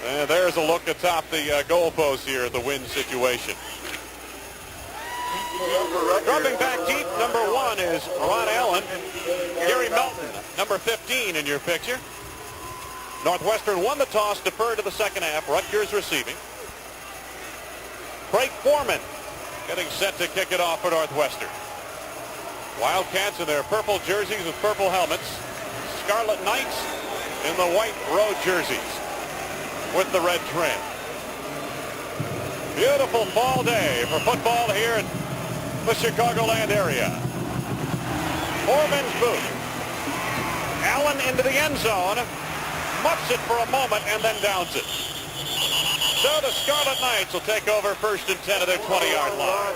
And there's a look atop the goalpost here at the win situation. Dropping back deep, number 1 is Ron Allen. Gary Melton, number 15 in your picture. Northwestern won the toss, deferred to the second half. Rutgers receiving. Craig Foreman getting set to kick it off for Northwestern. Wildcats in their purple jerseys with purple helmets. Scarlet Knights in the white road jerseys with the red trim. Beautiful fall day for football here in the Chicagoland area. Foreman's boot. Allen into the end zone. Muffs it for a moment and then downs it. So the Scarlet Knights will take over first and 10 of their 20-yard line.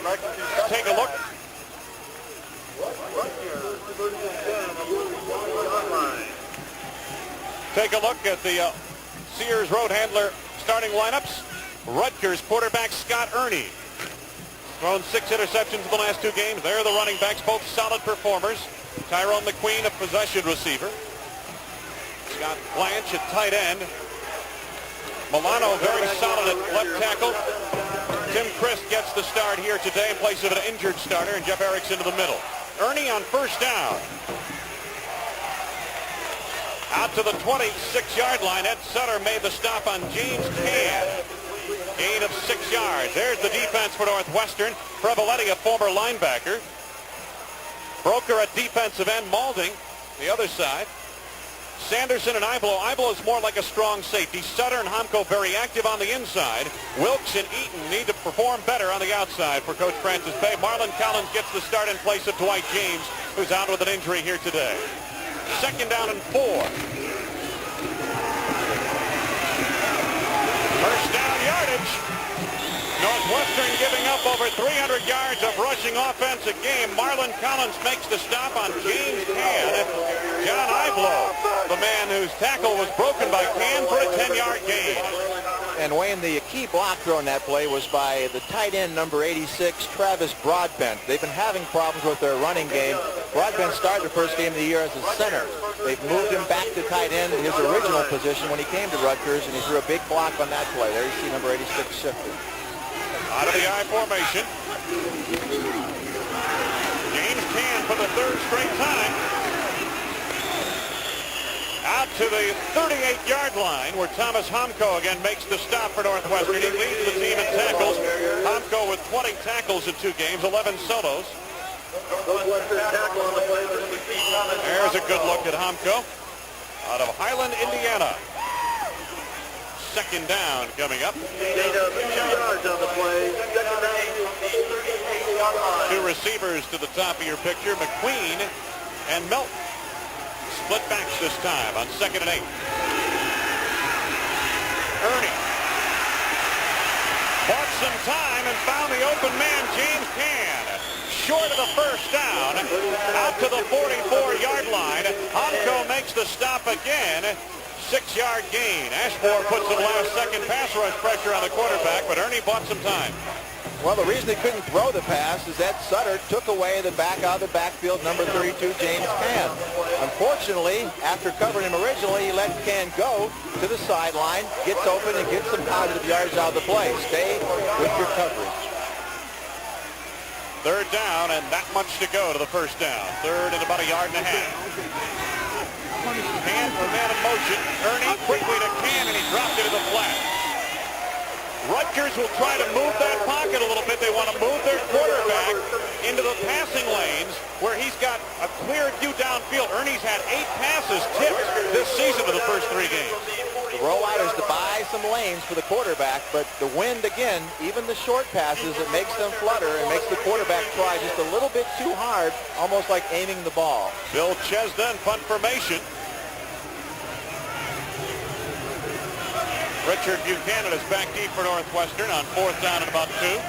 Let's take a look. Take a look at the Sears Road Handler starting lineups. Rutgers quarterback Scott Ernie. Thrown 6 interceptions in the last 2 games. They're the running backs, both solid performers. Tyrone McQueen, a possession receiver. Scott Blanche at tight end. Milano very solid at left tackle. Tim Christ gets the start here today in place of an injured starter, and Jeff Erickson to the middle. Ernie on first down. Out to the 26-yard line. Ed Sutter made the stop on James Cann. Gain of 6 yards. There's the defense for Northwestern. Prevaletti, a former linebacker. Broker at defensive end. Malding, the other side. Sanderson and Iblo. Iblo is more like a strong safety. Sutter and Homko very active on the inside. Wilkes and Eaton need to perform better on the outside for Coach Francis Bay. Marlon Collins gets the start in place of Dwight James, who's out with an injury here today. Second down and 4. First down yardage. Northwestern giving up over 300 yards of rushing offense a game. Marlon Collins makes the stop on James Cann. John Iblo, the man whose tackle was broken by Cann, for a 10-yard gain. And Wayne, the key block throw in that play was by the tight end, number 86, Travis Broadbent. They've been having problems with their running game. Broadbent started the first game of the year as a center. They've moved him back to tight end in his original position when he came to Rutgers, and he threw a big block on that play. There you see number 86 shifted. Out of the I formation. James Cann for the 3rd straight time. Out to the 38-yard line where Thomas Homko again makes the stop for Northwestern. He leads the team in tackles. Homko with 20 tackles in 2 games, 11 solos. There's a good look at Homko out of Highland, Indiana. Second down coming up. 2 receivers to the top of your picture, McQueen and Melton. Split backs this time on 2nd and 8. Ernie bought some time and found the open man, James Cann. Short of the first down, out to the 44-yard line. Homko makes the stop again. 6-yard gain. Ashmore puts some last-second pass rush pressure on the quarterback, but Ernie bought some time. Well, the reason he couldn't throw the pass is that Sutter took away the back out of the backfield, number 32, James Cann. Unfortunately, after covering him originally, he let Cann go to the sideline, gets open, and gets some positive yards out of the play. Stay with your coverage. 3rd down, and that much to go to the first down. 3rd and about 1.5 yards. Cann for man in motion. Ernie quickly to Cann, and he dropped it to the flat. Rutgers will try to move that pocket a little bit. They want to move their quarterback into the passing lanes where he's got a clear view downfield. Ernie's had 8 passes tipped this season in the first 3 games. The rollout is to buy some lanes for the quarterback, but the wind, again, even the short passes, it makes them flutter and makes the quarterback try just a little bit too hard, almost like aiming the ball. Bill Chesna in punt formation. Richard Buchanan is back deep for Northwestern on 4th down and about 2.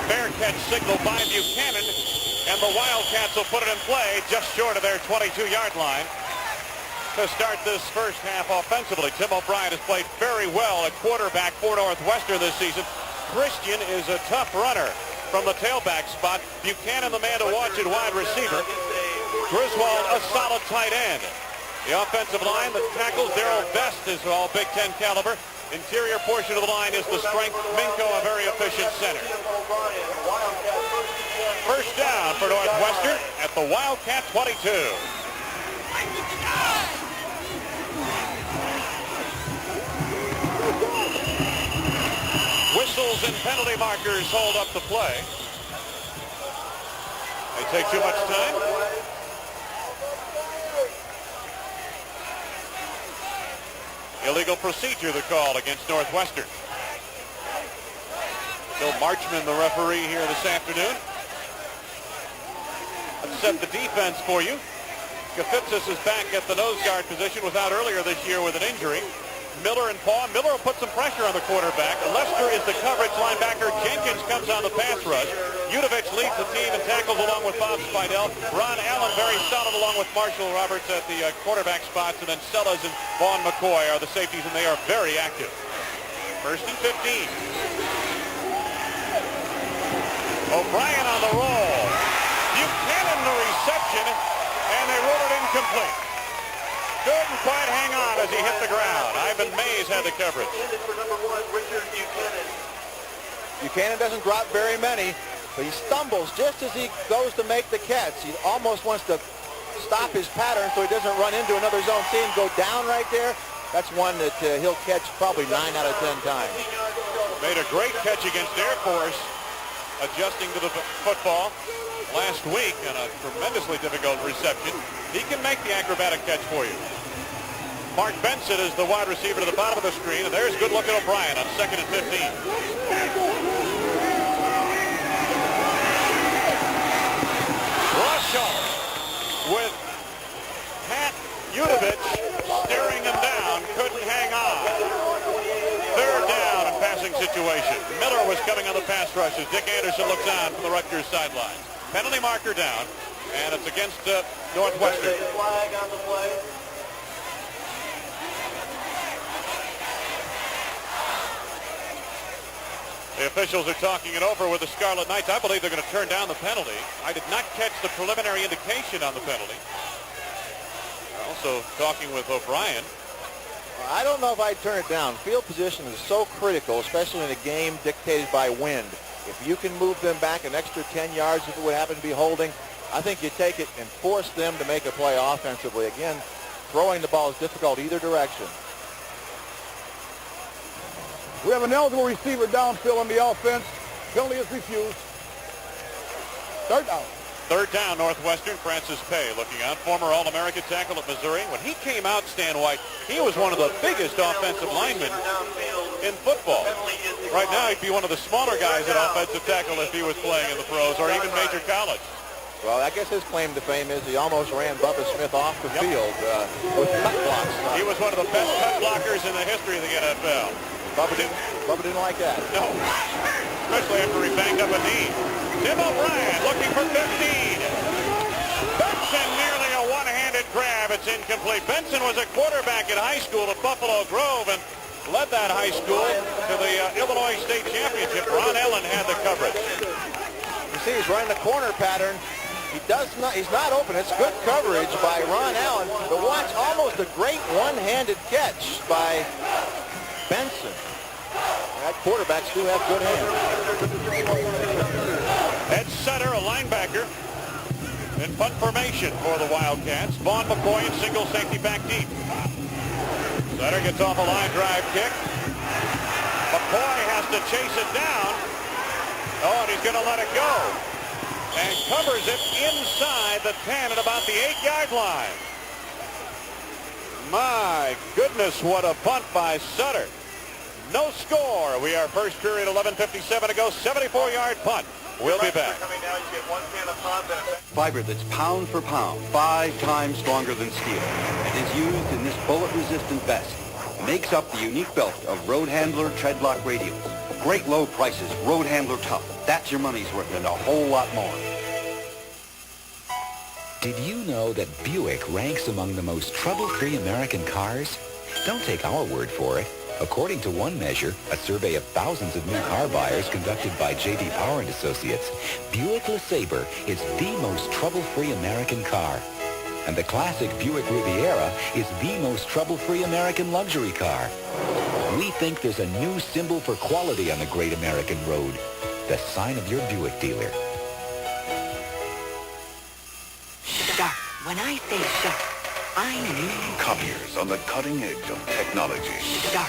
Fair catch signal by Buchanan, and the Wildcats will put it in play just short of their 22-yard line to start this first half offensively. Tim O'Brien has played very well at quarterback for Northwestern this season. Christian is a tough runner from the tailback spot. Buchanan the man to watch at wide receiver. Griswold a solid tight end. The offensive line that tackles Darrell Best is all Big Ten caliber. Interior portion of the line is the strength. Minko, a very efficient center. First down for Northwestern at the Wildcat 22. Whistles and penalty markers hold up the play. They take too much time. Illegal procedure, the call against Northwestern. Bill Marchman, the referee here this afternoon. Let's set the defense for you. Kafitsis is back at the nose guard position, was out earlier this year with an injury. Miller and Paul. Miller will put some pressure on the quarterback. Lester is the coverage linebacker. Jenkins comes on the pass rush. Udovich leads the team and tackles along with Bob Spidell. Ron Allen very solid along with Marshall Roberts at the quarterback spots. And then Sellers and Vaughn McCoy are the safeties, and they are very active. First and 15. O'Brien on the roll. Buchanan the reception, and they ruled it incomplete. Couldn't quite hang on as he hit the ground. Ivan Mays had the coverage. Buchanan doesn't drop very many, but he stumbles just as he goes to make the catch. He almost wants to stop his pattern so he doesn't run into another zone. See him go down right there? That's one that he'll catch probably 9 out of 10 times. Made a great catch against Air Force, adjusting to the football last week, and a tremendously difficult reception. He can make the acrobatic catch for you. Mark Benson is the wide receiver to the bottom of the screen, and there's good looking O'Brien on 2nd and 15. Russell with Pat Udovich staring him down, couldn't hang on. Third down and passing situation. Miller was coming on the pass rush as Dick Anderson looks on from the Rutgers sideline. Penalty marker down, and it's against Northwestern. The officials are talking it over with the Scarlet Knights. I believe they're going to turn down the penalty. I did not catch the preliminary indication on the penalty. Also talking with O'Brien. I don't know if I'd turn it down. Field position is so critical, especially in a game dictated by wind. If you can move them back an extra 10 yards if it would happen to be holding, I think you take it and force them to make a play offensively. Again, throwing the ball is difficult either direction. We have an eligible receiver downfield on the offense. Penalty is refused. Third down. Third down, Northwestern. Francis Pay looking out. Former All-American tackle at Missouri. When he came out, Stan White, he was one of the biggest offensive linemen in football. Right now, he'd be one of the smaller guys at offensive tackle if he was playing in the pros or even major college. Well, I guess his claim to fame is he almost ran Bubba Smith off the field with cut blocks. He was one of the best cut blockers in the history of the NFL. Bubba didn't like that. No, especially after he banged up a knee. Tim O'Brien looking for 15. Benson nearly a one-handed grab. It's incomplete. Benson was a quarterback at high school at Buffalo Grove and led that high school to the Illinois State Championship. Ron Allen had the coverage. You see, he's running the corner pattern. He's not open. It's good coverage by Ron Allen. But watch, almost a great one-handed catch by Benson. That quarterbacks do have good hands. At center, a linebacker in punt formation for the Wildcats. Vaughn McCoy in single safety back deep. Sutter gets off a line drive kick. McCoy has to chase it down. Oh, and he's going to let it go. And covers it inside the 10 at about the 8-yard line. My goodness, what a punt by Sutter. No score. We are first period, 11:57 to go. 74-yard punt. We'll be back. Fiber that's pound for pound, 5 times stronger than steel, and is used in this bullet-resistant vest. Makes up the unique belt of Road Handler Treadlock radials. Great low prices, Road Handler tough. That's your money's worth and a whole lot more. Did you know that Buick ranks among the most trouble-free American cars? Don't take our word for it. According to one measure, a survey of thousands of new car buyers conducted by J.D. Power & Associates, Buick LeSabre is the most trouble-free American car. And the classic Buick Riviera is the most trouble-free American luxury car. We think there's a new symbol for quality on the great American road. The sign of your Buick dealer. Sharp. When I say sharp, I mean Copiers on the cutting edge of technology. sharp.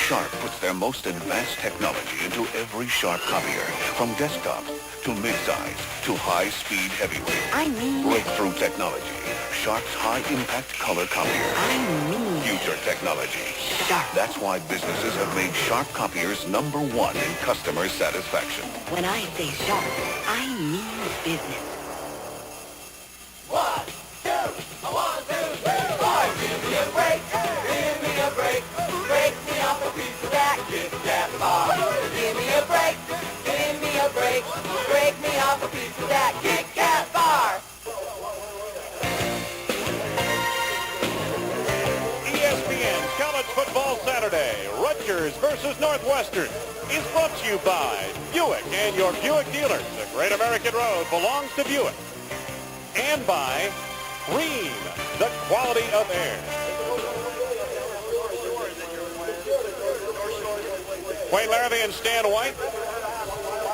Sharp puts their most advanced technology into every Sharp copier, from desktops to mid-size to high-speed heavyweight. I mean Breakthrough technology. Sharp's high-impact color copier. I mean Future technology. sharp. That's why businesses have made Sharp copiers #1 in customer satisfaction. When I say sharp, I mean business. ESPN's College Football Saturday, Rutgers versus Northwestern, is brought to you by Buick and your Buick dealers. The great American road belongs to Buick. And by Rheem, the quality of air. Wayne Larrabee and Stan White,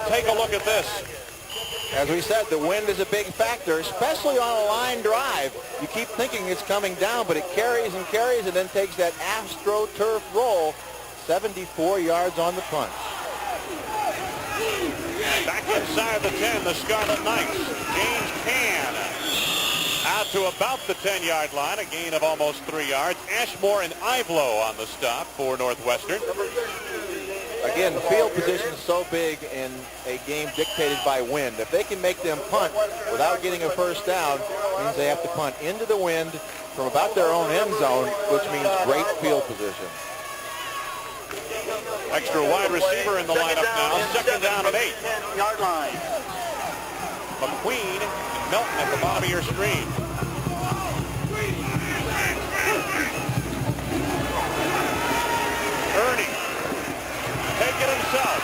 take a look at this. As we said, the wind is a big factor, especially on a line drive. You keep thinking it's coming down, but it carries and carries and then takes that AstroTurf roll, 74 yards on the punt. Back inside the 10, the Scarlet Knights. James Can out to about the 10-yard line, a gain of almost 3 yards. Ashmore and Ivlo on the stop for Northwestern. Again, field position is so big in a game dictated by wind. If they can make them punt without getting a first down, it means they have to punt into the wind from about their own end zone, which means great field position. Extra wide receiver in the lineup now. Second down and 8. 10-yard line. McQueen and Melton at the bottom of your screen. Ernie. Take it himself.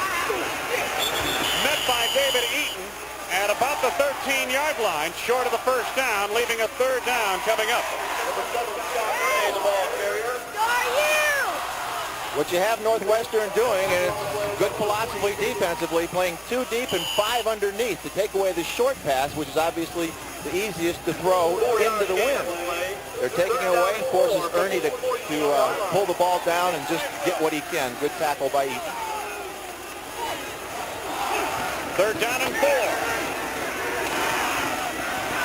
Met by David Eaton at about the 13-yard line, short of the first down, leaving a third down coming up. What you have Northwestern doing, and it's good philosophy defensively, playing 2 deep and 5 underneath to take away the short pass, which is obviously the easiest to throw into the wind. They're taking it away, forces Ernie to pull the ball down and just get what he can. Good tackle by Eaton. Third down and 4.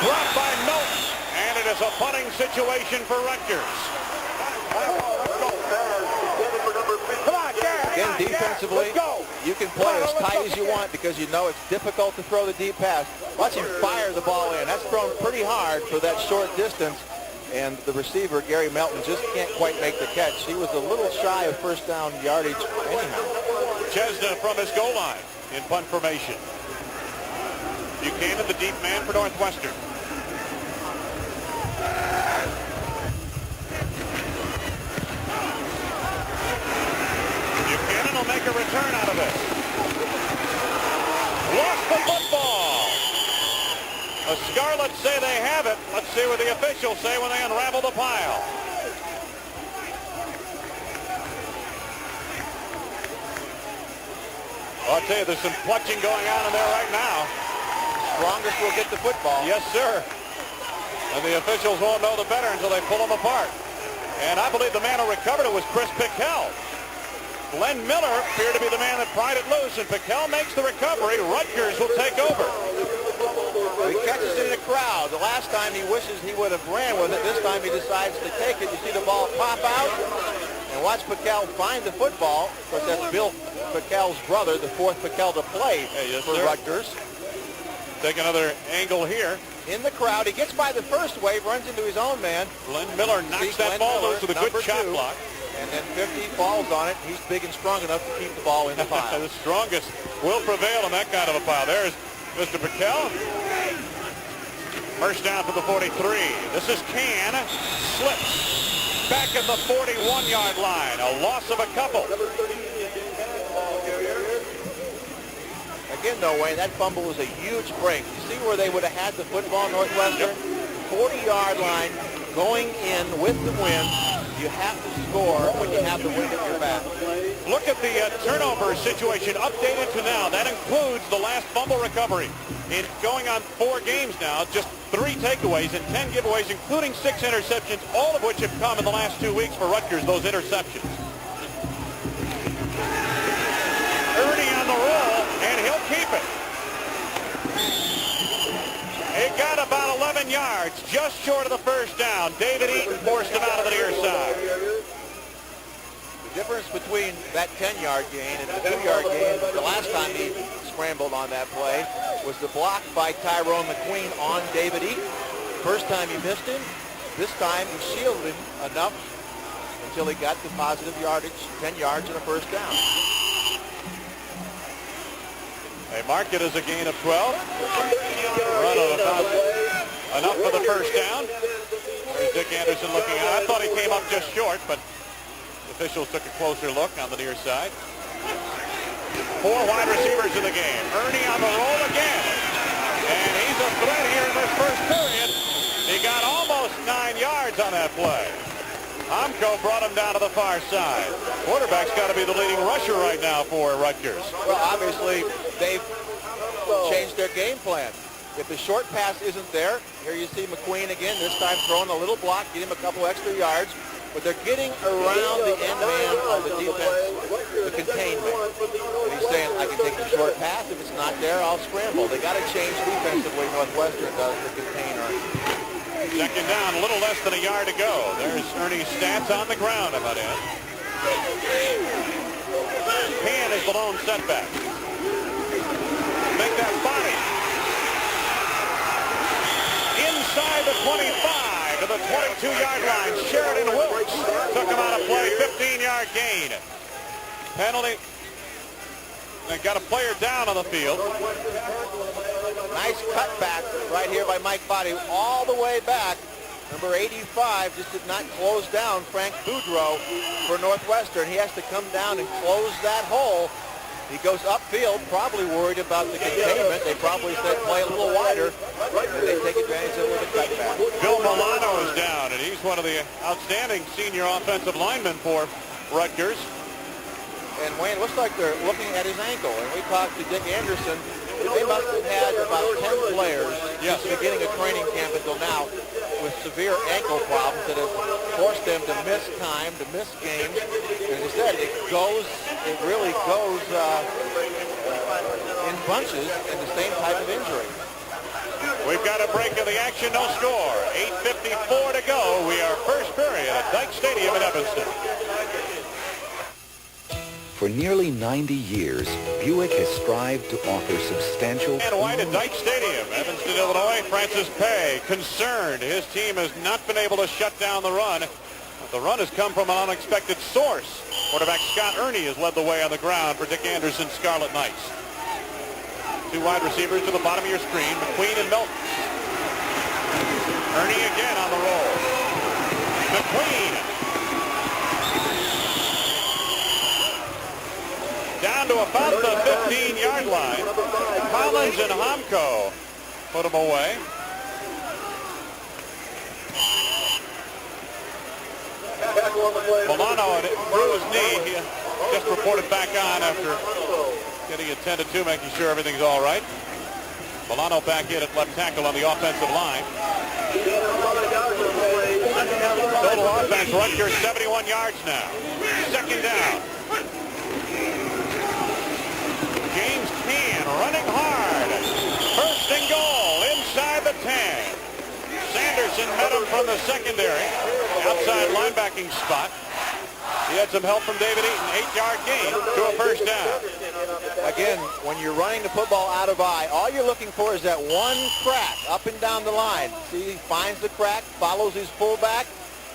Dropped by Melton, and it is a punting situation for Rutgers. Again, defensively, you can play as tight as you want because you know it's difficult to throw the deep pass. Watch him fire the ball in. That's thrown pretty hard for that short distance, and the receiver, Gary Melton, just can't quite make the catch. He was a little shy of first down yardage anyhow. Chesna from his goal line in punt formation. Buchanan, the deep man for Northwestern. Buchanan will make a return out of it. Lost the football. The Scarlets say they have it. Let's see what the officials say when they unravel the pile. Well, I'll tell you, there's some clutching going on in there right now. Strongest will get the football. Yes, sir. And the officials won't know the better until they pull them apart. And I believe the man who recovered it was Chris Pickell. Glenn Miller appeared to be the man that pried it loose, and Pickell makes the recovery. Rutgers will take over. He catches it in the crowd. The last time he wishes he would have ran with it. This time he decides to take it. You see the ball pop out. And watch Pickell find the football. Of course, that's Bill Pickell's brother, the fourth Pickell to play for Rutgers. Take another angle here. In the crowd, he gets by the first wave, runs into his own man. Glenn Miller knocks that ball loose with a good shot block. And then 50 falls on it. He's big and strong enough to keep the ball in the pile. The strongest will prevail in that kind of a pile. There's Mr. Pickell. First down for the 43. This is Can. Slips. Back at the 41-yard line. A loss of a couple. Again, though, Wayne, that fumble was a huge break. You see where they would have had the football, Northwestern? 40-yard line, going in with the win. You have to score when you have the wind at your back. Look at the turnover situation updated to now. That includes the last fumble recovery. In going on 4 games now, just 3 takeaways and 10 giveaways, including 6 interceptions, all of which have come in the last 2 weeks for Rutgers, those interceptions. Ernie on the roll, and he'll keep it. It got about 11 yards, just short of the first down. David Eaton forced him out of the near side. The difference between that 10-yard gain and the 2-yard gain the last time he scrambled on that play was the block by Tyrone McQueen on David Eaton. First time he missed him. This time he shielded him enough until he got the positive yardage, 10 yards and a first down. They mark it as a gain of 12. Run of about enough for the first down. There's Dick Anderson looking at it. I thought he came up just short, but the officials took a closer look on the near side. 4 wide receivers in the game. Ernie on the roll again. And he's a threat here in this first period. He got almost 9 yards on that play. Hamko brought him down to the far side. Quarterback's got to be the leading rusher right now for Rutgers. Well, obviously, they've changed their game plan. If the short pass isn't there, here you see McQueen again, this time throwing a little block, get him a couple extra yards. But they're getting around the end man of the defense, the containment. And he's saying, I can take the short pass. If it's not there, I'll scramble. They got to change defensively, Northwestern does, to contain Ernie. Second down, a little less than a yard to go. There's Ernie's stats on the ground, I might add. Pan is the lone setback. Make that body. Inside the 25 to the 22-yard line. Sheridan Wilkes took him out of play. 15-yard gain. Penalty. They got a player down on the field. Nice cutback right here by Mike Body all the way back. Number 85 just did not close down Frank Boudreau for Northwestern. He has to come down and close that hole. He goes upfield, probably worried about the containment. They probably said play a little wider, and they take advantage of it with a cutback. Bill Milano is down, and he's one of the outstanding senior offensive linemen for Rutgers. And Wayne, looks like they're looking at his ankle. And we talked to Dick Anderson. They must have had about 10 players since the beginning of training camp until now with severe ankle problems that have forced them to miss time, to miss games. As I said, it really goes in bunches in the same type of injury. We've got a break of the action, no score. 8:54 to go. We are first period at Dyke Stadium in Evanston. For nearly 90 years, Buick has strived to offer substantial... And White at Dyke Stadium, Evanston, Illinois. Francis Pay concerned. His team has not been able to shut down the run. But the run has come from an unexpected source. Quarterback Scott Ernie has led the way on the ground for Dick Anderson's Scarlet Knights. 2 wide receivers to the bottom of your screen, McQueen and Milton. Ernie again on the roll. McQueen. Down to about the 15-yard line. Collins and Hamko put him away. Milano threw his knee. He just reported back on after getting attended to, making sure everything's all right. Milano back in at left tackle on the offensive line. Total offense, Rutgers 71 yards now. Second down. James Can running hard. First and goal inside the 10. Sanderson met him from the secondary. Outside linebacking spot. He had some help from David Eaton. 8-yard gain to a first down. Again, when you're running the football out of eye, all you're looking for is that one crack up and down the line. See, he finds the crack, follows his fullback,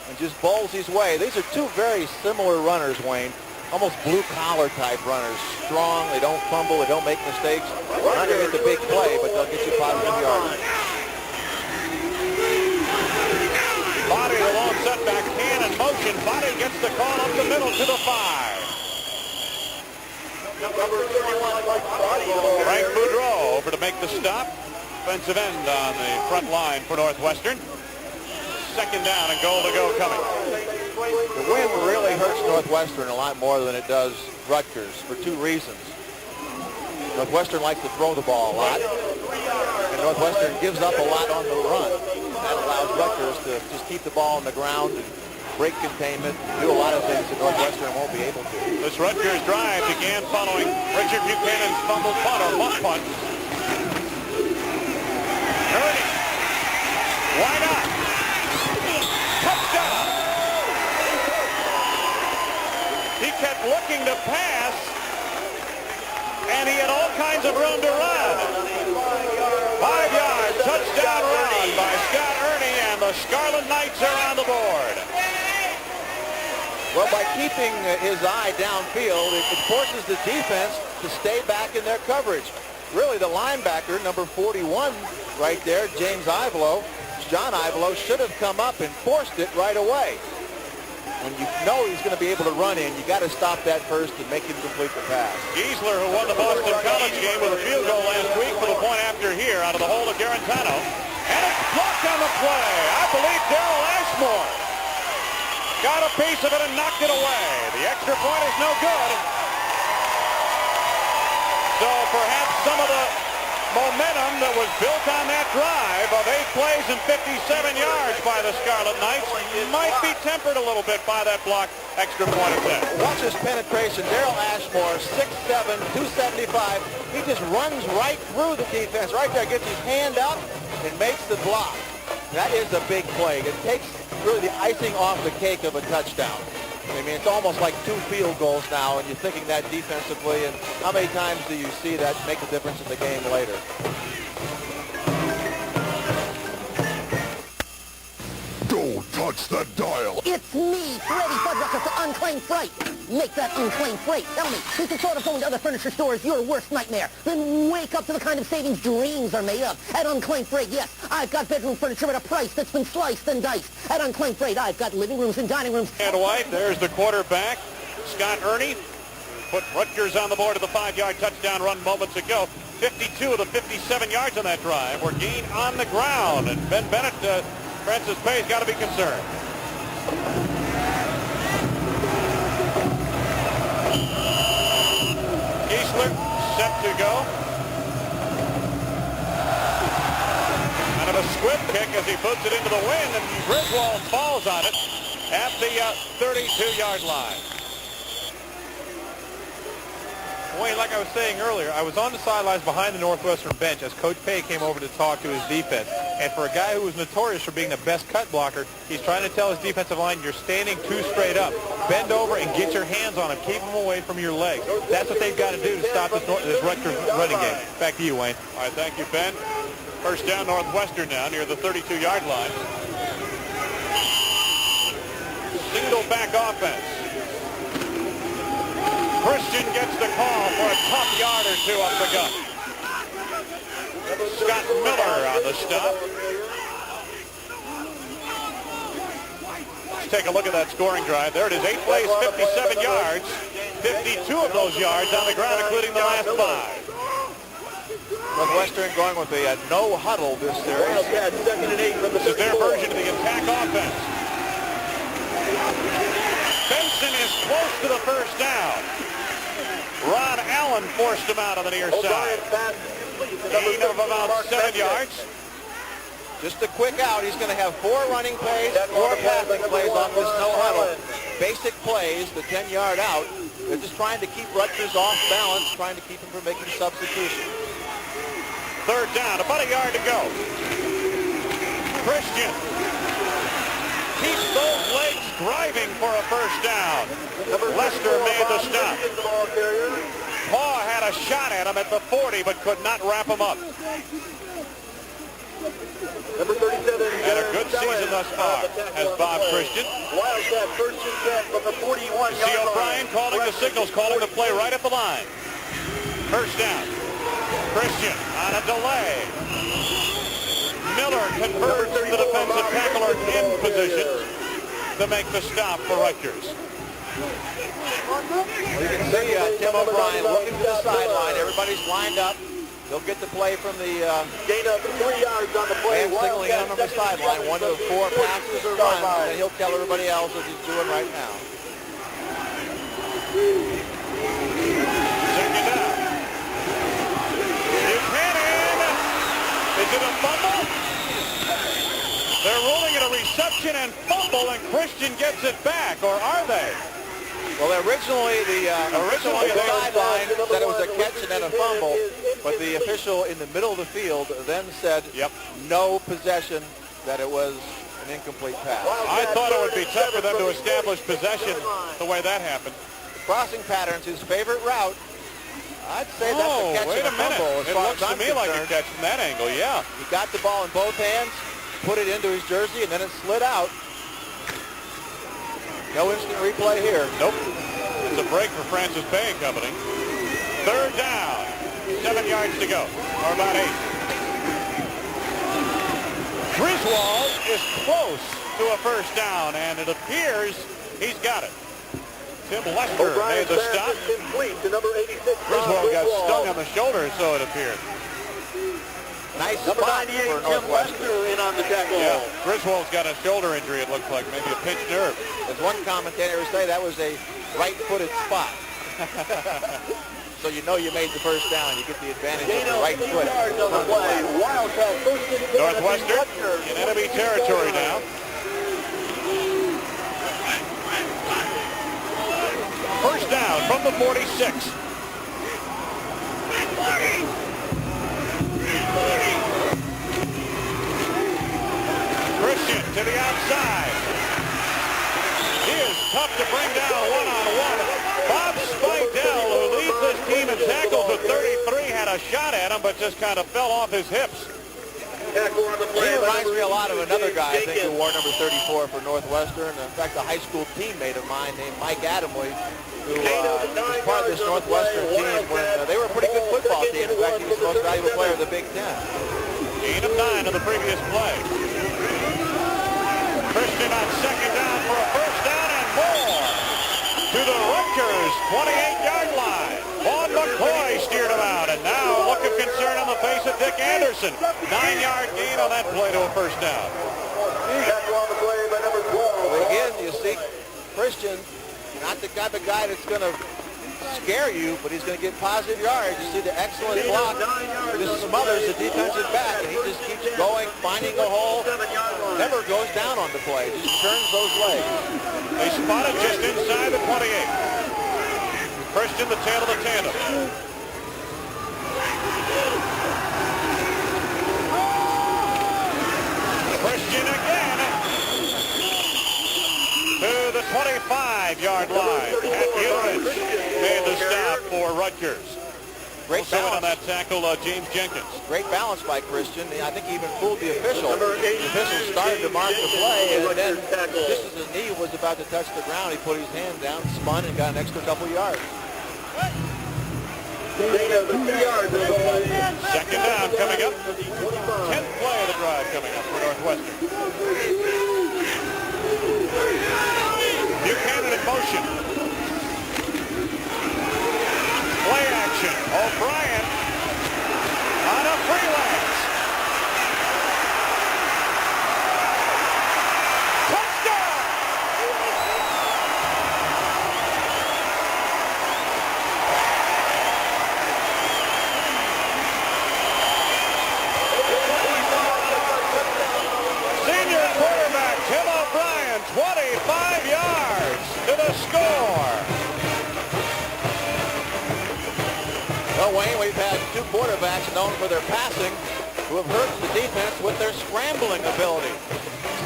and just bowls his way. These are 2 very similar runners, Wayne. Almost blue-collar type runners. Strong, they don't fumble, they don't make mistakes. They're not going to get the big play, but they'll get you positive yards. Body the long setback, Can in motion. Body gets the call up the middle to the 5. Frank Boudreau over to make the stop. Offensive end on the front line for Northwestern. second down and goal to go coming. The wind really hurts Northwestern a lot more than it does Rutgers for two reasons. Northwestern likes to throw the ball a lot, and Northwestern gives up a lot on the run. That allows Rutgers to just keep the ball on the ground and break containment, do a lot of things that Northwestern won't be able to. This Rutgers drive began following Richard Buchanan's fumble punt or muff punt. Ernie. Why not? Touchdown. He kept looking to pass, and he had all kinds of room to run. 5-yard touchdown run by Scott Ernie, and the Scarlet Knights are on the board. Well, by keeping his eye downfield, it forces the defense to stay back in their coverage. Really, the linebacker, number 41 right there, John Ivelo, should have come up and forced it right away. When you know he's going to be able to run in, you got to stop that first and make him complete the pass. Giesler, who won the Boston College game with a field goal last week for the point after here out of the hole of Garantano. And it's blocked on the play. I believe Darrell Ashmore got a piece of it and knocked it away. The extra point is no good. So perhaps some of the momentum that was built on that drive of 8 plays and 57 yards by the Scarlet Knights might be tempered a little bit by that blocked extra point attempt. Watch his penetration. Darrell Ashmore, 6'7", 275. He just runs right through the defense. Right there, gets his hand out and makes the block. That is a big play. It takes really the icing off the cake of a touchdown. I mean, it's almost like 2 field goals now, and you're thinking that defensively, and how many times do you see that make a difference in the game later? Don't touch that dial. It's me, Freddy Fuddruckers to Unclaimed Freight. Make that unclaimed freight. Tell me, you can sort of go into other furniture stores, your worst nightmare. Then wake up to the kind of savings dreams are made of. At Unclaimed Freight, yes, I've got bedroom furniture at a price that's been sliced and diced. At Unclaimed Freight, I've got living rooms and dining rooms. And White, there's the quarterback, Scott Ernie. Put Rutgers on the board of the 5-yard touchdown run moments ago. 52 of the 57 yards on that drive were gained on the ground. And Ben Bennett, Francis Pay's got to be concerned. Giesler set to go. Kind of a squib kick as he puts it into the wind, and Griswold falls on it at the 32-yard line. Wayne, like I was saying earlier, I was on the sidelines behind the Northwestern bench as Coach Pay came over to talk to his defense. And for a guy who was notorious for being the best cut blocker, he's trying to tell his defensive line, you're standing too straight up. Bend over and get your hands on him. Keep him away from your legs. That's what they've got to do to stop this Rutgers running game. Back to you, Wayne. All right, thank you, Ben. First down, Northwestern now near the 32-yard line. Single back offense. Christian gets the call for a tough yard or two up the gut. Scott Miller on the stop. Let's take a look at that scoring drive. There it is, 8 plays, 57 yards. 52 of those yards on the ground, including the last 5. Northwestern going with a no huddle this series. This is their version of the attack offense. Benson is close to the first down. Ron Allen forced him out on the near side. Gain of about 7 yards. Just a quick out. He's going to have 4 running plays, 4 passing plays off this no huddle. Basic plays, the 10-yard out. They're just trying to keep Rutgers off balance, trying to keep him from making substitutions. Third down, about a yard to go. Christian keeps those legs driving for a first down. Lester made the stop. Paw had a shot at him at the 40, but could not wrap him up. Number 37. And a good season thus far has Bob Christian. Wildcat first and 10 from the 41-yard line. C. O'Brien calling the signals, calling the play right at the line. First down. Christian on a delay. Miller converts the defensive tackler in position to make the stop for Rutgers. You can see Tim O'Brien looking to the sideline. Everybody's lined up. He'll get the play from the Gain of 3 yards on the play. man signaling in on the sideline. 1 of 4 passes or runs, and he'll tell everybody else as he's doing right now. Second down. Buchanan. Is it a fumble? They're ruling it a reception and fumble, and Christian gets it back, or are they? Well, originally the sideline said it was a catch and then a fumble, but the official in the middle of the field then said no possession, that it was an incomplete pass. I thought it would be tough for them to establish possession the way that happened. Crossing patterns, his favorite route. I'd say that's a catch wait and a a minute. fumble. As It far looks as to I'm me like a concerned. catch from that angle, yeah. He got the ball in both hands, put it into his jersey, and then it slid out. No instant replay here. Nope. It's a break for Francis Bay and Company. Third down. 7 yards to go, or about 8. Griswold is close to a first down, and it appears he's got it. Tim Lester made the stop. Complete to number 86. Griswold got stung on the shoulder, so it appeared. Nice Number spot 98, for Tim Northwestern. Lester in on the tackle. Yeah, Griswold's got a shoulder injury, it looks like, maybe a pinched nerve. As one commentator would say, that was a right-footed spot. So you know you made the first down. You get the advantage of the right foot. On the play. Wildcat first and 10. Northwestern in enemy territory now. First down from the 46. Christian to the outside. He is tough to bring down one-on-one. Bob Spidell, who leads this team in tackles with 33, had a shot at him, but just kind of fell off his hips. Tackle on the He play. reminds me a lot of another guy, I think, who wore number 34 for Northwestern. In fact, a high school teammate of mine named Mike Adamley, who was part of this Northwestern team when they were a pretty good football team. In fact, he was the most valuable player of the Big Ten. Gain of 9 on the previous play. Christian on second down for a first down and more to the Rutgers 28-yard line. Vaughn McCoy steered him out, and now a look of concern on the face of Dick Anderson. 9-yard gain on that play to a first down. Tackle on the play by number 12. Well, again, you see Christian, not the type of guy that's going to scare you, but he's going to get positive yards. You see the excellent block. Just smothers the defensive back, and he just keeps going, finding a hole. Never goes down on the play. Just turns those legs. They spot it just inside the 28. Christian, the tail of the tandem. Christian again to the 25-yard line. At Unich made the stop for Rutgers. Great Also in on balance. that tackle, James Jenkins. Great balance by Christian. I think he even fooled the official. The official started to mark the play, and then just as his knee was about to touch the ground, he put his hand down, spun, and got an extra couple yards. Second down coming up. 10th play of the drive coming up for Northwestern. Buchanan in motion. Play action. O'Brien on a freelance. Touchdown! Senior quarterback Tim O'Brien, 25 yards to the score. Well, Wayne, we've had two quarterbacks known for their passing who have hurt the defense with their scrambling ability.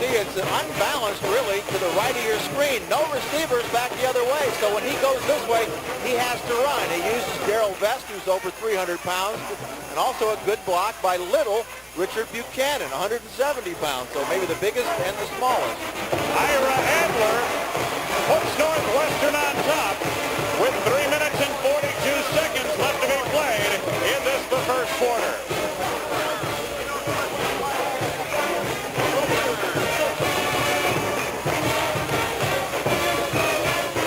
See, it's unbalanced, really, to the right of your screen. No receivers back the other way, so when he goes this way, he has to run. He uses Darrell Vest, who's over 300 pounds, and also a good block by little Richard Buchanan, 170 pounds, so maybe the biggest and the smallest. Ira Adler puts Northwestern on top with 3 minutes and 42 seconds left to be played in this, the first quarter.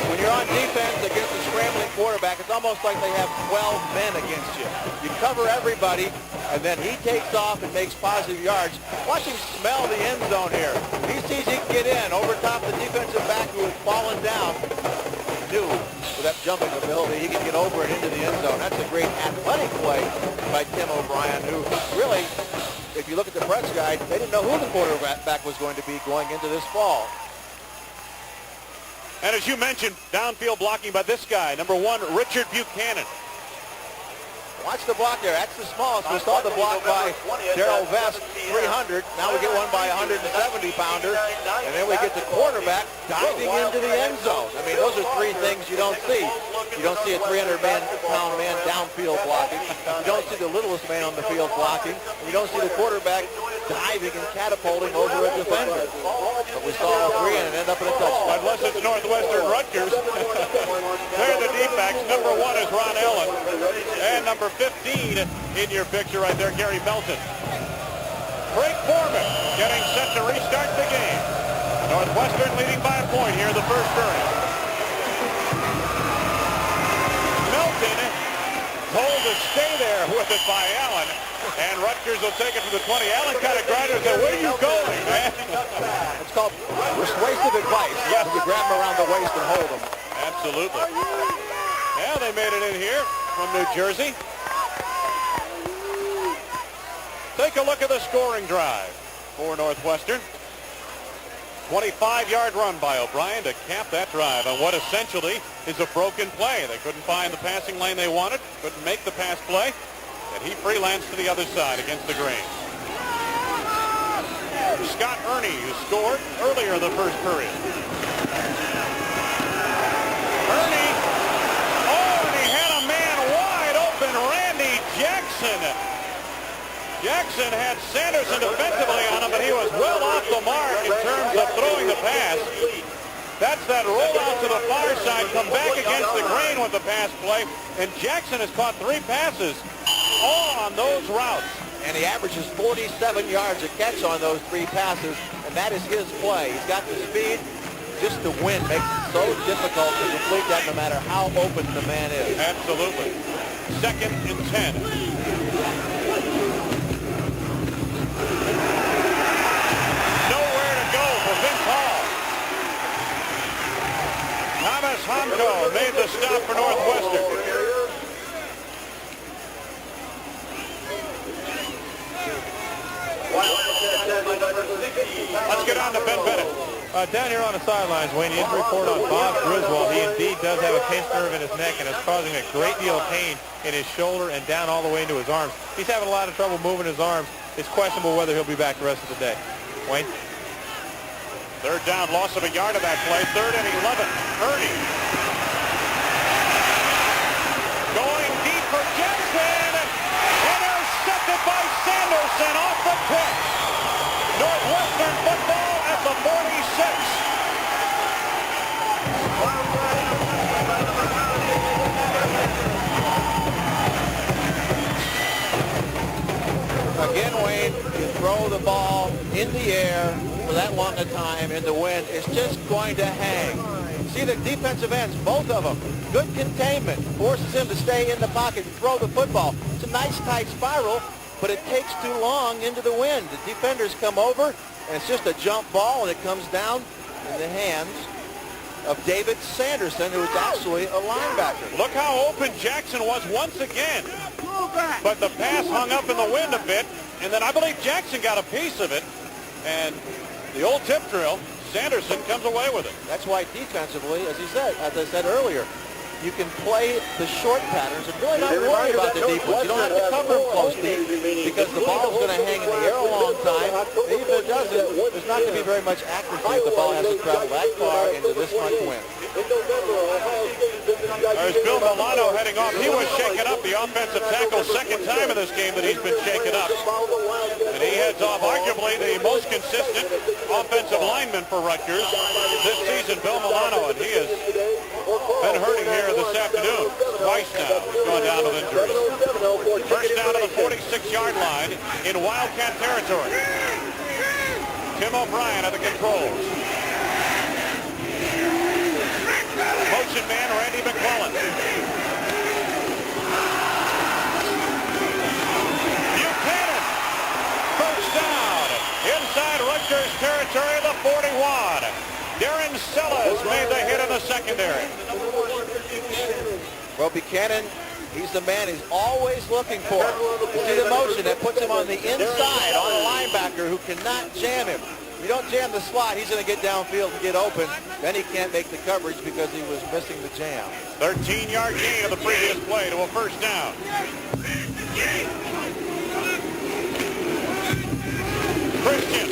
When you're on defense against a scrambling quarterback, it's almost like they have 12 men against you. You cover everybody, and then he takes off and makes positive yards. Watch him smell the end zone here. He sees he can get in over top the defensive back who has fallen down. Knew with that jumping ability, he can get over and into the end zone. That's a great athletic play by Tim O'Brien, who really, if you look at the press guide, they didn't know who the quarterback was going to be going into this fall. And as you mentioned, downfield blocking by this guy, number 1, Richard Buchanan. Watch the block there. That's the smallest. We saw the block by Darrell Vest, 300. Now we get one by 170-pounder. And then we get the quarterback diving into the end zone. I mean, those are three things you don't see. You don't see a 300-pound man downfield blocking. You don't see the littlest man on the field blocking. And you don't see the quarterback diving and catapulting over a defender. But we saw all three and it ended up in a touchdown. Unless it's Northwestern Rutgers. They're the D-backs. Number 1 is Ron Allen. And number 15 in your picture right there, Gary Melton. Craig Foreman getting set to restart the game. Northwestern leading by a point here in the first period. Melton told to stay there with it by Allen, and Rutgers will take it to the 20. Allen kind of grinded and said, "Where are you going, man?" It's called persuasive advice. Yes. You grab them around the waist and hold them. Absolutely. Yeah, they made it in here from New Jersey. Take a look at the scoring drive for Northwestern. 25-yard run by O'Brien to cap that drive on what essentially is a broken play. They couldn't find the passing lane they wanted, couldn't make the pass play, and he freelanced to the other side against the Green. Scott Ernie, who scored earlier in the first period. Ernie, and he had a man wide open, Randy Jackson. Jackson had Sanderson defensively on him, but he was well off the mark in terms of throwing the pass. That's that rollout to the far side, come back against the grain with the pass play, and Jackson has caught 3 passes all on those routes. And he averages 47 yards a catch on those 3 passes, and that is his play. He's got the speed. Just the wind makes it so difficult to complete that no matter how open the man is. Absolutely. 2nd and 10. Thomas Hamko made the stop for Northwestern. Let's get on to Ben Bennett. Down here on the sidelines, Wayne, the injury report on Bob Griswold. He indeed does have a pinched nerve in his neck, and it's causing a great deal of pain in his shoulder and down all the way into his arms. He's having a lot of trouble moving his arms. It's questionable whether he'll be back the rest of the day. Wayne? 3rd down, loss of a yard of that play. 3rd and 11. Ernie. Going deep for Jackson. Intercepted by Sanderson off the tip. Northwestern football at the 46. Again, Wayne, you throw the ball in the air for that long a time in the wind, it's just going to hang. See the defensive ends, both of them, good containment, forces him to stay in the pocket and throw the football. It's a nice tight spiral, but it takes too long into the wind. The defenders come over, and it's just a jump ball, and it comes down in the hands of David Sanderson, who is actually a linebacker. Look how open Jackson was once again. But the pass hung up in the wind a bit, and then I believe Jackson got a piece of it, and the old tip drill, Sanderson comes away with it. That's why defensively, as I said earlier, you can play the short patterns and really not worry about the deep ones. You don't have to cover them close deep because the ball's going to hang in the air a long time. And even if it doesn't, there's not going to be very much accuracy if the ball hasn't traveled that far into this much wind. There's Bill Milano heading off. He was shaken up, the offensive tackle, 2nd time in this game that he's been shaken up. And he heads off arguably the most consistent offensive lineman for Rutgers this season, Bill Milano, and he has been hurting here this afternoon. Twice now he's gone down with injuries. First down to the 46-yard line in Wildcat territory. Tim O'Brien at the controls. Motion man Randy McClellan. Sellers made the hit in the secondary. Well, Buchanan, he's the man he's always looking for. You see the motion that puts him on the inside on a linebacker who cannot jam him. If you don't jam the slot, he's going to get downfield and get open. Then he can't make the coverage because he was missing the jam. 13-yard gain of the previous play to a first down. Christian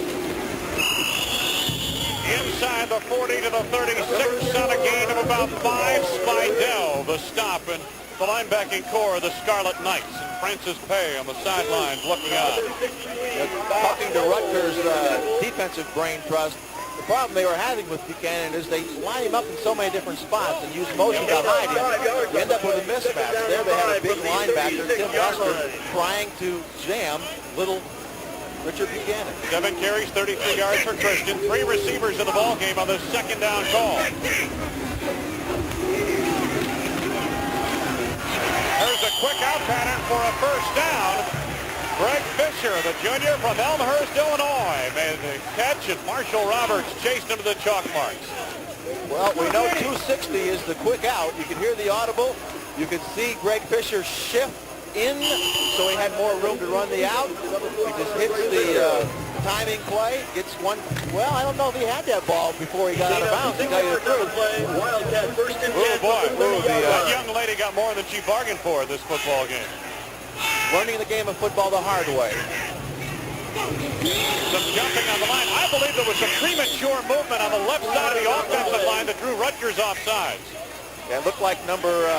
inside the 40 to the 36 on a gain of about 5. Spidell, the stop, and the linebacking core of the Scarlet Knights. And Francis Pay on the sidelines looking on. Talking to Rutgers defensive brain trust, the problem they were having with Buchanan is they line him up in so many different spots and use motion to hide him. You end up with a mismatch. There they had a big linebacker, Tim Lester, trying to jam little Richard Buchanan. 7 carries, 33 yards for Christian. 3 receivers in the ball game on the second down call. There's a quick out pattern for a first down. Greg Fisher, the junior from Elmhurst, Illinois, made the catch, and Marshall Roberts chased him to the chalk marks. Well, we know 260 is the quick out. You can hear the audible. You can see Greg Fisher shift in, so he had more room to run the out. He just hits the timing play, gets one. Well, I don't know if he had that ball before he got out of bounds, to tell you the truth. Oh, boy. That young lady got more than she bargained for this football game. Learning the game of football the hard way. Some jumping on the line. I believe there was some premature movement on the left side of the offensive line that drew Rutgers offsides. Yeah, it looked like number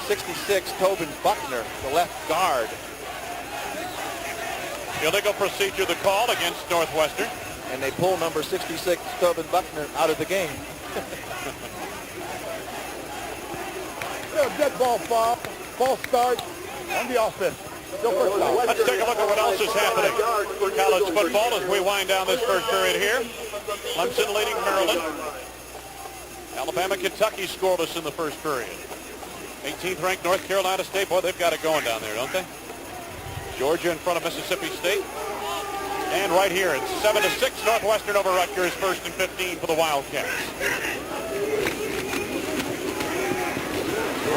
66, Tobin Buckner, the left guard. Illegal procedure, the call against Northwestern. And they pull number 66, Tobin Buckner, out of the game. Dead ball foul, false start on the offense. Let's take a look at what else is happening in college football as we wind down this first period here. Clemson leading Maryland. Alabama, Kentucky scoreless in the first period. 18th ranked North Carolina State. Boy, they've got it going down there, don't they? Georgia in front of Mississippi State. And right here, it's 7-6 Northwestern over Rutgers, 1st and 15 for the Wildcats.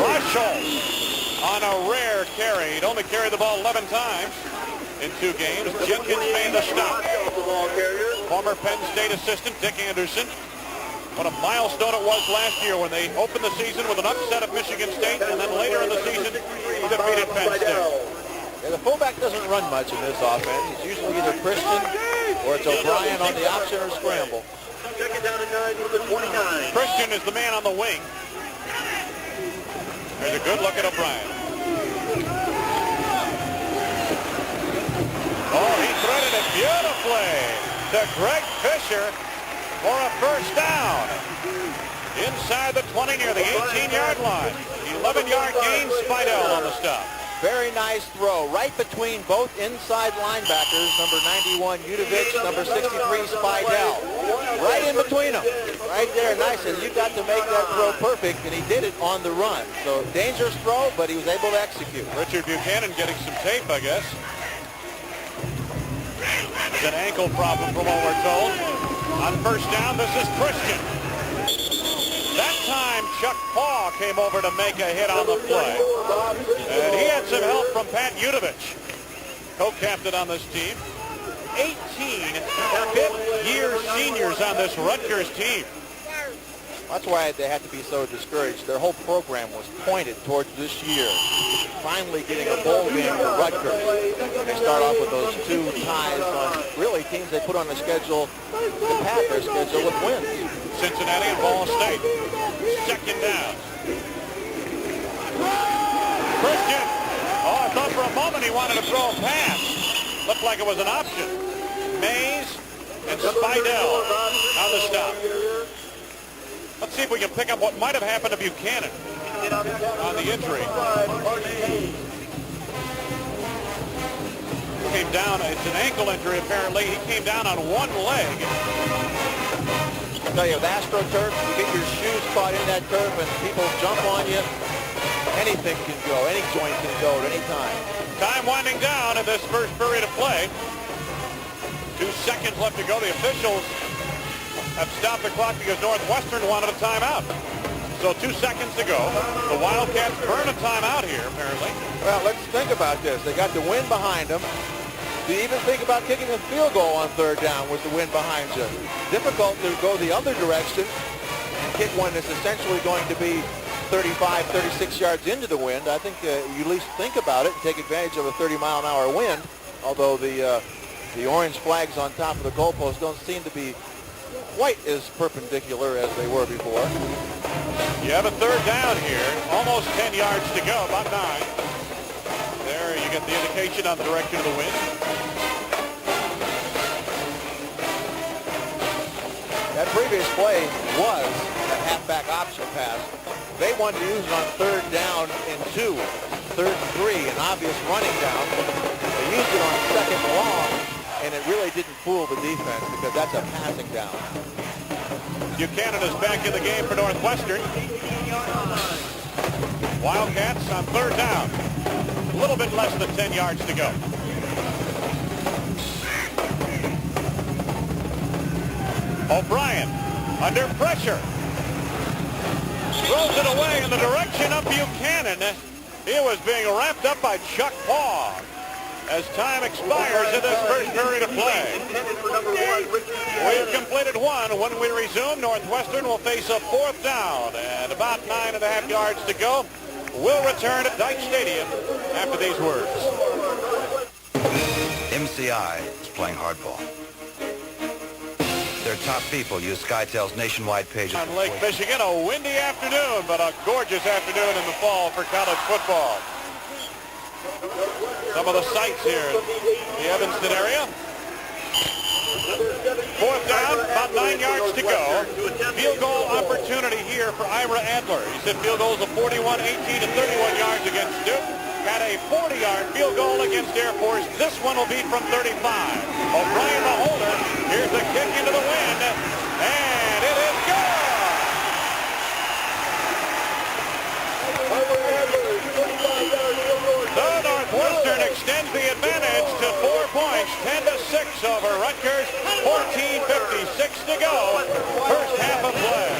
Rushel on a rare carry. He'd only carried the ball 11 times in 2 games. Jenkins made the stop. Former Penn State assistant Dick Anderson. What a milestone it was last year when they opened the season with an upset of Michigan State, and then later in the season defeated Penn State. Yeah, the fullback doesn't run much in this offense. It's usually either Christian or it's O'Brien on the option or scramble. Second down and 9 with the 29. Christian is the man on the wing. There's a good look at O'Brien. Oh, he threaded it beautifully to Greg Fisher for a first down. Inside the 20 near the 18-yard line. 11-yard gain, Spidell on the stop. Very nice throw, right between both inside linebackers, number 91, Udovich, number 63, Spidell. Right in between them, right there, nice. And you got to make that throw perfect, and he did it on the run. So dangerous throw, but he was able to execute. Richard Buchanan getting some tape, I guess. It's an ankle problem from what we're told. On first down, this is Christian. That time, Chuck Paw came over to make a hit on the play. And he had some help from Pat Udovich, co-captain on this team. 18 fifth-year seniors on this Rutgers team. That's why they had to be so discouraged. Their whole program was pointed towards this year, finally getting a bowl game for Rutgers. They start off with those 2 ties on really teams they put on the schedule to pad their schedule with wins. Cincinnati and Ball State. Second down. Christian. Oh, I thought for a moment he wanted to throw a pass. Looked like it was an option. Mays and Spidell on the stop. Let's see if we can pick up what might have happened to Buchanan on the injury. Came down, it's an ankle injury apparently. He came down on one leg. I tell you, with AstroTurf, you get your shoes caught in that turf and people jump on you. Anything can go, any joint can go at any time. Time winding down in this first period of play. 2 seconds left to go. The officials have stopped the clock because Northwestern wanted a timeout. So 2 seconds to go. The Wildcats burn a timeout here, apparently. Well, let's think about this. They got the wind behind them. Do you even think about kicking a field goal on third down with the wind behind you? Difficult to go the other direction and kick one that's essentially going to be 35, 36 yards into the wind. I think you at least think about it and take advantage of a 30-mile-an-hour wind, although the orange flags on top of the goalpost don't seem to be quite as perpendicular as they were before. You have a third down here, almost 10 yards to go, about 9. There you get the indication on the direction of the wind. That previous play was a halfback option pass. They wanted to use it on third down and 2, third and 3, an obvious running down. They used it on second and long, and it really didn't fool the defense because that's a passing down. Buchanan is back in the game for Northwestern. Wildcats on third down. A little bit less than 10 yards to go. O'Brien under pressure. Throws it away in the direction of Buchanan. He was being wrapped up by Chuck Paugh as time expires in this first period of play. We've completed one. When we resume, Northwestern will face a fourth down and about 9.5 yards to go. We'll return at Dyke Stadium after these words. MCI is playing hardball. Their top people use SkyTel's nationwide page. On Lake Michigan, a windy afternoon, but a gorgeous afternoon in the fall for college football. Some of the sights here in the Evanston area. Fourth down, about 9 yards to go. Field goal opportunity here for Ira Adler. He said field goals of 41, 18, and 31 yards against Duke. Got a 40-yard field goal against Air Force. This one will be from 35. O'Brien the holder. Here's the kick into the wind. And it is good! The Northwestern extends the advantage to 4 points, 10-6 over Rutgers, 14:56 to go, first half of play.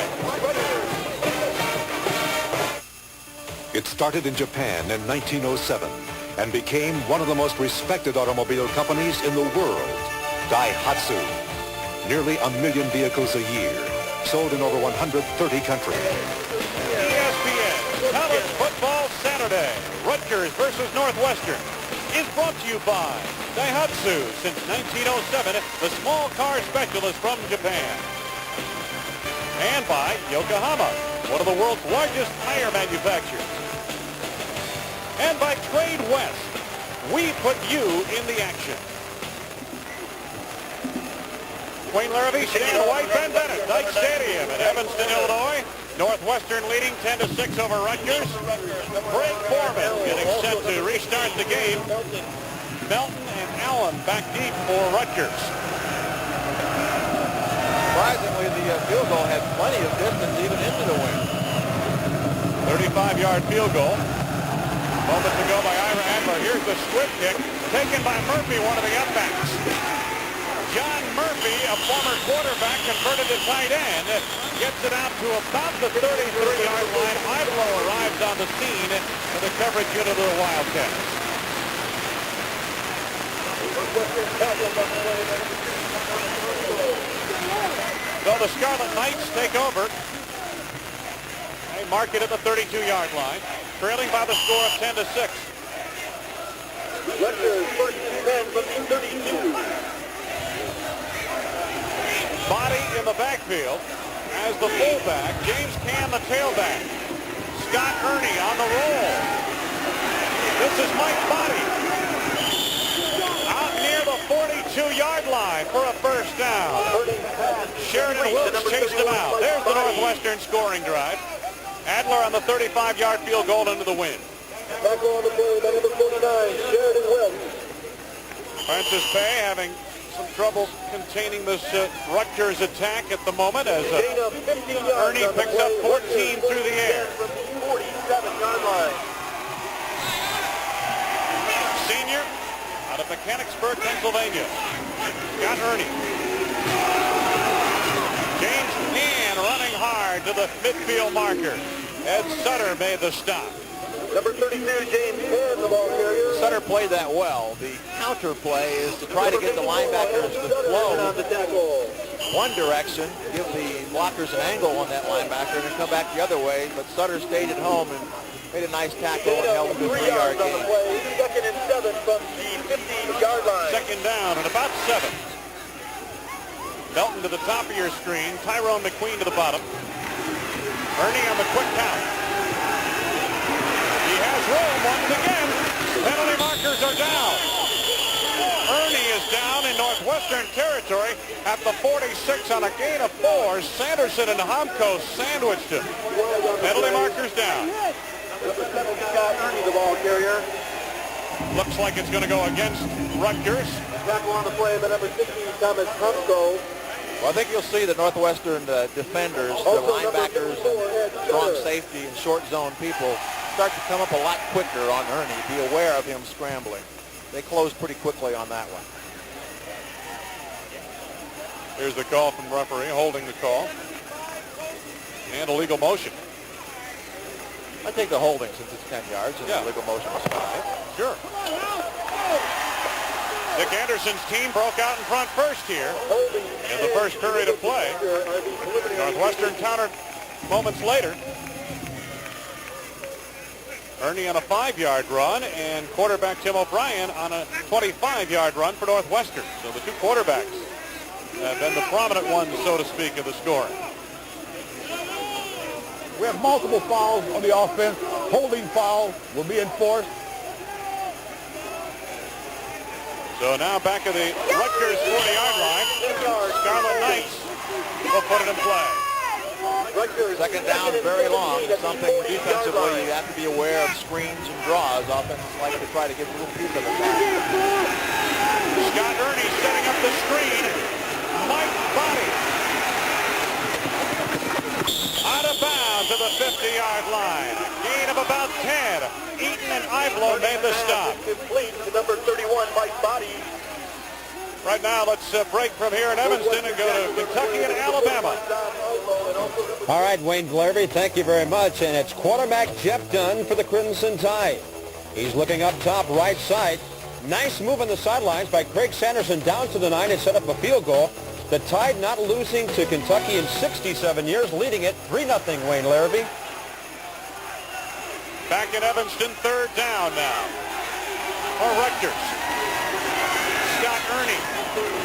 It started in Japan in 1907 and became one of the most respected automobile companies in the world, Daihatsu. Nearly 1 million vehicles a year, sold in over 130 countries. ESPN College Football Saturday, Rutgers versus Northwestern, is brought to you by Daihatsu. Since 1907, the small car specialist from Japan. And by Yokohama, one of the world's largest tire manufacturers. And by Trade West, we put you in the action. Wayne Larrabee, Stan White, Ben Bennett, Dyke Stadium in Evanston, Illinois. Northwestern leading 10-6 over Rutgers. Greg Foreman getting set to restart the game. Melton and Allen back deep for Rutgers. Surprisingly, the field goal had plenty of distance even into the wind. 35-yard field goal. Moment to go by Ira Adler. Here's the squib kick taken by Murphy, one of the upbacks. John Murphy, a former quarterback, converted to tight end, gets it out to about the 33-yard line. Idlo arrives on the scene for the coverage unit of the Wildcats. So the Scarlet Knights take over. They mark it at the 32-yard line, trailing by the score of 10-6. Rutgers first and 10 from the 32. Body in the backfield as the fullback. James Cam, the tailback. Scott Ernie on the roll. This is Mike Body. Out near the 42-yard line for a first down. Sheridan Wilkes chased him out. There's the Northwestern scoring drive. Adler on the 35-yard field goal into the wind. Back on the play, by number 49, Sheridan Wilkes. Francis Pay having some trouble containing this Rutgers attack at the moment as Ernie picks up 14 through the air. From the 47-yard line. Senior out of Mechanicsburg, Pennsylvania. Scott Ernie. James yard to the midfield marker. Ed Sutter made the stop. Number 32, James Penn, the ball carrier. Sutter played that well. The counter play is to try to get the linebackers to flow one direction, give the blockers an angle on that linebacker, and then come back the other way. But Sutter stayed at home and made a nice tackle and held him to a 3-yard gain. Second and 7 from the 50-yard line. Second down and about 7. Melton to the top of your screen. Tyrone McQueen to the bottom. Ernie on the quick count. He has room once again. Penalty markers are down. Ernie is down in Northwestern territory at the 46 on a gain of 4. Sanderson and Homko sandwiched him. Penalty markers down. Number 7, Scott Ernie, the ball carrier. Looks like it's going to go against Rutgers. Tackle on the play by number 16, Thomas Humko. Well, I think you'll see the Northwestern defenders, the linebackers, and strong safety and short zone people start to come up a lot quicker on Ernie. Be aware of him scrambling. They closed pretty quickly on that one. Here's the call from referee, holding the call. And illegal motion. I take the holding since it's 10 yards and the illegal motion was 5. Sure. Dick Anderson's team broke out in front first here in the first period of play. Northwestern countered moments later. Ernie on a 5-yard run and quarterback Tim O'Brien on a 25-yard run for Northwestern. So the two quarterbacks have been the prominent ones, so to speak, of the scoring. We have multiple fouls on the offense. Holding foul will be enforced. So now back at the Rutgers 40-yard line. Scarlet Knights will put it in play. Second down, very long. Something defensively you have to be aware of screens and draws. Offense like to try to get a little piece of it back. Scott Ernie setting up the screen. Mike Body. Out of bounds to the 50-yard line. Gain of about 10. Eaton and Iblo made the stop. Complete to number 31, Mike Body. Right now, let's break from here in Evanston and go to Kentucky and Alabama. All right, Wayne Glarvey, thank you very much. And it's quarterback Jeff Dunn for the Crimson Tide. He's looking up top right side. Nice move on the sidelines by Craig Sanderson down to the 9 and set up a field goal. The Tide not losing to Kentucky in 67 years, leading it 3-0, Wayne Larrabee. Back in Evanston, third down now for Rutgers. Scott Ernie,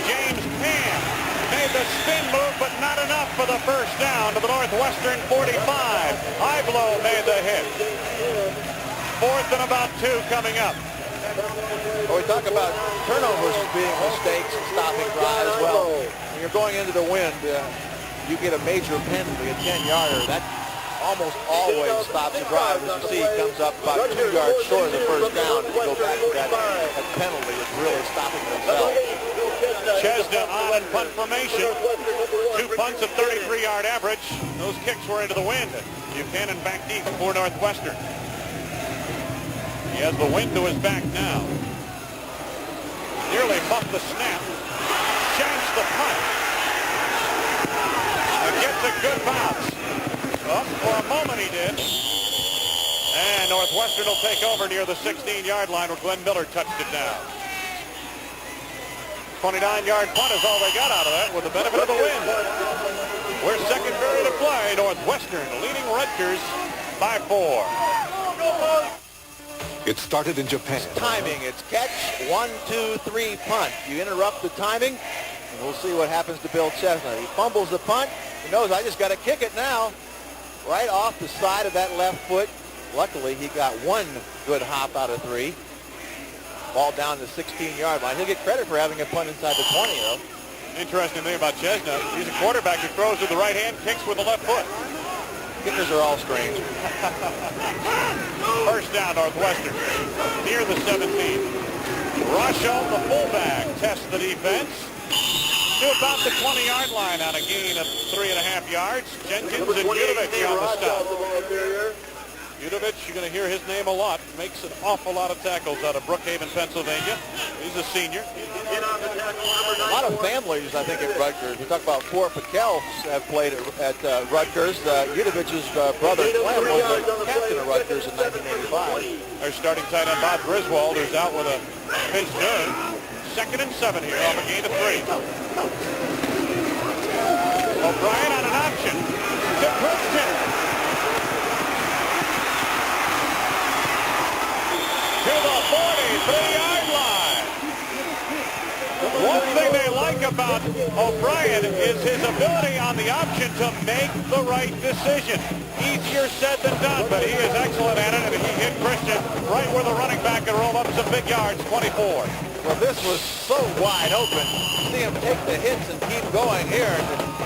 James Penn made the spin move, but not enough for the first down to the Northwestern 45. Iblo made the hit. Fourth and about 2 coming up. Well, we talk about turnovers as being mistakes and stopping drives. Well, when you're going into the wind, you get a major penalty, a 10-yarder. That almost always stops the drive. As you see, he comes up about 2 yards short of the first down. To go back to that penalty is really stopping themselves. Chesna on punt formation. 2 punts of 33-yard average. Those kicks were into the wind. Buchanan back deep for Northwestern. He has the wind to his back now. Nearly muffed the snap. Chance the punt. And gets a good bounce. Well, for a moment he did. And Northwestern will take over near the 16-yard line where Glenn Miller touched it down. 29-yard punt is all they got out of that with the benefit of the wind. We're second period of play. Northwestern leading Rutgers by 4. It started in Japan. Timing, it's catch, 1, 2, 3, punt. You interrupt the timing, and we'll see what happens to Bill Chesna. He fumbles the punt. He knows, I just got to kick it now. Right off the side of that left foot. Luckily, he got 1 good hop out of 3. Ball down the 16-yard line. He'll get credit for having a punt inside the 20, though. Interesting thing about Chesna, he's a quarterback who throws with the right hand, kicks with the left foot. Kickers are all strange. First down, Northwestern, near the 17. Rochelle, the fullback, tests the defense to about the 20-yard line on a gain of 3.5 yards. Jenkins and Udovich on the stop. Udovich, you're going to hear his name a lot. Makes an awful lot of tackles out of Brookhaven, Pennsylvania. He's a senior. A lot of families, I think, at Rutgers. We talk about four Pakels have played at Rutgers. Udovich's brother, Clem, was the captain of Rutgers in 1985. Our starting tight end, Bob Griswold, who's out with a pinched nerve. 2nd and 7 here off a gain of 3. O'Brien on an option to Christian. To the 43-yard line. One thing they like about O'Brien is his ability on the option to make the right decision. Easier said than done, but he is excellent at it, and he hit Christian right where the running back could roll up some big yards, 24. Well, this was so wide open. You see him take the hits and keep going here.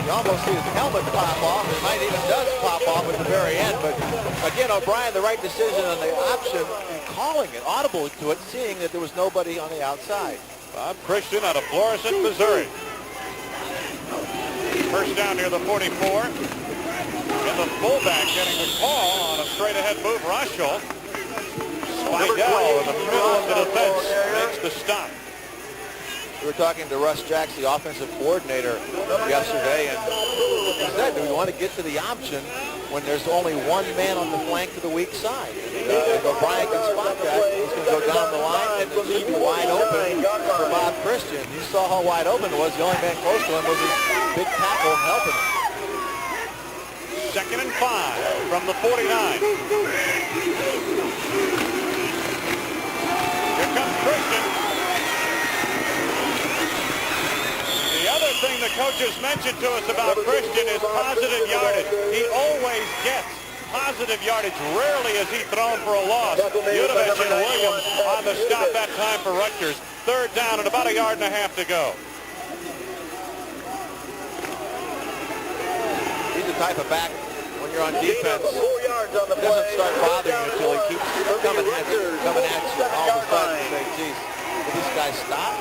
You almost see his helmet pop off. It might even does pop off at the very end. But again, O'Brien, the right decision on the option, and calling it, audible to it, seeing that there was nobody on the outside. Bob Christian out of Florissant, Missouri. First down near the 44. And the fullback getting the call on a straight-ahead move. Roschel. Spidell in the middle of the defense makes the stop. We were talking to Russ Jacks, the offensive coordinator, yesterday, and he said, do we want to get to the option when there's only one man on the flank to the weak side? If O'Brien can spot that, he's going to go down the line, and it's going to be wide open for Bob Christian. You saw how wide open it was. The only man close to him was his big tackle helping him. 2nd and 5 from the 49. Here comes Christian. The other thing the coaches mentioned to us about Christian is positive yardage. He always gets positive yardage. Rarely has he thrown for a loss. Udovich and Williams on the stop that time for Rutgers. 3rd down and about 1.5 yards to go. He's the type of back, when you're on defense, it doesn't start bothering you until he keeps coming at you. All of a sudden you say, geez, did this guy stop?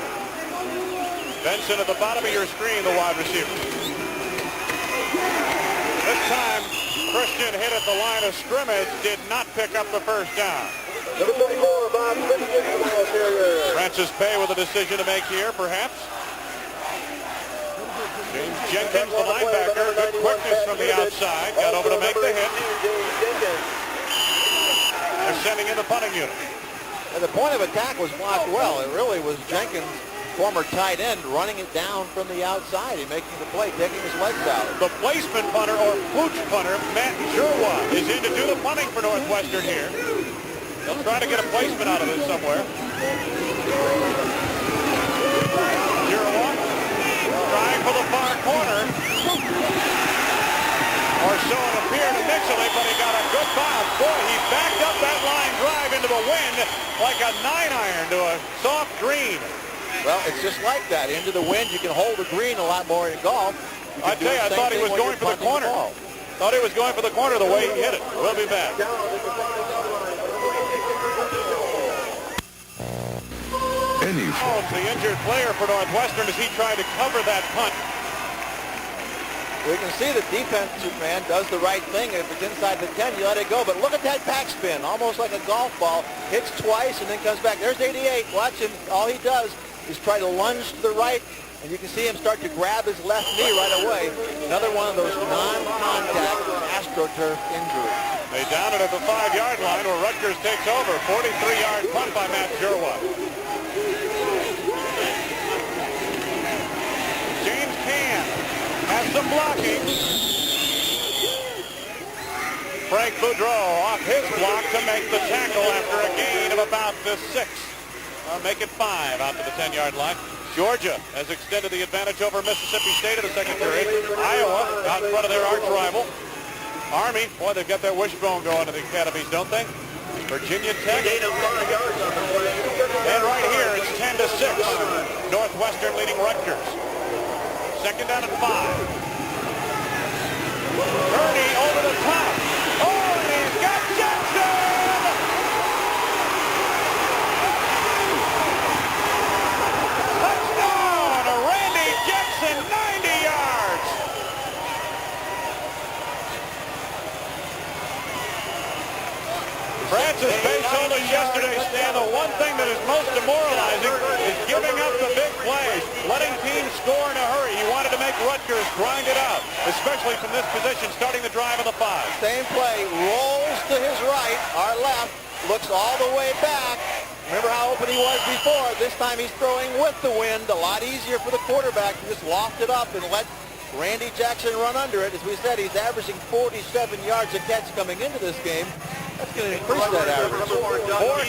Benson at the bottom of your screen, the wide receiver. This time, Christian hit at the line of scrimmage, did not pick up the first down. Number 24, Bob Christian. Francis Bay with a decision to make here, perhaps. James Jenkins, the linebacker, good quickness from the outside, got over to make the hit. They're sending in the punting unit. And the point of attack was blocked well. It really was Jenkins, former tight end, running it down from the outside and making the play, taking his legs out. The placement punter, or pooch punter, Matt Jurwa, is in to do the punting for Northwestern here. They'll try to get a placement out of it somewhere. Jurwa trying for the far corner. Or so it appeared initially, but he got a good bounce. Boy, he backed up that line drive into the wind like a 9-iron to a soft green. Well, it's just like that. Into the wind, you can hold the green a lot more in golf. I tell you, I thought he was going for the corner. Thought he was going for the corner the way he hit it. We'll be back. The injured player for Northwestern as he tried to cover that punt. We can see the defensive man does the right thing. If it's inside the 10, you let it go. But look at that backspin, almost like a golf ball. Hits twice and then comes back. There's 88. Watch him. All he does is try to lunge to the right, and you can see him start to grab his left knee right away. Another one of those non-contact AstroTurf injuries. They down it at the 5-yard line where Rutgers takes over. 43-yard punt by Matt Jurwa. James Can has some blocking. Frank Boudreau off his block to make the tackle after a gain of about 6. Make it 5 out to the 10-yard line. Georgia has extended the advantage over Mississippi State in the second period. Iowa out in front of their arch rival. Army, boy, they've got their wishbone going to the academies, don't they? Virginia Tech. And right here, it's 10-6. Northwestern leading Rutgers. Second down and 5. Kearney over the top. Oh, and he's got Jackson! Touchdown! Randy Jackson, 90 yards! Francis Bay told us yesterday, Stan, the one thing that is most demoralizing is Rutgers grind it out, especially from this position, starting the drive on the 5. Same play, rolls to his right, our left, looks all the way back. Remember how open he was before. This time he's throwing with the wind. A lot easier for the quarterback to just loft it up and let Randy Jackson run under it. As we said, he's averaging 47 yards a catch coming into this game. That's going to increase that average. 4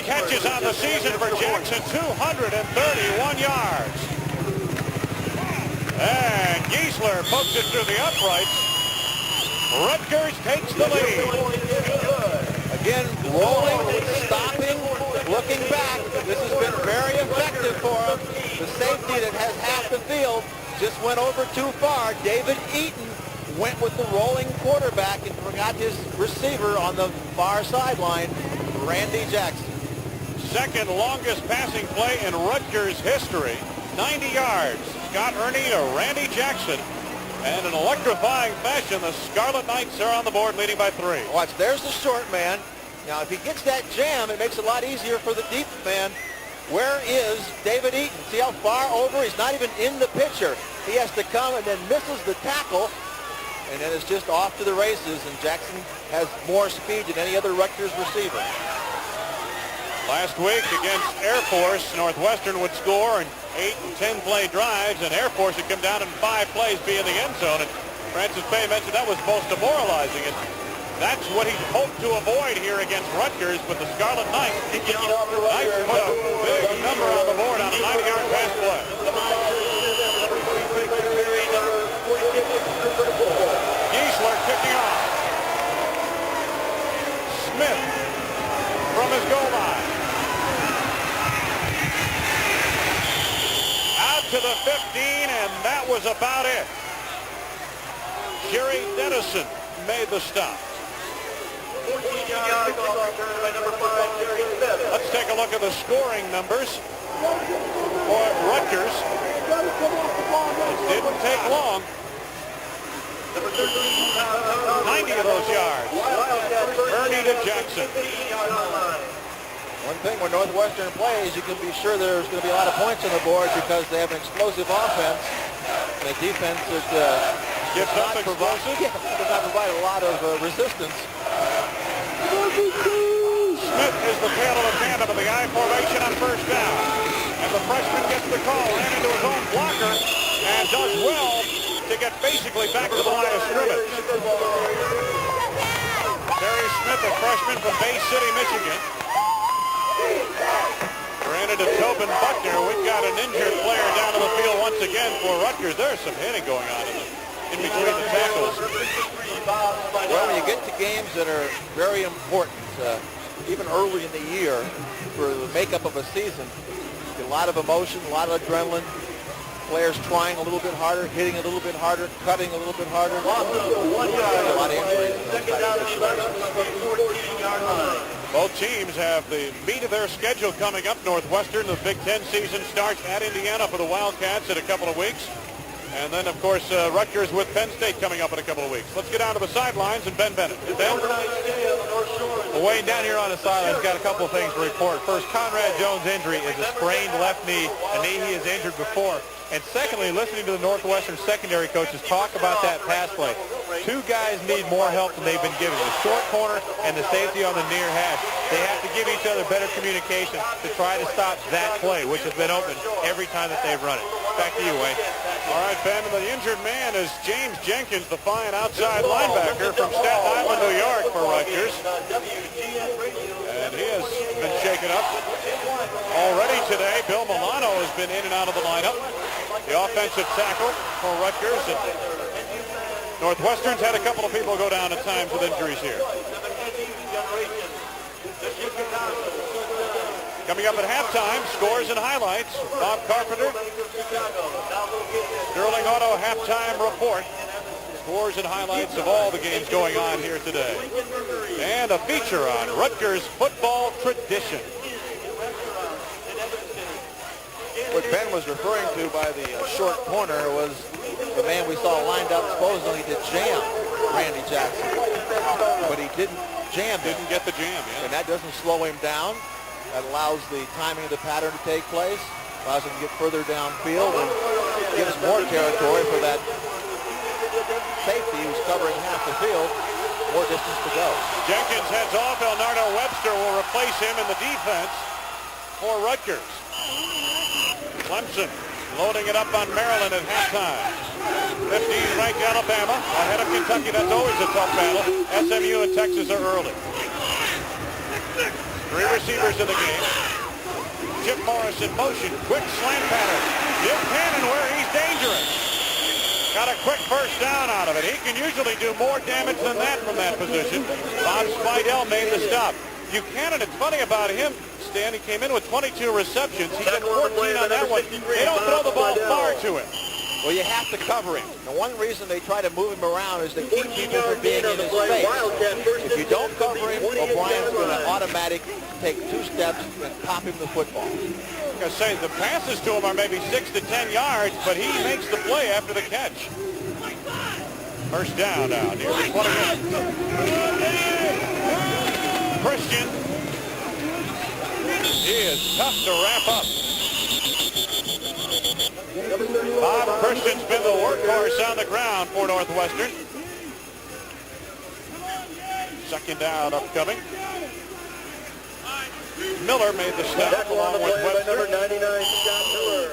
catches on the season for Jackson, 231 yards. And Giesler pokes it through the uprights. Rutgers takes the lead. Again, rolling, stopping, looking back. This has been very effective for him. The safety that has half the field just went over too far. David Eaton went with the rolling quarterback and forgot his receiver on the far sideline, Randy Jackson. Second longest passing play in Rutgers history, 90 yards. Scott Ernie to Randy Jackson. And in electrifying fashion, the Scarlet Knights are on the board, leading by 3. Watch, there's the short man. Now, if he gets that jam, it makes it a lot easier for the deep man. Where is David Eaton? See how far over? He's not even in the picture. He has to come and then misses the tackle, and then it's just off to the races, and Jackson has more speed than any other Rutgers receiver. Last week against Air Force, Northwestern would score in 8 and 10 play drives, and Air Force would come down in 5 plays, be in the end zone. And Francis Bay mentioned that was most demoralizing, and that's what he hoped to avoid here against Rutgers with the Scarlet Knights. Knights put a big number on the board on a 90-yard pass play. Giesler kicking off. Smith from his goal line. Out to the 15, and that was about it. Jerry Dennison made the stop. Let's take a look at the scoring numbers for Rutgers. It didn't take long. 90 of those yards. Ernie to Jackson. One thing when Northwestern plays, you can be sure there's going to be a lot of points on the board because they have an explosive offense. And a defense that does not provide a lot of resistance. Smith is the tail of the tandem of the I formation on first down. And the freshman gets the call, ran into his own blocker, and does well to get basically back to the line of scrimmage. Terry Smith, a freshman from Bay City, Michigan. Ran into Tobin Buckner. We've got an injured player down to the field once again for Rutgers. There's some hitting going on in between the tackles. Well, when you get to games that are very important, even early in the year, for the makeup of a season, a lot of emotion, a lot of adrenaline, players trying a little bit harder, hitting a little bit harder, cutting a little bit harder. A lot of injuries in those types of situations. Both teams have the meat of their schedule coming up. Northwestern, the Big Ten season starts at Indiana for the Wildcats in a couple of weeks. And then, of course, Rutgers with Penn State coming up in a couple of weeks. Let's get down to the sidelines and Ben Bennett. Ben? Well, Wayne, down here on the sidelines, got a couple of things to report. First, Conrad Jones' injury is a sprained left knee, a knee he has injured before. And secondly, listening to the Northwestern secondary coaches talk about that pass play. 2 guys need more help than they've been given. The short corner and the safety on the near hash. They have to give each other better communication to try to stop that play, which has been open every time that they've run it. Back to you, Wayne. All right, Ben, the injured man is James Jenkins, the fine outside linebacker from Staten Island, New York for Rutgers. And he has been shaken up already today. Bill Milano has been in and out of the lineup. The offensive tackle for Rutgers. And Northwestern's had a couple of people go down at times with injuries here. Coming up at halftime, scores and highlights. Bob Carpenter, Sterling Auto halftime report. Scores and highlights of all the games going on here today. And a feature on Rutgers football tradition. What Ben was referring to by the short corner was the man we saw lined up supposedly to jam Randy Jackson. But he didn't jam him. Didn't get the jam, yeah. And that doesn't slow him down. That allows the timing of the pattern to take place, allows him to get further downfield, and gives more territory for that safety who's covering half the field. More distance to go. Jenkins heads off. Elnardo Webster will replace him in the defense for Rutgers. Clemson loading it up on Maryland at halftime. 15th ranked Alabama ahead of Kentucky. That's always a tough battle. SMU and Texas are early. 3 receivers in the game. Chip Morris in motion. Quick slant pattern. Buchanan where he's dangerous. Got a quick first down out of it. He can usually do more damage than that from that position. Bob Spidell made the stop. Buchanan, it's funny about him, Stan, he came in with 22 receptions. He got 14 on that one. They don't throw the ball far to him. Well, you have to cover him. The one reason they try to move him around is to keep people from being in his face. If you don't cover him, O'Brien's going to automatically take 2 steps and pop him the football. I say the passes to him are maybe 6 to 10 yards, but he makes the play after the catch. First down now near the 20. Christian. He is tough to wrap up. Bob Christian's been the workhorse on the ground for Northwestern. Second down upcoming. Miller made the stop along with Webster. Number 99, Scott Miller.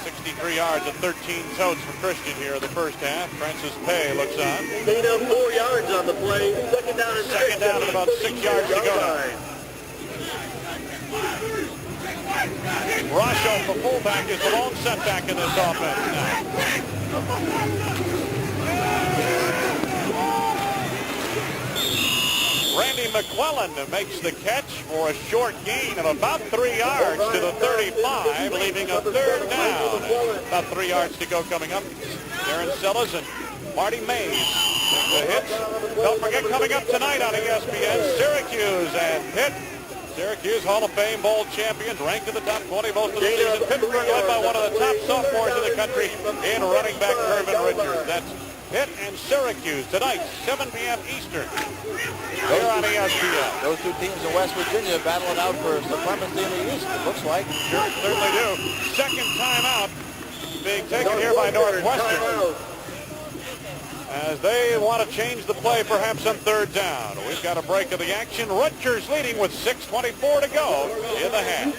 63 yards and 13 totes for Christian here in the first half. Francis Pay looks on. Gain of 4 yards on the play. Second down and about 6 yards to go now. Rasho, the fullback, is the lone setback in this offense now. Randy McClellan makes the catch for a short gain of about 3 yards to the 35, leaving a third down. About 3 yards to go coming up. Darren Sellas and Marty Mays make the hits. Don't forget, coming up tonight on ESPN, Syracuse and Pitt. Syracuse Hall of Fame Bowl champions, ranked in the top 20 most of the season. Pittsburgh led by one of the top sophomores in the country in running back Irvin Richards. That's Pitt and Syracuse tonight, 7 p.m. Eastern. They're on ESPN. Those 2 teams in West Virginia battling out for supremacy in the East, it looks like. Sure, certainly do. Second timeout being taken here by Northwestern, as they want to change the play perhaps on third down. We've got a break of the action. Rutgers leading with 6:24 to go in the half.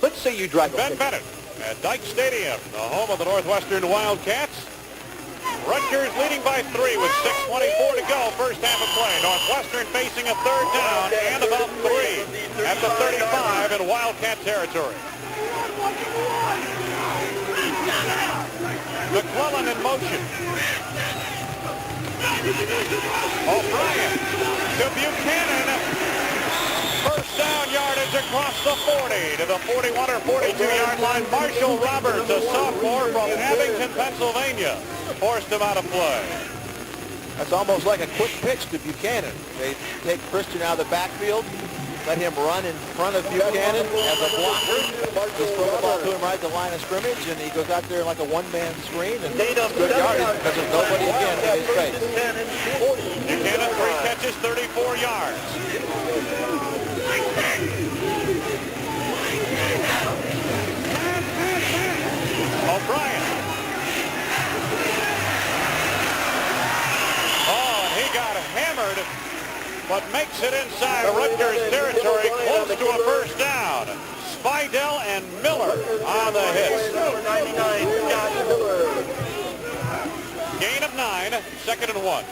Let's say you drive Ben Bennett at Dyke Stadium, the home of the Northwestern Wildcats. Rutgers leading by 3 with 6:24 to go. First half of play. Northwestern facing a third down and about 3 at the 35 in Wildcat territory. McClellan in motion. O'Brien to Buchanan. First down yardage across the 40 to the 41 or 42-yard line. Marshall Roberts, a sophomore from Abington, Pennsylvania, forced him out of play. That's almost like a quick pitch to Buchanan. They take Christian out of the backfield, let him run in front of Buchanan as a blocker. Just throw the ball to him right at the line of scrimmage, and he goes out there like a one-man screen, and it's good yardage because there's nobody again in his face. Buchanan, 3 catches, 34 yards. O'Brien. Oh, and he got hammered, but makes it inside Rutgers territory, close to a first down. Spidell and Miller on the hits. Gain of 9, 2nd and 1.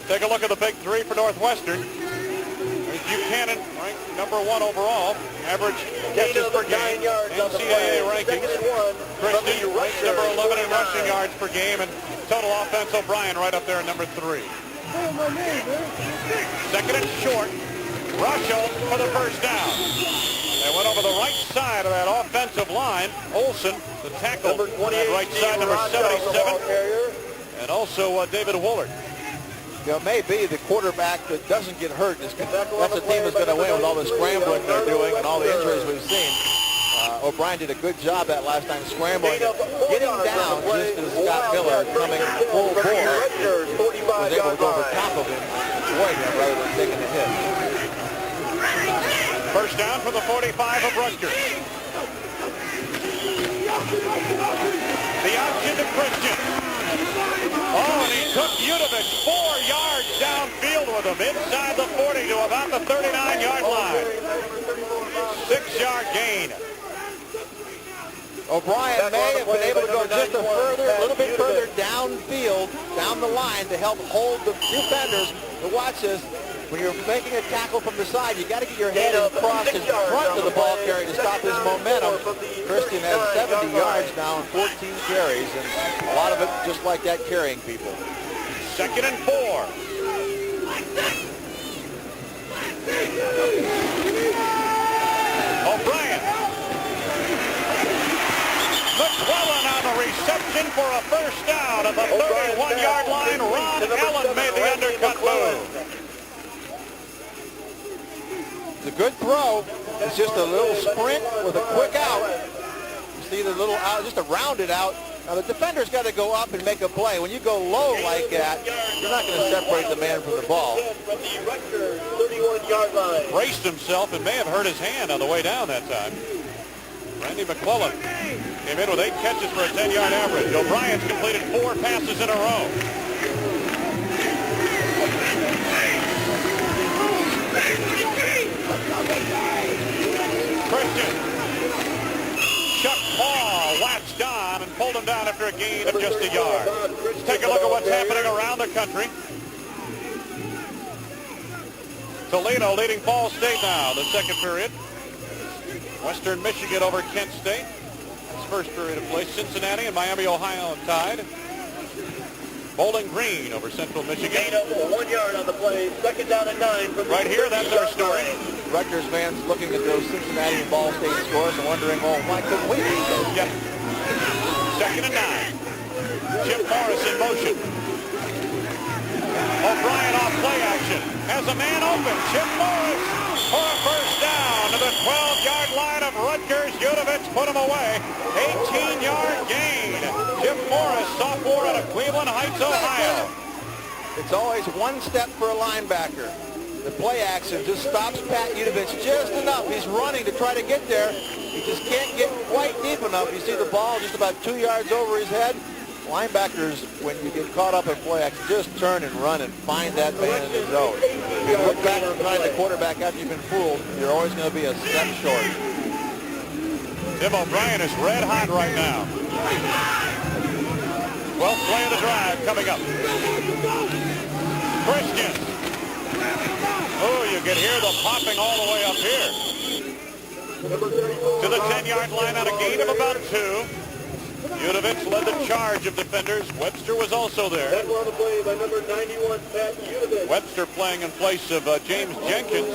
Take a look at the big 3 for Northwestern. There's Buchanan, ranked number 1 overall. Average catches per game, NCAA rankings. Christian ranked number 11 in rushing yards per game, and total offense, O'Brien right up there at number 3. Second and short. Rasho for the first down. They went over the right side of that offensive line. Olsen, the tackle, on that right side, number 77. And also David Woolard. You know, maybe the quarterback that doesn't get hurt is that's the team that's going to win with all the scrambling they're doing and all the injuries we've seen. O'Brien did a good job that last time scrambling, getting down just as Scott Miller coming full bore was able to go over top of him and avoid him rather than taking the hit. First down for the 45 of Rutgers. The option to Christian. Oh, and he took Udovich 4 yards downfield with him inside the 40 to about the 39-yard line. 6-yard gain. O'Brien may have been able to go just a little bit further downfield, down the line to help hold the defenders. But watch this. When you're making a tackle from the side, you got to get your head across in front of the ball carrier to stop his momentum. Christian has 70 yards now and 14 carries, and a lot of it just like that, carrying people. 2nd and 4. O'Brien. McClellan on the reception for a first down at the 31-yard line. Ron Allen made the undercut move. It's a good throw. It's just a little sprint with a quick out. You see the little out, just a rounded out. Now the defender's got to go up and make a play. When you go low like that, you're not going to separate the man from the ball. From the Rutgers 31-yard line. Braced himself and may have hurt his hand on the way down that time. Randy McClellan came in with 8 catches for a 10-yard average. O'Brien's completed 4 passes in a row. Christian. Chuck Paul latched on and pulled him down after a gain of just a yard. Let's take a look at what's happening around the country. Toledo leading Ball State now, the second period. Western Michigan over Kent State. That's first period of play. Cincinnati and Miami, Ohio tied. Bowling Green over Central Michigan. Gain of 1 yard on the play. 2nd down and 9. Right here, that's our story. Rutgers fans looking at those Cincinnati and Ball State scores and wondering, oh, why couldn't we beat those? Yep. 2nd and 9. Chip Morris in motion. O'Brien off play action. Has a man open. Chip Morris for a first down to the 12-yard line of Rutgers. Udovich put him away. 18-yard gain. Chip Morris, sophomore out of Cleveland Heights, Ohio. It's always one step for a linebacker. The play action just stops Pat Udovich just enough. He's running to try to get there. He just can't get quite deep enough. You see the ball just about 2 yards over his head. Linebackers, when you get caught up in play action, just turn and run and find that man in the zone. If you look back behind the quarterback after you've been fooled, you're always going to be a step short. Tim O'Brien is red hot right now. 12th play of the drive coming up. Christian. Oh, you can hear the popping all the way up here. To the 10-yard line on a gain of about 2. Udovich led the charge of defenders. Webster was also there. That was the play by number 91, Pat Udovich. Webster playing in place of James Jenkins,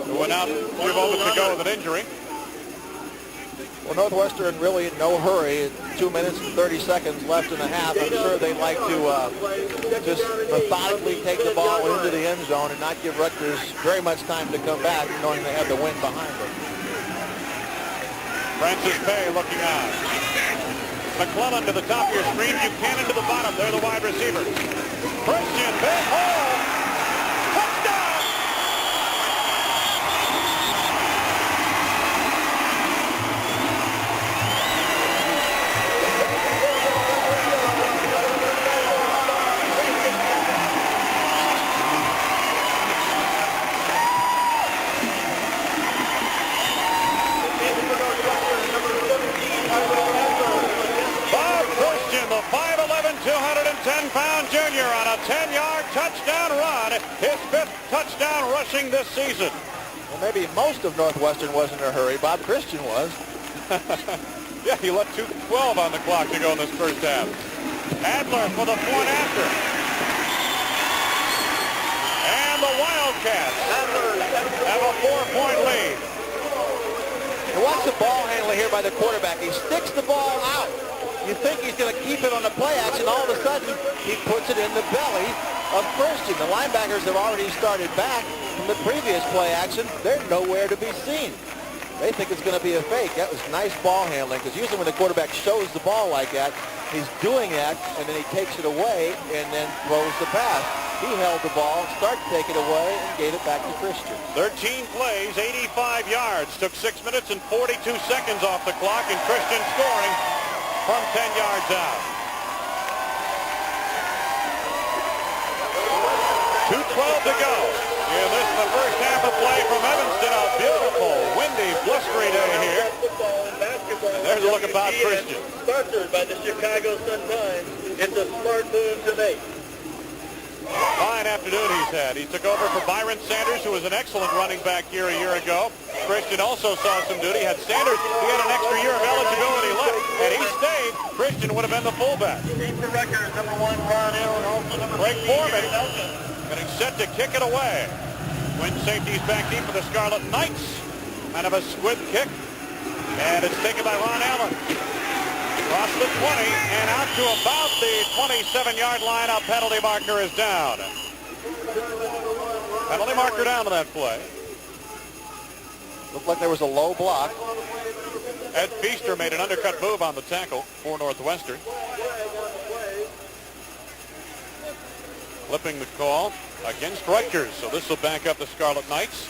who went out a few moments ago with an injury. Well, Northwestern really in no hurry. 2 minutes and 30 seconds left in the half. I'm sure they'd like to just methodically take the ball into the end zone and not give Rutgers very much time to come back, knowing they have the wind behind them. Francis Pay looking on. McClellan to the top of your screen. Buchanan to the bottom. They're the wide receivers. Christian, big hole. Touchdown! The 5'11", 210-pound junior on a 10-yard touchdown run. His 5th touchdown rushing this season. Well, maybe most of Northwestern was in a hurry. Bob Christian was. Yeah, he left 2:12 on the clock to go in this first half. Adler for the point after. And the Wildcats have a 4-point lead. And watch the ball handling here by the quarterback. He sticks the ball out. You think he's going to keep it on the play action. All of a sudden, he puts it in the belly of Christian. The linebackers have already started back from the previous play action. They're nowhere to be seen. They think it's going to be a fake. That was nice ball handling, because usually when the quarterback shows the ball like that, he's doing that, and then he takes it away and then throws the pass. He held the ball, started to take it away, and gave it back to Christian. 13 plays, 85 yards. Took 6 minutes and 42 seconds off the clock, and Christian scoring from 10 yards out. 2:12 to go. Yeah, this is the first half of play from Evanston. A beautiful, windy, blustery day here. And there's a look at Bob Christian. Sponsored by the Chicago Sun-Times. It's a smart move to make. Fine afternoon he's had. He took over for Byron Sanders, who was an excellent running back here a year ago. Christian also saw some duty. Had Sanders, he had an extra year of eligibility left, and he stayed. Christian would have been the fullback. Keep the record, number 1, Ron Allen, also number Blake 3, Foreman Nelson. getting set to kick it away. Win safety's back deep for the Scarlet Knights. Kind of a squib kick, and it's taken by Ron Allen. Across the 20 and out to about the 27-yard line. A penalty marker is down. Penalty marker down on that play. Looked like there was a low block. Ed Feaster made an undercut move on the tackle for Northwestern. Flipping the call against Rutgers, so this will back up the Scarlet Knights.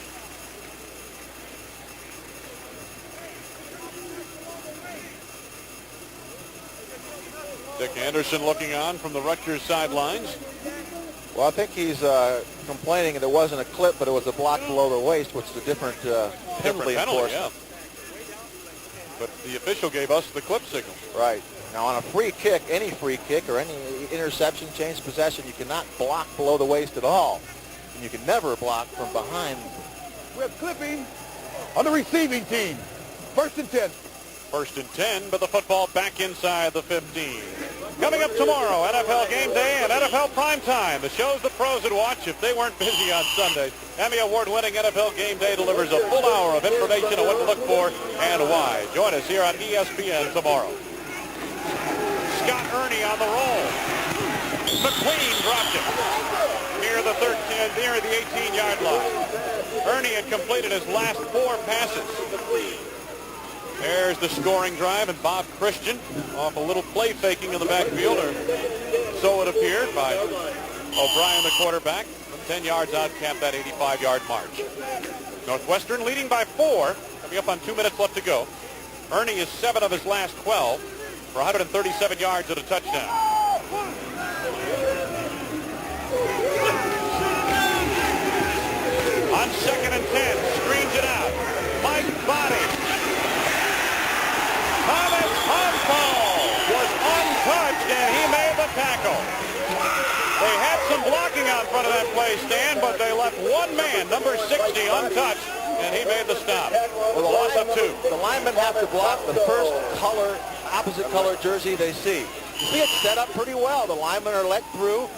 Dick Anderson looking on from the Rutgers sidelines. Well, I think he's complaining that it wasn't a clip, but it was a block below the waist, which is a different penalty, yeah. But the official gave us the clip signal. Right. Now, on a free kick, any free kick or any interception, change possession, you cannot block below the waist at all. And you can never block from behind. We have clipping on the receiving team. 1st and 10. 1st and 10, but the football back inside the 15. Coming up tomorrow, NFL Game Day and NFL Primetime. The shows the pros would watch if they weren't busy on Sunday. Emmy Award-winning NFL Game Day delivers a full hour of information on what to look for and why. Join us here on ESPN tomorrow. Scott Ernie on the roll. McQueen dropped it near the 18-yard line. Ernie had completed his last 4 passes. There's the scoring drive, and Bob Christian off a little play faking in the backfield, or so it appeared, by O'Brien, the quarterback, from 10 yards out, capped that 85-yard march. Northwestern leading by 4, coming up on 2 minutes left to go. Ernie is 7 of his last 12 for 137 yards and a touchdown. On 2nd and 10, screens it out. Mike Body. Thomas Humpo was untouched, and he made the tackle. They had some blocking out in front of that play, Stan, but they left one man, number 60, untouched, and he made the stop. Well, Loss of 2. The linemen have to block the first color, opposite color jersey they see. You see, it's set up pretty well. The linemen are let through.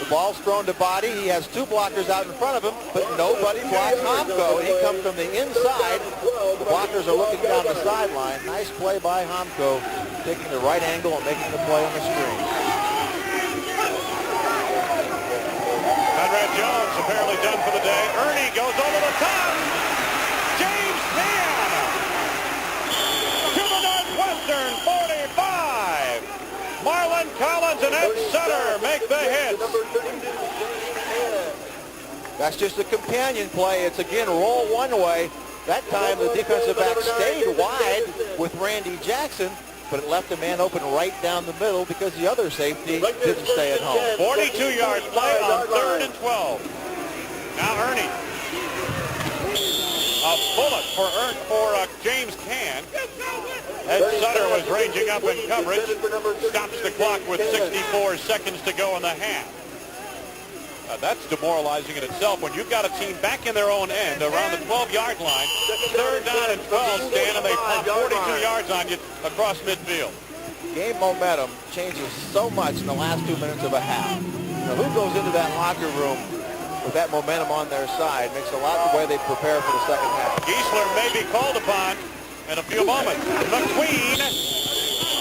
The ball's thrown to Body. He has 2 blockers out in front of him, but nobody blocks Homko. He comes from the inside. The blockers are looking down the sideline. Nice play by Homko, taking the right angle and making the play on the screen. Conrad Jones apparently done for the day. Ernie goes over the top. James Mann to the Northwestern 45. Marlon Collins and Ed Sutter make the hits. That's just a companion play. It's again roll one way. That time the defensive back stayed wide with Randy Jackson, but it left a man open right down the middle because the other safety didn't stay at home. 42-yard play on 3rd and 12. Now Ernie. A bullet for James Cann. Ed Sutter was ranging up in coverage. Stops the clock with 64 seconds to go in the half. That's demoralizing in itself when you've got a team back in their own end around the 12-yard line. 3rd down and 12, Stan, and they pump 42 yards on you across midfield. Game momentum changes so much in the last 2 minutes of a half. Now, who goes into that locker room with that momentum on their side makes a lot of the way they prepare for the second half. Geisler may be called upon in a few moments. McQueen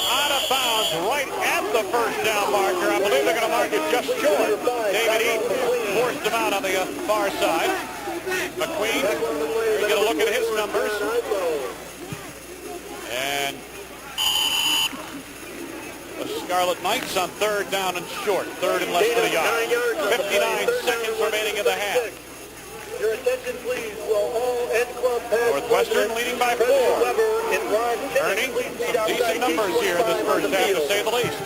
out of bounds right at the 1st down marker. I believe they're going to mark it just short. David Eaton forced him out on the far side. McQueen, we get a look at his numbers. And the Scarlet Knights on 3rd down and short. 3rd and less than a yard. 59 seconds remaining in the half. Your attention, please. Will all N Club pass Northwestern leading by 4. Earning some decent numbers here in this first half, to say the least.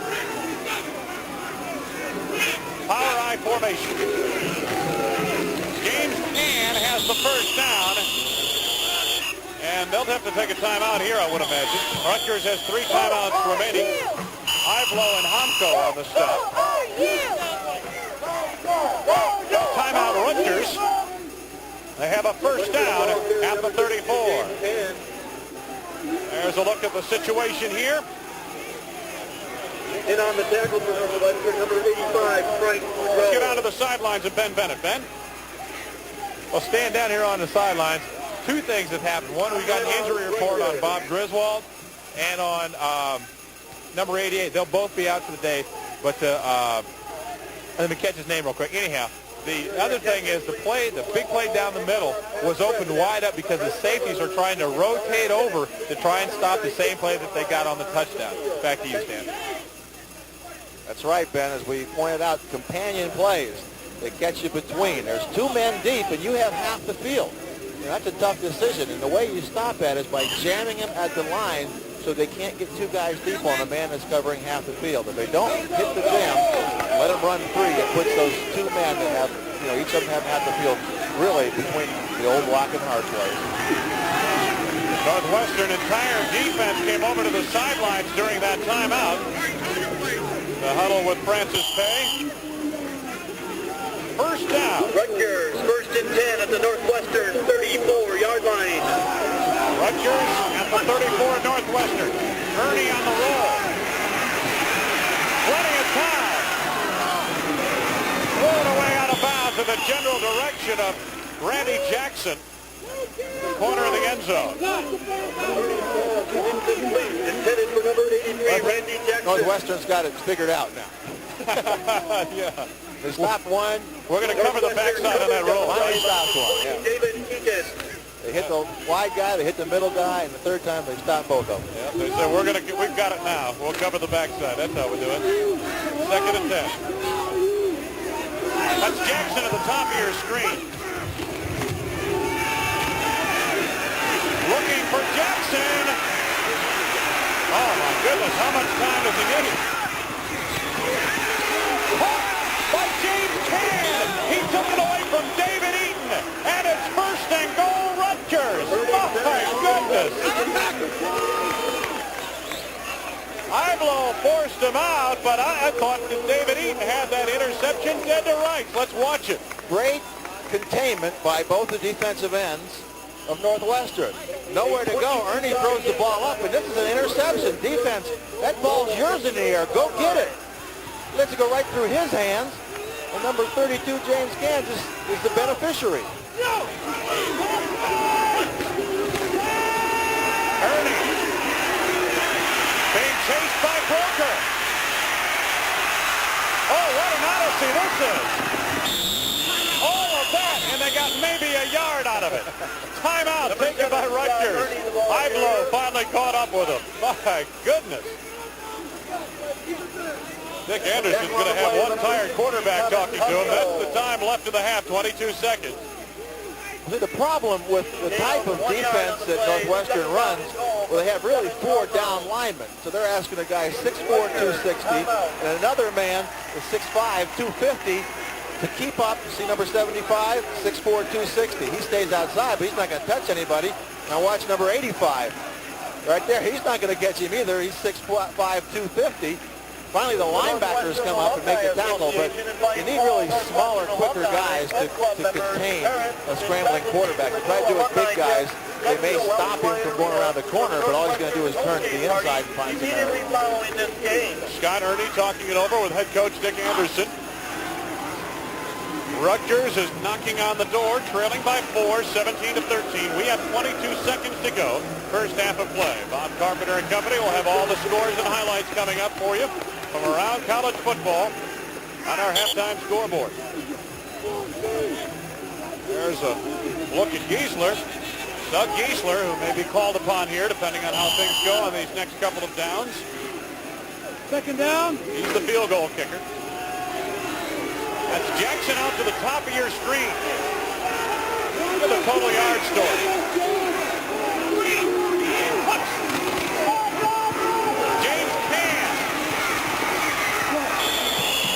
Power I formation. James Cann has the first down. And they'll have to take a timeout here, I would imagine. Rutgers has 3 timeouts remaining. Ivlo and Homko on the stop. Timeout Rutgers. They have a first down at the 34. There's a look at the situation here. And on the tackle for Northwestern, number 85, Frank. Let's get out to the sidelines of Ben Bennett. Ben? Well, stand down here on the sidelines. 2 things have happened. One, we got an injury report on Bob Griswold and on number 88. They'll both be out for the day. But let me catch his name real quick. Anyhow, the other thing is the big play down the middle was opened wide up because the safeties are trying to rotate over to try and stop the same play that they got on the touchdown. Back to you, Stan. That's right, Ben. As we pointed out, companion plays. They catch you between. There's 2 men deep, and you have half the field. You know, that's a tough decision, and the way you stop that is by jamming them at the line so they can't get 2 guys deep on a man that's covering half the field. If they don't hit the jam, let them run free. It puts those 2 men that have, you know, each of them have half the field really between the old block and hard plays. Northwestern entire defense came over to the sidelines during that timeout. The huddle with Francis Pay. First down. Rutgers, 1st and 10 at the Northwestern 34-yard line. Rutgers at the 34 Northwestern. Ernie on the roll. Plenty of time. Rolled away out of bounds in the general direction of Randy Jackson. Corner of the end zone. Intended for number 83, Randy Jackson. Northwestern's got it figured out now. Yeah. They stopped one. We're going to cover the backside on that roll. Finally stopped one. Yeah. David Keegan. They hit the wide guy, they hit the middle guy, and the third time they stopped both of them. Yep, they said we've got it now. We'll cover the backside. That's how we do it. 2nd and 10. That's Jackson at the top of your screen. Looking for Jackson. Oh my goodness, how much time does he get? By James Cann. He took it away from David Eaton. And it's 1st and goal Rutgers. Oh my goodness. Ivlo forced him out, but I thought that David Eaton had that interception dead to rights. Let's watch it. Great containment by both the defensive ends of Northwestern. Nowhere to go. Ernie throws the ball up, and this is an interception. Defense, that ball's yours in the air. Go get it. Lets it go right through his hands. And number 32, James Kansas, is the beneficiary. Ernie being chased by Broker. Oh, what an odyssey this is. All of that, and they got maybe a yard out of it. Timeout taken by Rutgers. Ivlo finally caught up with him. My goodness. Dick Anderson's going to have one tired quarterback talking to him. That's the time left in the half, 22 seconds. See, the problem with the type of defense that Northwestern runs, well, they have really 4 down linemen. So they're asking a guy 6'4", 260, and another man is 6'5", 250 to keep up. You see number 75, 6'4", 260. He stays outside, but he's not going to touch anybody. Now watch number 85. Right there, he's not going to catch him either. He's 6'5", 250. Finally, the linebackers come up and make the tackle, but you need really smaller, quicker guys to contain a scrambling quarterback. You try to do it with big guys, they may stop him from going around the corner, but all he's going to do is turn to the inside and find some error. Scott Ernie talking it over with head coach Dick Anderson. Rutgers is knocking on the door, trailing by 4, 17-13. We have 22 seconds to go. First half of play. Bob Carpenter and company will have all the scores and highlights coming up for you from around college football on our halftime scoreboard. There's a look at Giesler. Doug Giesler, who may be called upon here depending on how things go on these next couple of downs. 2nd down. He's the field goal kicker. That's Jackson out to the top of your screen. to the total yard story. James Can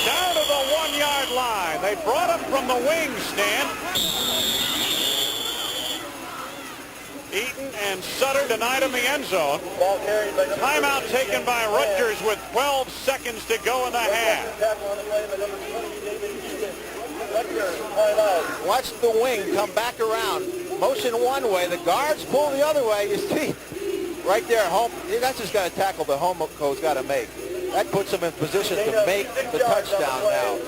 down to the 1-yard line. They brought him from the wing, Stan. Eaton and Sutter denied him the end zone. Timeout taken by Rutgers with 12 seconds to go in the half. Watch the wing come back around. Motion one way. The guards pull the other way. You see, right there, home. That's just got to tackle the home coach's got to make. That puts him in position to make the touchdown now.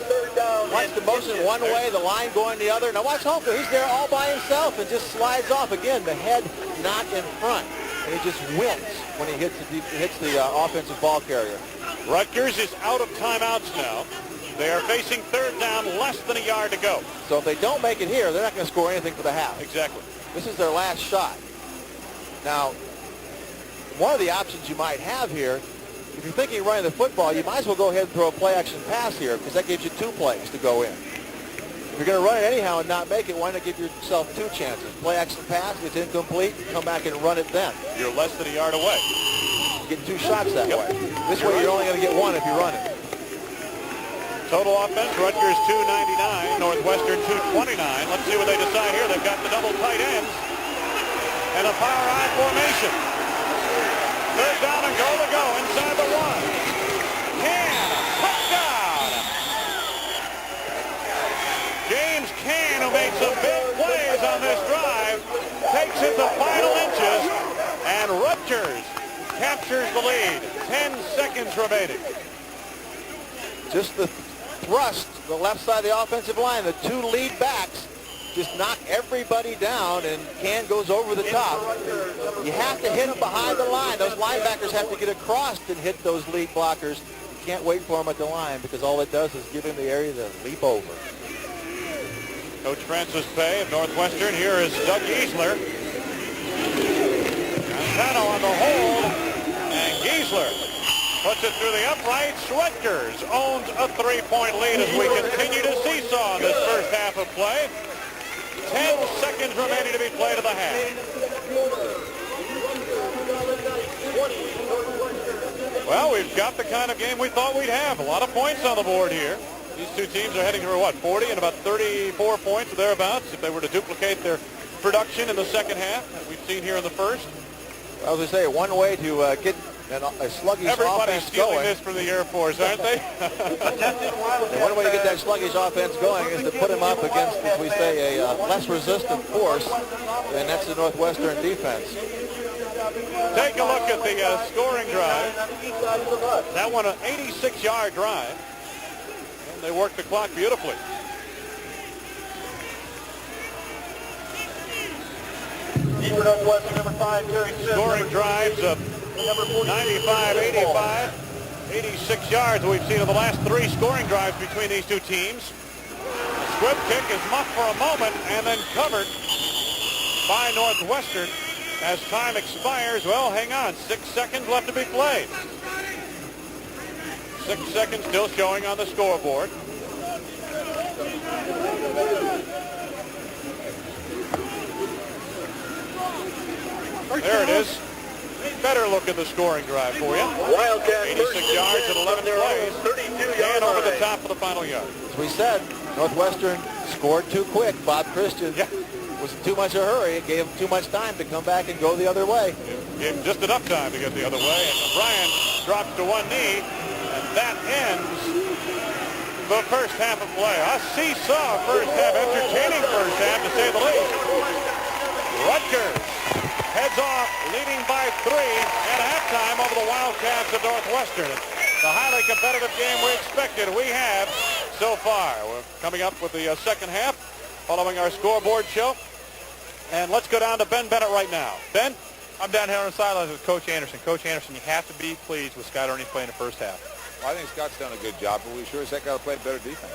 Watch the motion one way, the line going the other. Now watch Holmco. He's there all by himself and just slides off. Again, the head not in front. And he just wins when he hits the offensive ball carrier. Rutgers is out of timeouts now. They are facing third down, less than a yard to go. So if they don't make it here, they're not going to score anything for the half. Exactly. This is their last shot. Now, one of the options you might have here, if you're thinking of running the football, you might as well go ahead and throw a play-action pass here because that gives you 2 plays to go in. If you're going to run it anyhow and not make it, why not give yourself 2 chances? Play-action pass, it's incomplete, come back and run it then. You're less than a yard away. You get 2 shots that way. This way you're only going to get 1 if you run it. Total offense, Rutgers 299, Northwestern 229. Let's see what they decide here. They've got the double tight ends and a power I formation. Third down and goal to go inside the 1. Can, touchdown! James Can, who made some big plays on this drive, takes it the final inches, and Rutgers captures the lead. 10 seconds remaining. Just the thrust, the left side of the offensive line, the 2 lead backs just knock everybody down, and Can goes over the top. You have to hit them behind the line. Those linebackers have to get across and hit those lead blockers. You can't wait for them at the line because all it does is give him the area to leap over. Coach Francis Pay of Northwestern. Here is Doug Giesler. Montano on the hold, and Giesler puts it through the uprights. Rutgers owns a 3-point lead as we continue to seesaw in this first half of play. 10 seconds remaining to be played of the half. Well, we've got the kind of game we thought we'd have. A lot of points on the board here. These two teams are heading for, 40 and about 34 points or thereabouts if they were to duplicate their production in the second half that we've seen here in the first. Well, as I say, one way to get a sluggish Everybody's offense stealing going. this from the Air Force, aren't they? One way to get that sluggish offense going is to put them up against, as we say, a less resistant force, and that's the Northwestern defense. Take a look at the scoring drive. That one an 86-yard drive. And they worked the clock beautifully. Scoring drives of 95, 85, 86 yards we've seen in the last 3 scoring drives between these two teams. The swift kick is muffed for a moment and then covered by Northwestern as time expires. Well, hang on. 6 seconds left to be played. 6 seconds still showing on the scoreboard. There it is. Better look at the scoring drive for you. 86 yards and 11 plays. And over the top of the final yard. As we said, Northwestern scored too quick. Bob Christian was in too much of a hurry. It gave him too much time to come back and go the other way. Gave him just enough time to get the other way. And O'Brien drops to one knee. And that ends the first half of play. A seesaw first half. Entertaining first half, to say the least. Rutgers heads off, leading by 3 at halftime over the Wildcats of Northwestern. The highly competitive game we expected, we have so far. We're coming up with the second half, following our scoreboard show. And let's go down to Ben Bennett right now. Ben? I'm down here on the sidelines with Coach Anderson. Coach Anderson, you have to be pleased with Scott Ernie's play in the first half. Well, I think Scott's done a good job, but we sure as heck got to play better defense.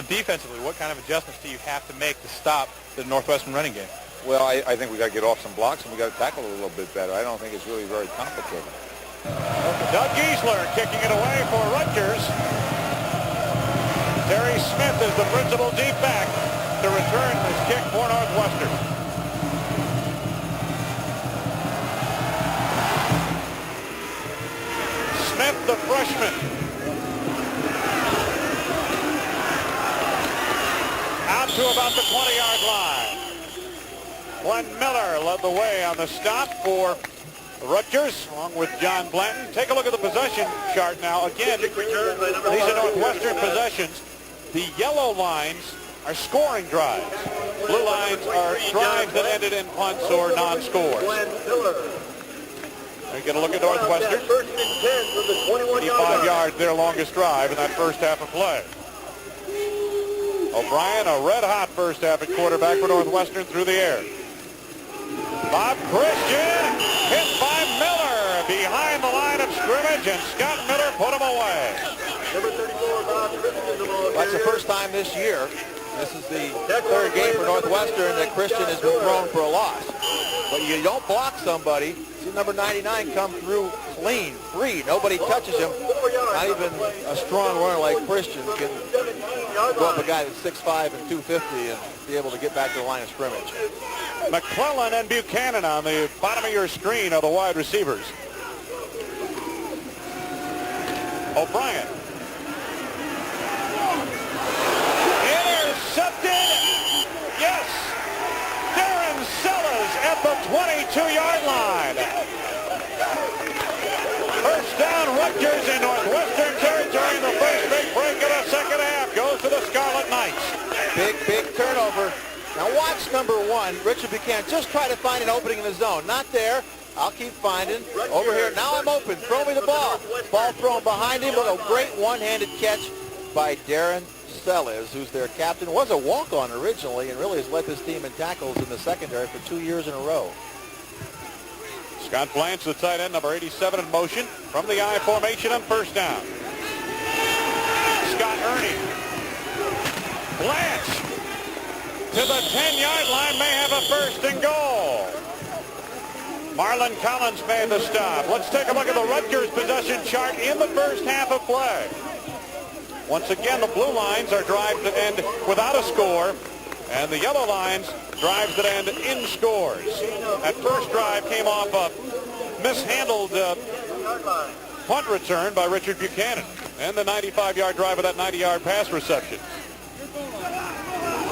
Defensively, what kind of adjustments do you have to make to stop the Northwestern running game? Well, I think we got to get off some blocks and we got to tackle it a little bit better. I don't think it's really very complicated. Doug Giesler kicking it away for Rutgers. Terry Smith is the principal deep back. to return this kick for Northwestern. Smith, the freshman. Out to about the 20-yard line. Glenn Miller led the way on the stop for Rutgers, along with John Blanton. Take a look at the possession chart now. Again, these are Northwestern possessions. The yellow lines are scoring drives. Blue lines are drives that ended in punts or non-scores. We get a look at Northwestern. 85 yards, their longest drive in that first half of play. O'Brien, a red-hot first half at quarterback for Northwestern through the air. Bob Christian hit by Miller behind the line of scrimmage, and Scott Miller put him away. That's the first time this year. This is the third game for Northwestern that Christian has been thrown for a loss. But you don't block somebody. See number 99 come through clean, free. Nobody touches him. Not even a strong runner like Christian can go up a guy that's 6'5" and 250 and be able to get back to the line of scrimmage. McClellan and Buchanan on the bottom of your screen are the wide receivers. O'Brien. Intercepted. Yes. Darren Sellers at the 22-yard line. First down, Rutgers in Northwestern territory in the first big break of the second half. Goes to the Scarlet Knights. Big turnover. Now watch number 1, Richard Buchanan, just try to find an opening in the zone. Not there. I'll keep finding. Over here, now I'm open. Throw me the ball. Ball thrown behind him, but a great one-handed catch by Darren Sellers, who's their captain. Was a walk-on originally and really has led this team in tackles in the secondary for 2 years in a row. Scott Blanche, the tight end, number 87 in motion from the I formation on first down. Scott Ernie. Blanche to the 10-yard line, may have a first and goal. Marlon Collins made the stop. Let's take a look at the Rutgers possession chart in the first half of play. Once again, the blue lines are drives that end without a score, and the yellow lines drives that end in scores. That first drive came off a mishandled punt return by Richard Buchanan, and the 95-yard drive of that 90-yard pass reception.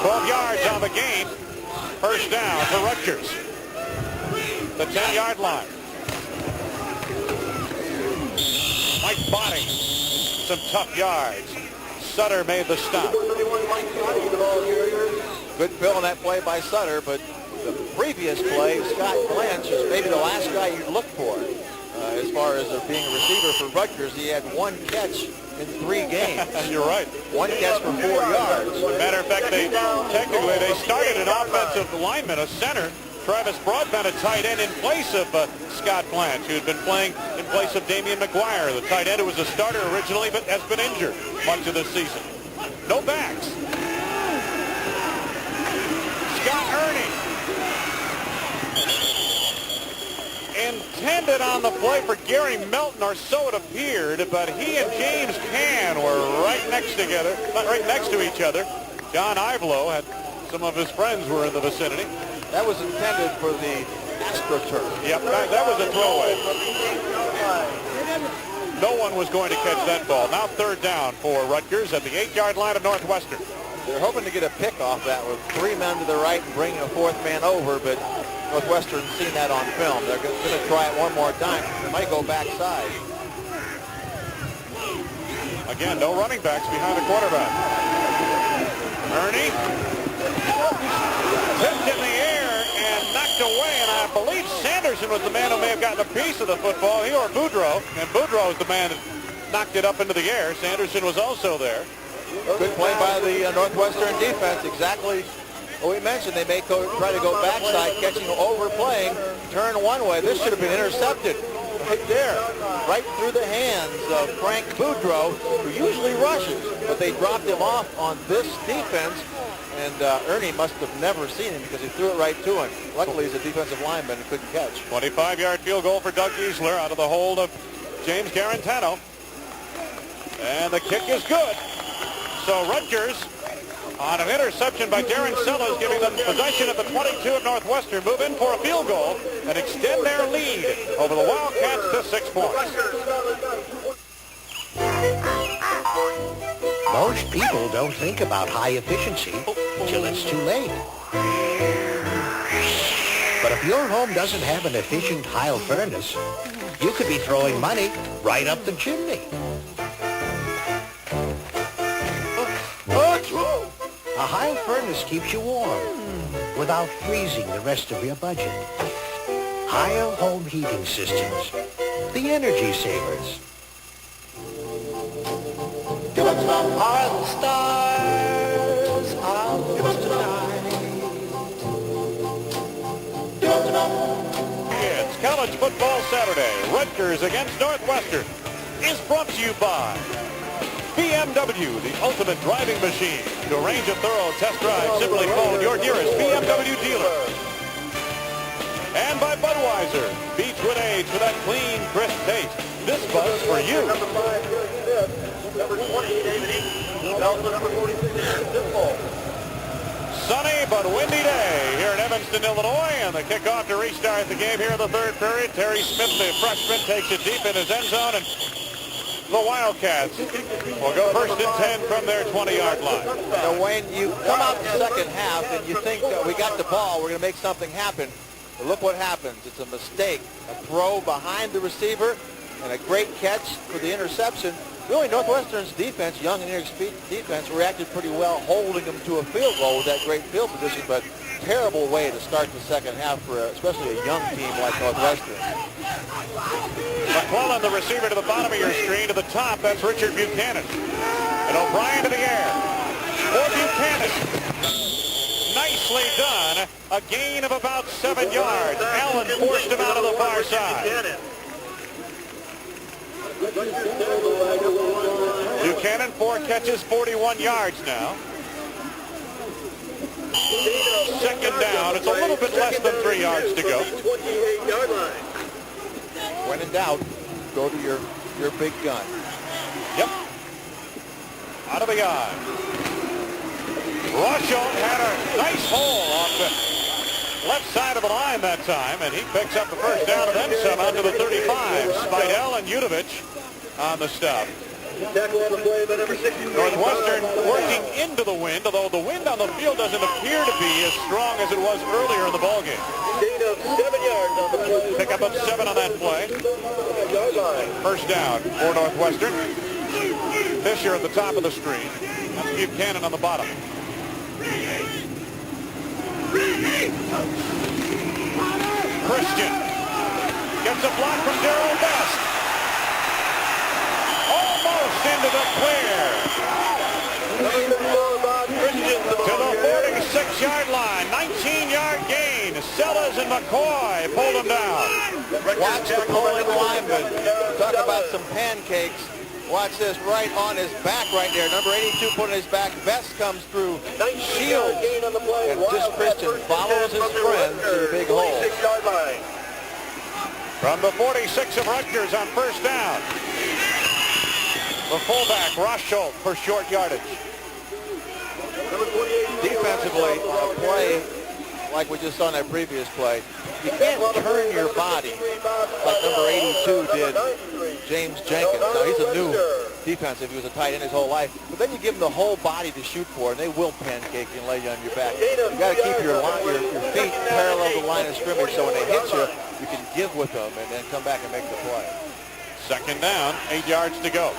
12 yards on the gain. First down for Rutgers. The 10-yard line. Mike Body. Some tough yards. Sutter made the stop. Good fill in that play by Sutter, but the previous play, Scott Blanche is maybe the last guy you'd look for. As far as being a receiver for Rutgers, he had one catch in 3 games. You're right. One catch for 4 yards. As a matter of fact, they started an offensive lineman, a center, Travis Broadbent, a tight end in place of Scott Blanche, who had been playing in place of Damian McGuire, the tight end who was a starter originally but has been injured much of this season. No backs. Scott Ernie. Intended on the play for Gary Melton, or so it appeared, but he and James Cann were right next to each other. John Ivelo had some of his friends were in the vicinity. That was intended for the AstroTurf. Yep, that was a throwaway. No one was going to catch that ball. Now third down for Rutgers at the 8-yard line of Northwestern. They're hoping to get a pick off that with 3 men to the right and bringing a 4th man over, but Northwestern's seen that on film. They're going to try it one more time. They might go backside. Again, no running backs behind the quarterback. Ernie tipped in the air and knocked away, and I believe Sanderson was the man who may have gotten a piece of the football. He or Boudreaux, and Boudreaux is the man that knocked it up into the air. Sanderson was also there. Good play by the Northwestern defense. Exactly what we mentioned. They may try to go backside, catching, overplaying, turn one way. This should have been intercepted right there, right through the hands of Frank Boudreaux, who usually rushes, but they dropped him off on this defense, and Ernie must have never seen him because he threw it right to him. Luckily, he's a defensive lineman and couldn't catch. 25-yard field goal for Doug Giesler out of the hold of James Garantano. And the kick is good. So Rutgers on an interception by Darren Sellers, giving them possession at the 22 of Northwestern. Move in for a field goal and extend their lead over the Wildcats to 6 points. Most people don't think about high efficiency till it's too late. But if your home doesn't have an efficient Heil furnace, you could be throwing money right up the chimney. A Heil furnace keeps you warm without freezing the rest of your budget. Heil home heating systems, the energy savers. Heil stars out tonight. It's College Football Saturday. Rutgers against Northwestern is brought to you by BMW, the ultimate driving machine. To arrange a thorough test drive, simply phone your nearest BMW dealer. And by Budweiser, beats with age for that clean, crisp taste. This buzz for you. Number 20, David Eaton. Also number 46, Sunny but windy day here in Evanston, Illinois, and the kickoff to restart the game here in the third period. Terry Smith, the freshman, takes it deep in his end zone, and the Wildcats will go first and 10 from their 20-yard line. Now, Wayne, you come out the second half and you think we got the ball, we're going to make something happen. But look what happens. It's a mistake. A throw behind the receiver and a great catch for the interception. Really, Northwestern's defense, young and inexperienced defense, reacted pretty well, holding them to a field goal with that great field position, but terrible way to start the second half for especially a young team like Northwestern. McClellan, the receiver, to the bottom of your screen. To the top, that's Richard Buchanan. And O'Brien to the air. For Buchanan. Nicely done. A gain of about 7 yards. Allen forced him out of the far side. Buchanan, 4 catches, 41 yards now. Second down. It's a little bit less than 3 yards to go. 28-yard line. When in doubt, go to your big gun. Yep. Out of the eye. Rusho had a nice hole off the left side of the line that time, and he picks up the first down and then some out to the 35. Spidell and Udovich on the stop. Tackle on the play by number 63. Northwestern working into the wind, although the wind on the field doesn't appear to be as strong as it was earlier in the ballgame. Gain of 7 yards on the play. Pick up 7 on that play. First down for Northwestern. Fisher at the top of the screen. That's Buchanan on the bottom. Christian gets a block from Darrell Best. Almost into the clear. To the 46-yard line. 19-yard gain. Sellers and McCoy pulled him down. Watch the pulling lineman. Talk about some pancakes. Watch this, right on his back right there. Number 82 put on his back. Best comes through. Shields. And just Christian follows his friend to the big hole. From the 46 of Rutgers on first down. The fullback, Ross Schultz, for short yardage. Defensively, a play like we just saw in that previous play, you can't turn your body like number 82 did James Jenkins. Now, he's a new defensive. He was a tight end his whole life. But then you give them the whole body to shoot for, and they will pancake you and lay you on your back. You got to keep your feet parallel to the line of scrimmage so when they hit you, you can give with them and then come back and make the play. Second down, 8 yards to go.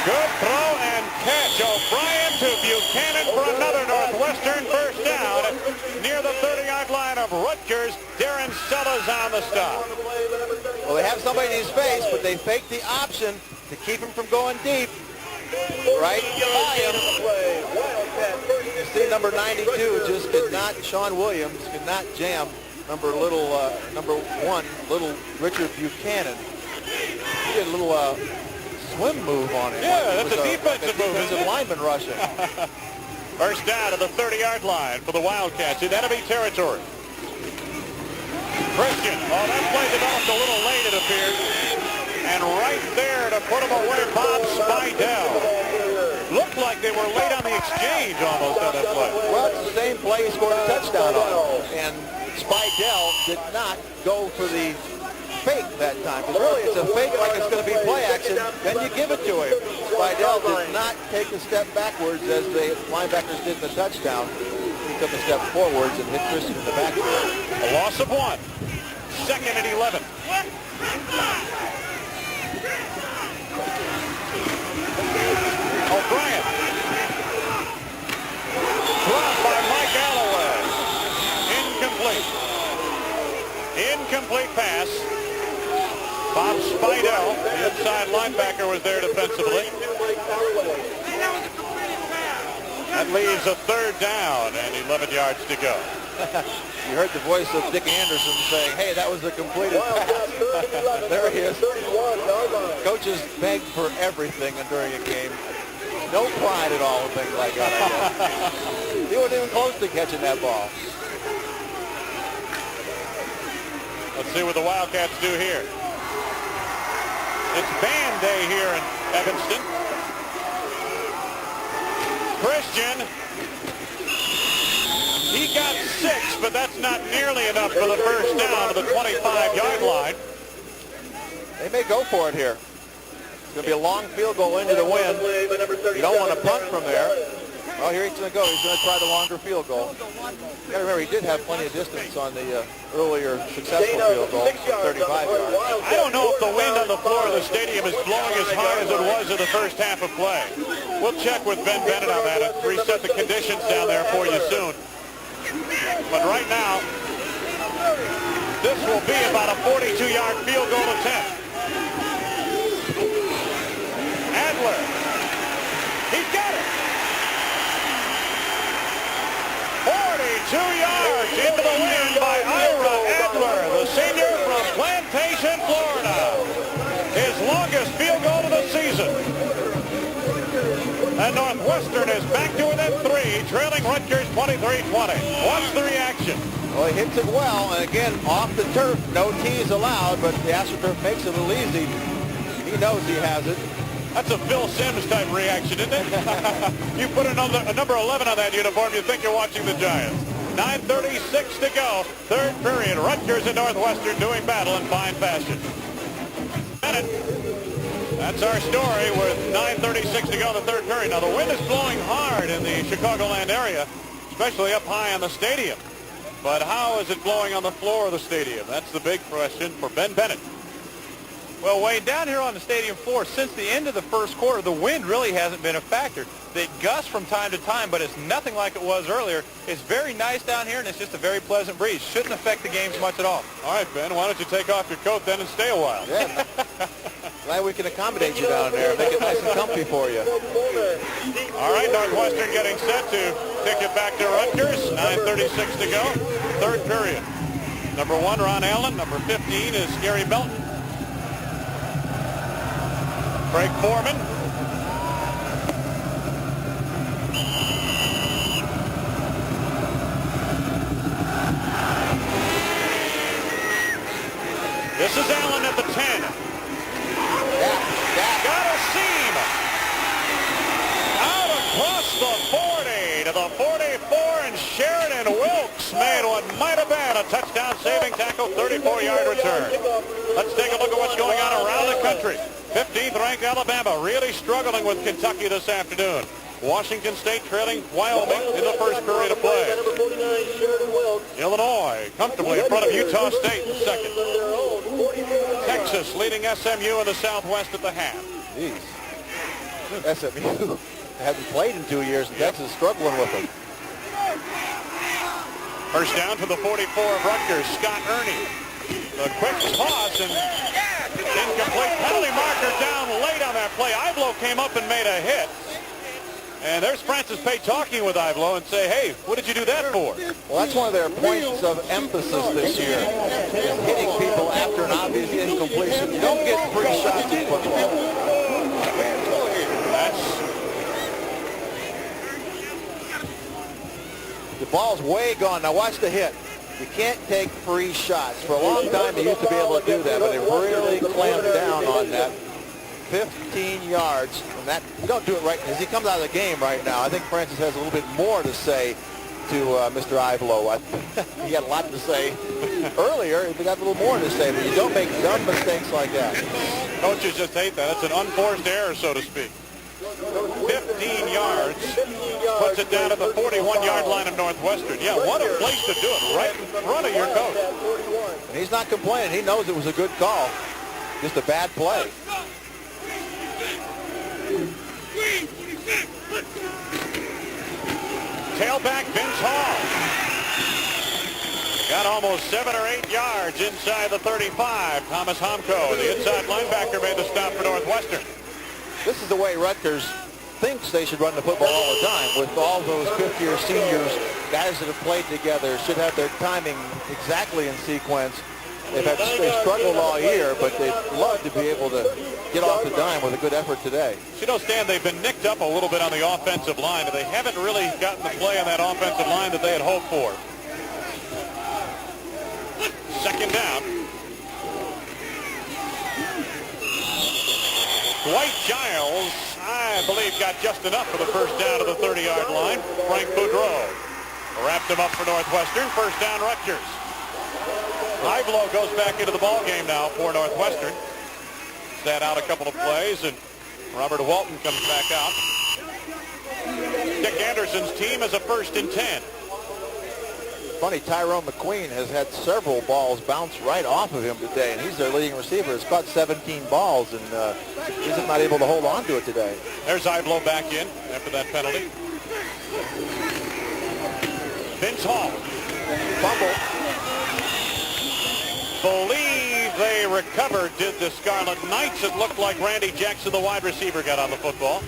Good throw and catch. O'Brien to Buchanan for another Northwestern first down near the 30-yard line of Rutgers. Darren Sellers on the stop. Well, they have somebody in his face, but they fake the option to keep him from going deep. Right by him. You see number 92 just could not, Sean Williams could not jam number 1, little Richard Buchanan. He did a little swim move on him. Yeah, that's a defensive move. Defensive lineman rushing. First down to the 30-yard line for the Wildcats in enemy territory. Christian, that play developed a little late, it appears. And right there to put him away, Bob Spidell. Looked like they were late on the exchange almost on that play. Well, it's the same play he scored a touchdown on. And Spidell did not go for the fake that time. Because really, it's a fake like it's going to be play action. Then you give it to him. Spidell did not take a step backwards as the linebackers did in the touchdown. He took a step forwards and hit Christian in the backfield. A loss of 1. Second and 11. O'Brien. Dropped by Mike Alloway. Incomplete. Incomplete pass. Bob Spidell, the inside linebacker, was there defensively. That leaves a third down and 11 yards to go. You heard the voice of Dick Anderson saying, hey, that was a completed pass. There he is. Coaches beg for everything during a game. No pride at all in things like that. He wasn't even close to catching that ball. Let's see what the Wildcats do here. It's band day here in Evanston. Christian. He got 6, but that's not nearly enough for the first down to the 25-yard line. They may go for it here. It's going to be a long field goal into the wind. You don't want to punt from there. Well, here he's going to go. He's going to try the longer field goal. You got to remember, he did have plenty of distance on the earlier successful field goal from 35 yards. I don't know if the wind on the floor of the stadium is blowing as hard as it was in the first half of play. We'll check with Ben Bennett on that and reset the conditions down there for you soon. But right now, this will be about a 42-yard field goal attempt. Adler. He's got it. 42 yards into the wind by Ira Adler, the senior from Plantation, Florida. His longest field goal of the season. And Northwestern is back to within 3, trailing Rutgers 23-20. Watch the reaction. Well, he hits it well, and again, off the turf, no tees allowed, but the AstroTurf makes it a little easy. He knows he has it. That's a Phil Simms type reaction, isn't it? You put a number 11 on that uniform, you think you're watching the Giants. 9:36 to go, third period. Rutgers and Northwestern doing battle in fine fashion. Bennett. That's our story with 9:36 to go in the third period. Now, the wind is blowing hard in the Chicagoland area, especially up high on the stadium. But how is it blowing on the floor of the stadium? That's the big question for Ben Bennett. Well, Wayne, down here on the stadium floor, since the end of the first quarter, the wind really hasn't been a factor. They gust from time to time, but it's nothing like it was earlier. It's very nice down here, and it's just a very pleasant breeze. Shouldn't affect the games much at all. All right, Ben, why don't you take off your coat then and stay a while? Yeah. Glad we can accommodate you down there. Make it nice and comfy for you. All right, Northwestern getting set to kick it back to Rutgers. 9:36 to go. Third period. Number 1, Ron Allen. Number 15 is Gary Belton. Craig Foreman. This is Allen at the 10. Got a seam. Out across the 40 to the 44, and Sheridan Wilkes made what might have been a touchdown-saving tackle, 34-yard return. Let's take a look at what's going on around the country. 15th ranked Alabama really struggling with Kentucky this afternoon. Washington State trailing Wyoming in the first period of play. Illinois comfortably in front of Utah State in second. Texas leading SMU in the Southwest at the half. Jeez. SMU hasn't played in 2 years, and Texas is struggling with them. First down to the 44 of Rutgers, Scott Ernie. The quick toss and incomplete. Penalty marker down late on that play. Ivlo came up and made a hit. And there's Francis Pay talking with Ivlo and say, hey, what did you do that for? Well, that's one of their points of emphasis this year, is hitting people after an obvious incompletion. You don't get free shots in football. The ball's way gone. Now watch the hit. You can't take free shots. For a long time, they used to be able to do that, but they really clamped down on that. 15 yards, and that you don't do it right as he comes out of the game right now. I think Francis has a little bit more to say to Mr. Ivelo. He had a lot to say earlier. He got a little more to say, but you don't make dumb mistakes like that. Coaches just hate that. It's an unforced error, so to speak. 15 yards puts it down to the 41-yard line of Northwestern. Yeah, what a place to do it, right in front of your coach. And he's not complaining. He knows it was a good call. Just a bad play. Tailback Vince Hall. Got almost 7 or 8 yards inside the 35. Thomas Homko, the inside linebacker, made the stop for Northwestern. This is the way Rutgers thinks they should run the football all the time. With all those fifth-year seniors, guys that have played together, should have their timing exactly in sequence. They've struggled all year, but they'd love to be able to get off the dime with a good effort today. You know, Stan, they've been nicked up a little bit on the offensive line. They haven't really gotten the play on that offensive line that they had hoped for. Second down. Dwight Giles, I believe, got just enough for the first down to the 30-yard line. Frank Boudreau wrapped him up for Northwestern. First down, Rutgers. Ivelo goes back into the ball game now for Northwestern. Sat out a couple of plays, and Robert Walton comes back out. Dick Anderson's team is a 1st and 10. Funny, Tyrone McQueen has had several balls bounce right off of him today, and he's their leading receiver. It's caught 17 balls, and he's not able to hold on to it today. There's Ivelo back in after that penalty. Vince Hall. Fumble. Believe they recovered, did the Scarlet Knights. It looked like Randy Jackson, the wide receiver, got on the football.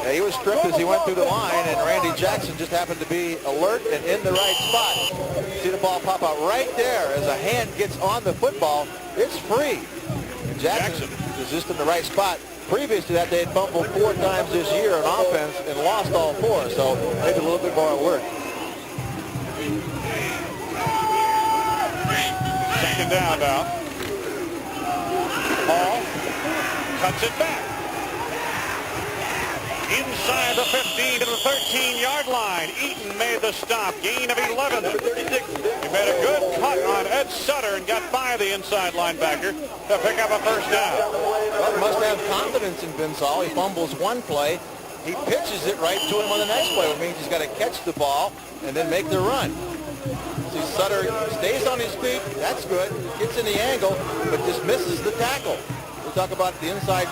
Yeah, he was stripped as he went through the line, and Randy Jackson just happened to be alert and in the right spot. See the ball pop out right there as a hand gets on the football. It's free. And Jackson is just in the right spot. Previous to that, they had fumbled 4 times this year on offense and lost all 4, so maybe a little bit more alert. Second down now. Hall cuts it back. Inside the 15 to the 13-yard line. Eaton made the stop. Gain of 11. He made a good cut on Ed Sutter and got by the inside linebacker to pick up a first down. Well, he must have confidence in Vince Hall. He fumbles one play. He pitches it right to him on the next play, which means he's got to catch the ball and then make the run. See, Sutter stays on his feet. That's good. Gets in the angle, but just misses the tackle. We'll talk about the inside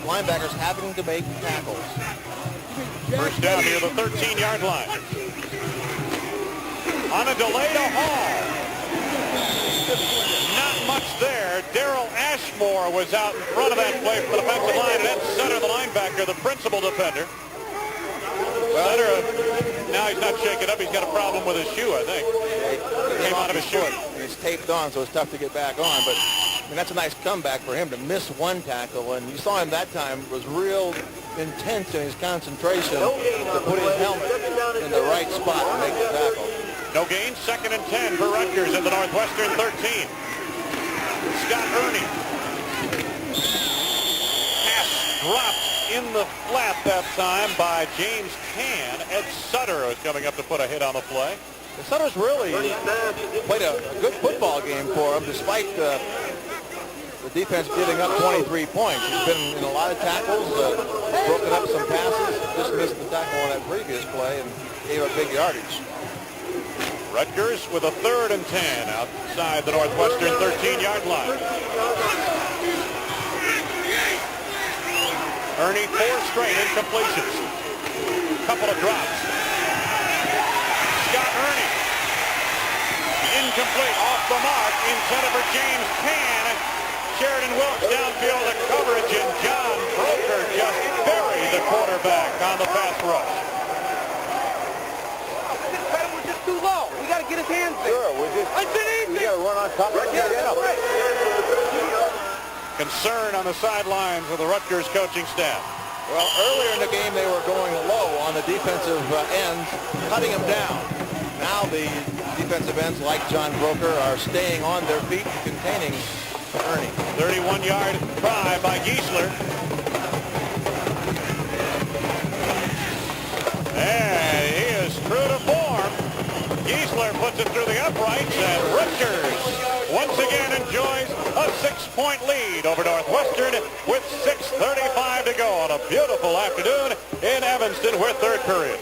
linebackers having to make tackles. First down near the 13-yard line. On a delay to Hall. Not much there. Daryl Ashmore was out in front of that play from the defensive line, and Ed Sutter, the linebacker, the principal defender. Sutter, now he's not shaken up. He's got a problem with his shoe, I think. He came out of his shoe. It's taped on, so it's tough to get back on. But I mean, that's a nice comeback for him to miss one tackle. And you saw him that time was real intense in his concentration to put his helmet in the right spot and make the tackle. No gain. 2nd and 10 for Rutgers at the Northwestern 13. Scott Ernie. Pass dropped in the flat that time by James Cann. Ed Sutter is coming up to put a hit on the play. And Sutter's really played a good football game for him, despite the defense giving up 23 points. He's been in a lot of tackles, broken up some passes, just missed the tackle on that previous play and gave up big yardage. Rutgers with a 3rd and 10 outside the Northwestern 13-yard line. Ernie 4 straight incompletions. Couple of drops. Scott Ernie. Incomplete, off the mark, intended for James Cann. Sheridan Wilkes downfield the coverage, and John Broker just buried the quarterback on the pass rush. We're just too low. We got to get his hands there. Sure, we got to run on top of it. Get up. Concern on the sidelines of the Rutgers coaching staff. Well, earlier in the game, they were going low on the defensive ends, cutting him down. Now the defensive ends like John Broker are staying on their feet and containing Ernie. 31-yard try by Giesler. And he is true to form. Giesler puts it through the uprights, and Rutgers once again enjoys a 6-point lead over Northwestern with 6:35 to go on a beautiful afternoon in Evanston, where third period.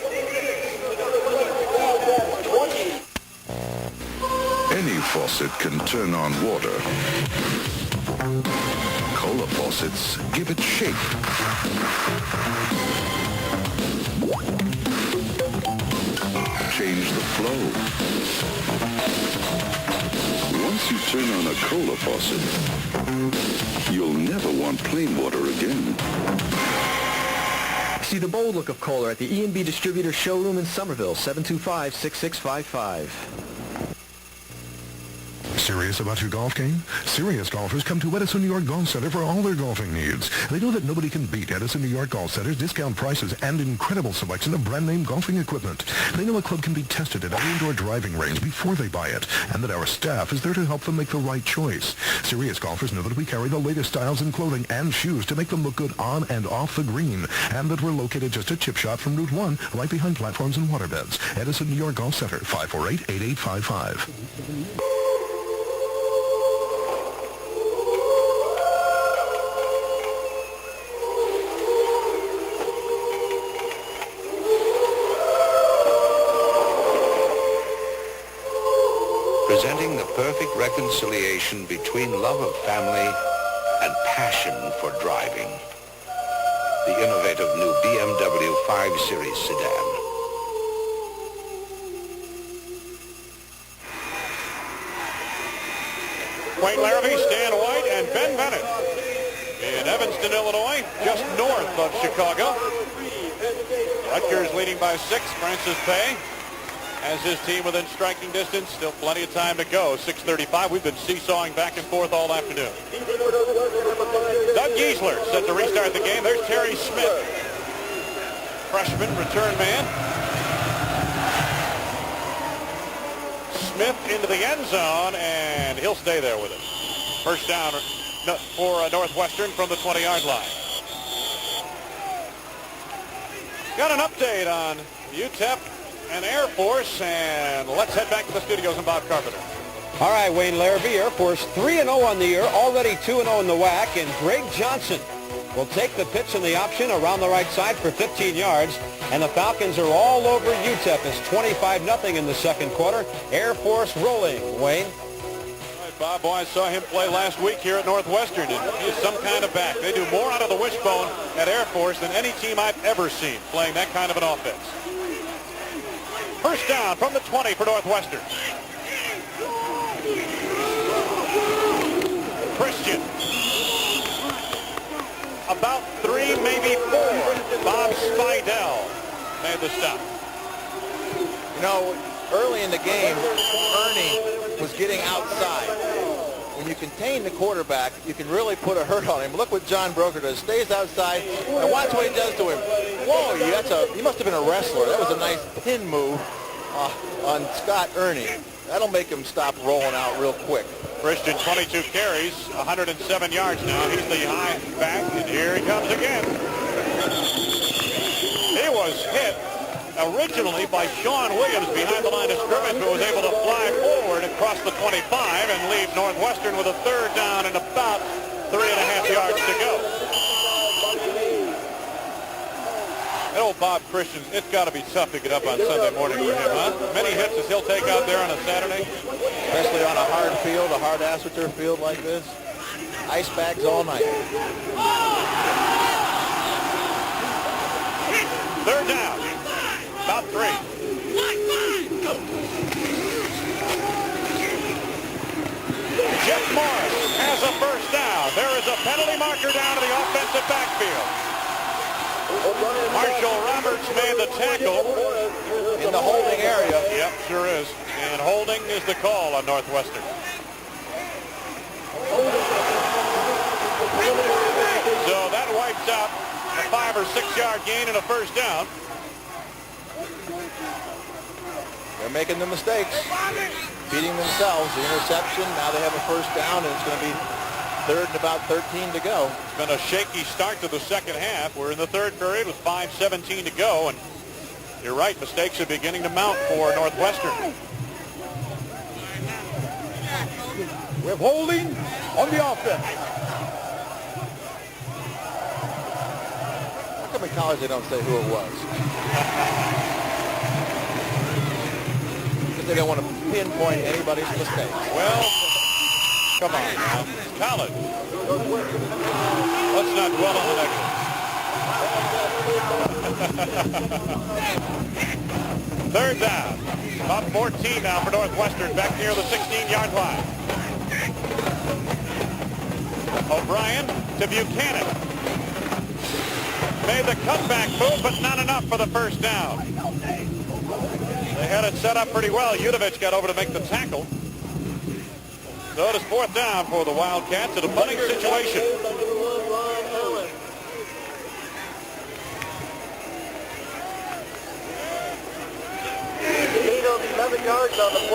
Any faucet can turn on water. Cola faucets give it shape. Change the flow. Once you turn on a cola faucet, you'll never want plain water again. See the bold look of Kohler at the E&B Distributor Showroom in Somerville, 725-6655. Serious about your golf game? Serious golfers come to Edison New York Golf Center for all their golfing needs. They know that nobody can beat Edison New York Golf Center's discount prices and incredible selection of brand-name golfing equipment. They know a club can be tested at every indoor driving range before they buy it, and that our staff is there to help them make the right choice. Serious golfers know that we carry the latest styles in clothing and shoes to make them look good on and off the green, and that we're located just a chip shot from Route 1, right behind platforms and waterbeds. Edison New York Golf Center, 548-8855. Presenting the perfect reconciliation between love of family and passion for driving. The innovative new BMW 5 Series sedan. Wayne Larrabee, Stan White, and Ben Bennett in Evanston, Illinois, just north of Chicago. Rutgers leading by 6. Francis Bay has his team within striking distance. Still plenty of time to go. 6:35. We've been seesawing back and forth all afternoon. Doug Giesler set to restart the game. There's Terry Smith, freshman return man. Smith into the end zone, and he'll stay there with it. First down for Northwestern from the 20-yard line. Got an update on UTEP and Air Force, and let's head back to the studios and Bob Carpenter. All right, Wayne Larrabee, Air Force 3-0 on the year, already 2-0 in the WAC, and Greg Johnson will take the pitch in the option around the right side for 15 yards, and the Falcons are all over UTEP. It's 25-0 in the second quarter. Air Force rolling. Wayne? All right, Bob, boy, I saw him play last week here at Northwestern, and he's some kind of back. They do more out of the wishbone at Air Force than any team I've ever seen playing that kind of an offense. First down from the 20 for Northwestern. Christian. About 3, maybe 4. Bob Spidell made the stop. You know, early in the game, Ernie was getting outside. When you contain the quarterback, you can really put a hurt on him. Look what John Broker does. Stays outside, and watch what he does to him. Whoa, he must have been a wrestler. That was a nice pin move on Scott Ernie. That'll make him stop rolling out real quick. Christian, 22 carries, 107 yards now. He's the high back, and here he comes again. He was hit originally by Sean Williams behind the line of scrimmage, who was able to fly forward across the 25 and leave Northwestern with a third down and about 3.5 yards to go. And old Bob Christian, it's got to be tough to get up on Sunday morning for him, huh? Many hits as he'll take out there on a Saturday. Especially on a hard field, a hard AstroTurf field like this. Ice bags all night. Third down. About 3. Jeff Morris has a first down. There is a penalty marker down to the offensive backfield. Marshall Roberts made the tackle in the holding area. Yep, sure is. And holding is the call on Northwestern. So that wipes out a 5 or 6 yard gain and a first down. They're making the mistakes, beating themselves. The interception, now they have a first down, and it's going to be third and about 13 to go. It's been a shaky start to the second half. We're in the third period with 5:17 to go, and you're right, mistakes are beginning to mount for Northwestern. We have holding on the offense. How come in college they don't say who it was? Because they don't want to pinpoint anybody's mistakes. Well, come on now. It's college. Let's not dwell on the negative. Third down. About 14 now for Northwestern, back near the 16-yard line. O'Brien to Buchanan. Made the cutback move, but not enough for the first down. They had it set up pretty well. Udovich got over to make the tackle. So it is fourth down for the Wildcats in a punting situation.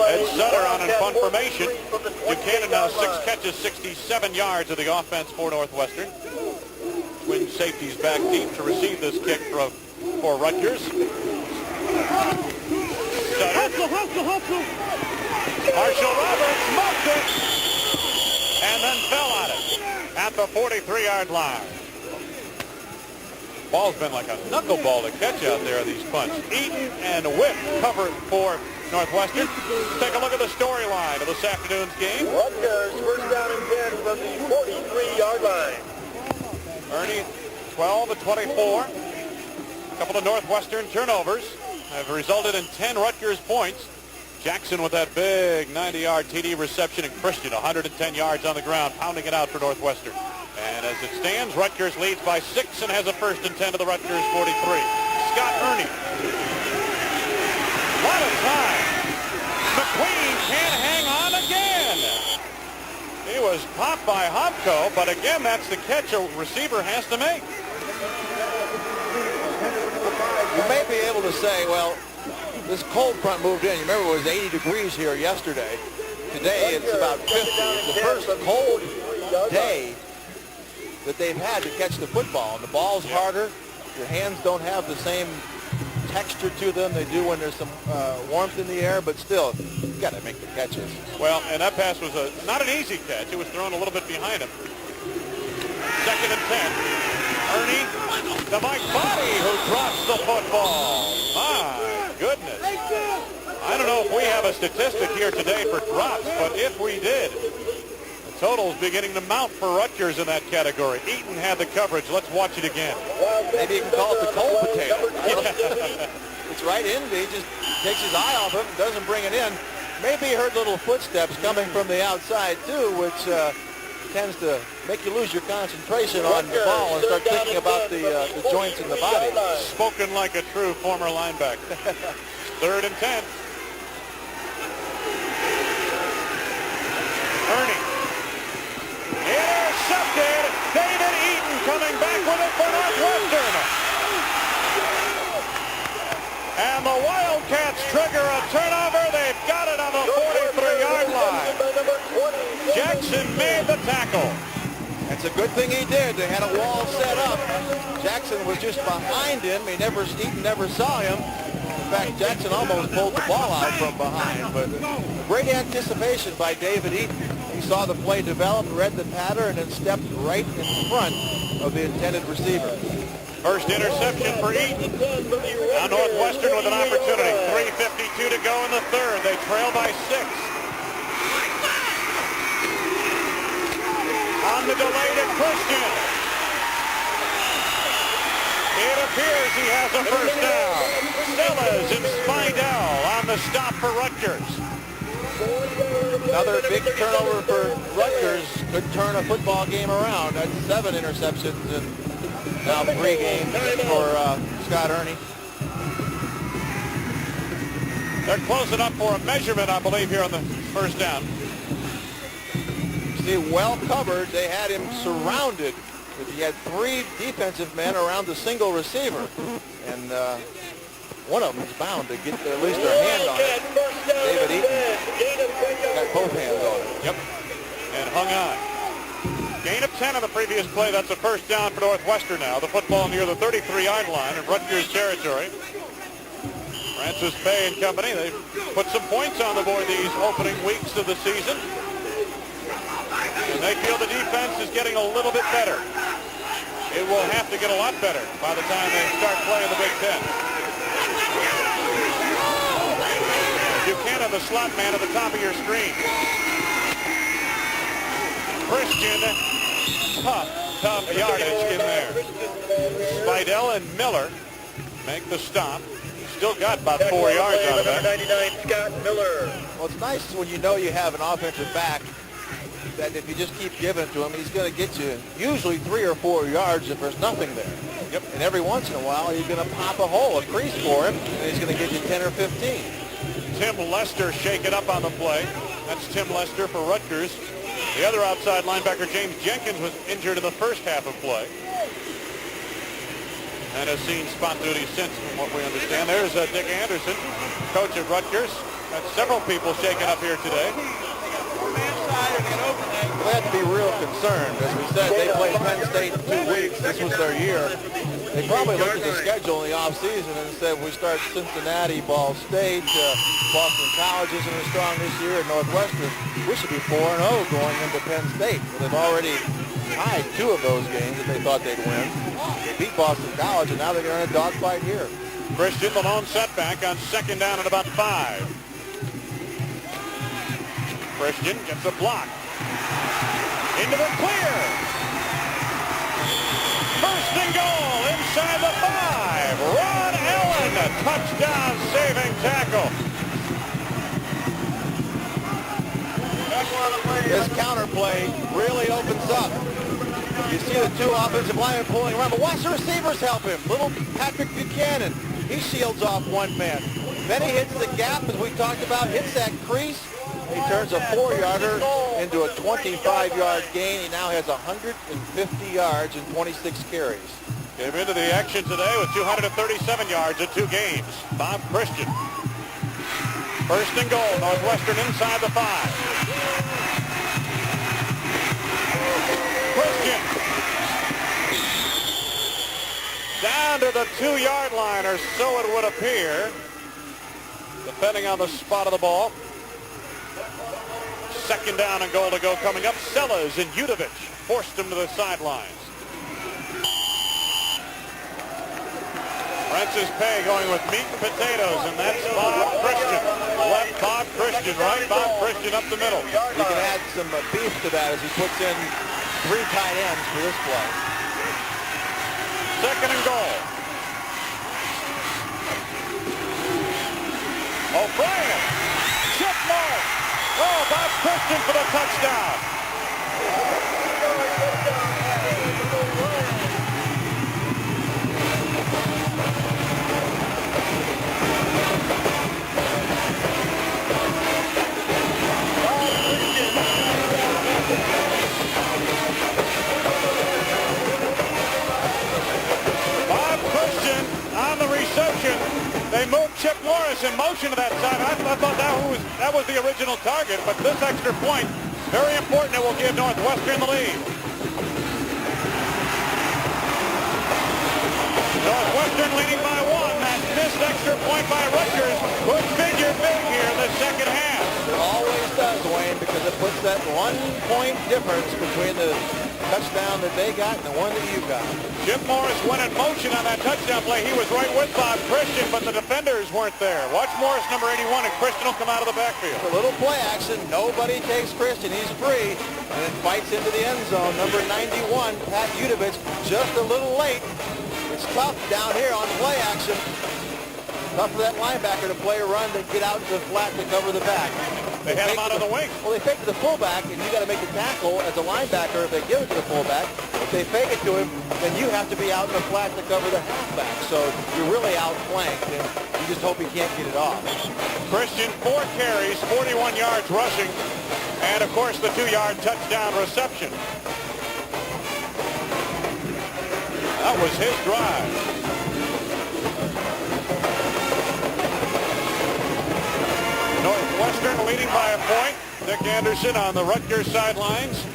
Ed Sutter on in punt formation. Buchanan now 6 catches, 67 yards of the offense for Northwestern. Twin safeties back deep to receive this kick for Rutgers. Sutter. Marshall Roberts muffed it and then fell on it at the 43-yard line. Ball's been like a knuckleball to catch out there, these punts. Eaton and Whip covered for Northwestern. Take a look at the storyline of this afternoon's game. Rutgers first down and 10 from the 43-yard line. Ernie, 12 of 24. A couple of Northwestern turnovers have resulted in 10 Rutgers points. Jackson with that big 90-yard TD reception, and Christian 110 yards on the ground, pounding it out for Northwestern. And as it stands, Rutgers leads by 6 and has a first and 10 to the Rutgers 43. Scott Ernie. What a time. McQueen can't hang on again. He was popped by Hopko, but again, that's the catch a receiver has to make. You may be able to say, well, this cold front moved in. You remember it was 80 degrees here yesterday. Today it's about 50. It's the first cold day that they've had to catch the football. And the ball's harder. Your hands don't have the same texture to them they do when there's some warmth in the air, but still, you've got to make the catches. Well, and that pass was not an easy catch. It was thrown a little bit behind him. Second and 10. Ernie to Mike Body, who drops the football. My goodness. I don't know if we have a statistic here today for drops, but if we did, the total's beginning to mount for Rutgers in that category. Eaton had the coverage. Let's watch it again. Maybe you can call it the cold potato. It's right in. He just takes his eye off it and doesn't bring it in. Maybe he heard little footsteps coming from the outside, too, which tends to make you lose your concentration on the ball and start thinking about the joints in the body. Spoken like a true former linebacker. Third and 10. Ernie. Intercepted. David Eaton coming back with it for Northwestern. And the Wildcats trigger a turnover. They've got it on the 43-yard line. Jackson made the tackle. It's a good thing he did. They had a wall set up. Jackson was just behind him. Eaton never saw him. In fact, Jackson almost pulled the ball out from behind. But great anticipation by David Eaton. He saw the play develop, read the pattern, and stepped right in front of the intended receiver. First interception for Eaton. Now Northwestern with an opportunity. 3:52 to go in the third. They trail by 6. On the delay to Christian. It appears he has a first down. Sellers and Spidell on the stop for Rutgers. Another big turnover for Rutgers. Could turn a football game around. That's 7 interceptions in now 3 games for Scott Ernie. They're closing up for a measurement, I believe, here on the first down. See, well covered. They had him surrounded. He had 3 defensive men around the single receiver. And one of them is bound to get at least their hand on it. David Eaton got both hands on it. Yep, and hung on. Gain of 10 on the previous play. That's a first down for Northwestern now. The football near the 33-yard line in Rutgers territory. Francis Bay and company, they put some points on the board these opening weeks of the season. And they feel the defense is getting a little bit better. It will have to get a lot better by the time they start playing the Big Ten. Buchanan, the slot man at the top of your screen. Christian, tough yardage in there. Spidell and Miller make the stop. Still got about 4 yards out of that. 99, Scott Miller. Well, it's nice when you know you have an offensive back that if you just keep giving it to him, he's going to get you usually 3 or 4 yards if there's nothing there. Yep. And every once in a while, he's going to pop a hole, a crease for him, and he's going to get you 10 or 15. Tim Lester shaken up on the play. That's Tim Lester for Rutgers. The other outside linebacker, James Jenkins, was injured in the first half of play and has seen spot duty since, from what we understand. There's Dick Anderson, coach of Rutgers. Got several people shaken up here today. They have to be real concerned. As we said, they played Penn State in 2 weeks. This was their year. They probably looked at the schedule in the offseason and said, we start Cincinnati, Ball State, Boston College isn't as strong this year, and Northwestern. We should be 4-0 going into Penn State. Well, they've already tied 2 of those games that they thought they'd win. They beat Boston College, and now they're going to dogfight here. Christian, the lone setback on second down at about 5. Christian gets a block. Into the clear. First and goal inside the 5. Ron Allen, a touchdown saving tackle. This counterplay really opens up. You see the 2 offensive linemen pulling around, but watch the receivers help him. Little Patrick Buchanan, he shields off one man. Then he hits the gap, as we talked about, hits that crease. He turns a 4-yarder into a 25-yard gain. He now has 150 yards and 26 carries. Came into the action today with 237 yards in 2 games. Bob Christian. First and goal, Northwestern inside the 5. Christian. Down to the 2-yard line, or so it would appear, depending on the spot of the ball. Second down and goal to go coming up. Sellers and Udovich forced him to the sidelines. Francis Pay going with meat and potatoes, and that's Bob Christian. Left Bob Christian, right Bob Christian up the middle. You can add some beef to that as he puts in 3 tight ends for this play. Second and goal. O'Brien. Chip Morris. Oh, Bob Christian for the touchdown. Bob Christian on the reception. They moved Chip Morris in motion to that side. I thought that was the original target, but this extra point, very important. It will give Northwestern the lead. Northwestern leading by 1. That missed extra point by Rutgers could figure big here in the second half. It always does, Wayne, because it puts that 1-point difference between the touchdown that they got and the one that you got. Chip Morris went in motion on that touchdown play. He was right with Bob Christian, but the defenders weren't there. Watch Morris, number 81, and Christian will come out of the backfield. A little play action. Nobody takes Christian. He's free and then fights into the end zone. Number 91, Pat Udovich, just a little late. It's tough down here on play action. Tough for that linebacker to play a run to get out into the flat to cover the back. They had him out on the wing. Well, they fake to the fullback, and you got to make the tackle as a linebacker if they give it to the fullback. If they fake it to him, then you have to be out in the flat to cover the halfback. So you're really outflanked, and you just hope he can't get it off. Christian, 4 carries, 41 yards rushing, and, of course, the 2-yard touchdown reception. That was his drive. Northwestern leading by a point. Dick Anderson on the Rutgers sidelines,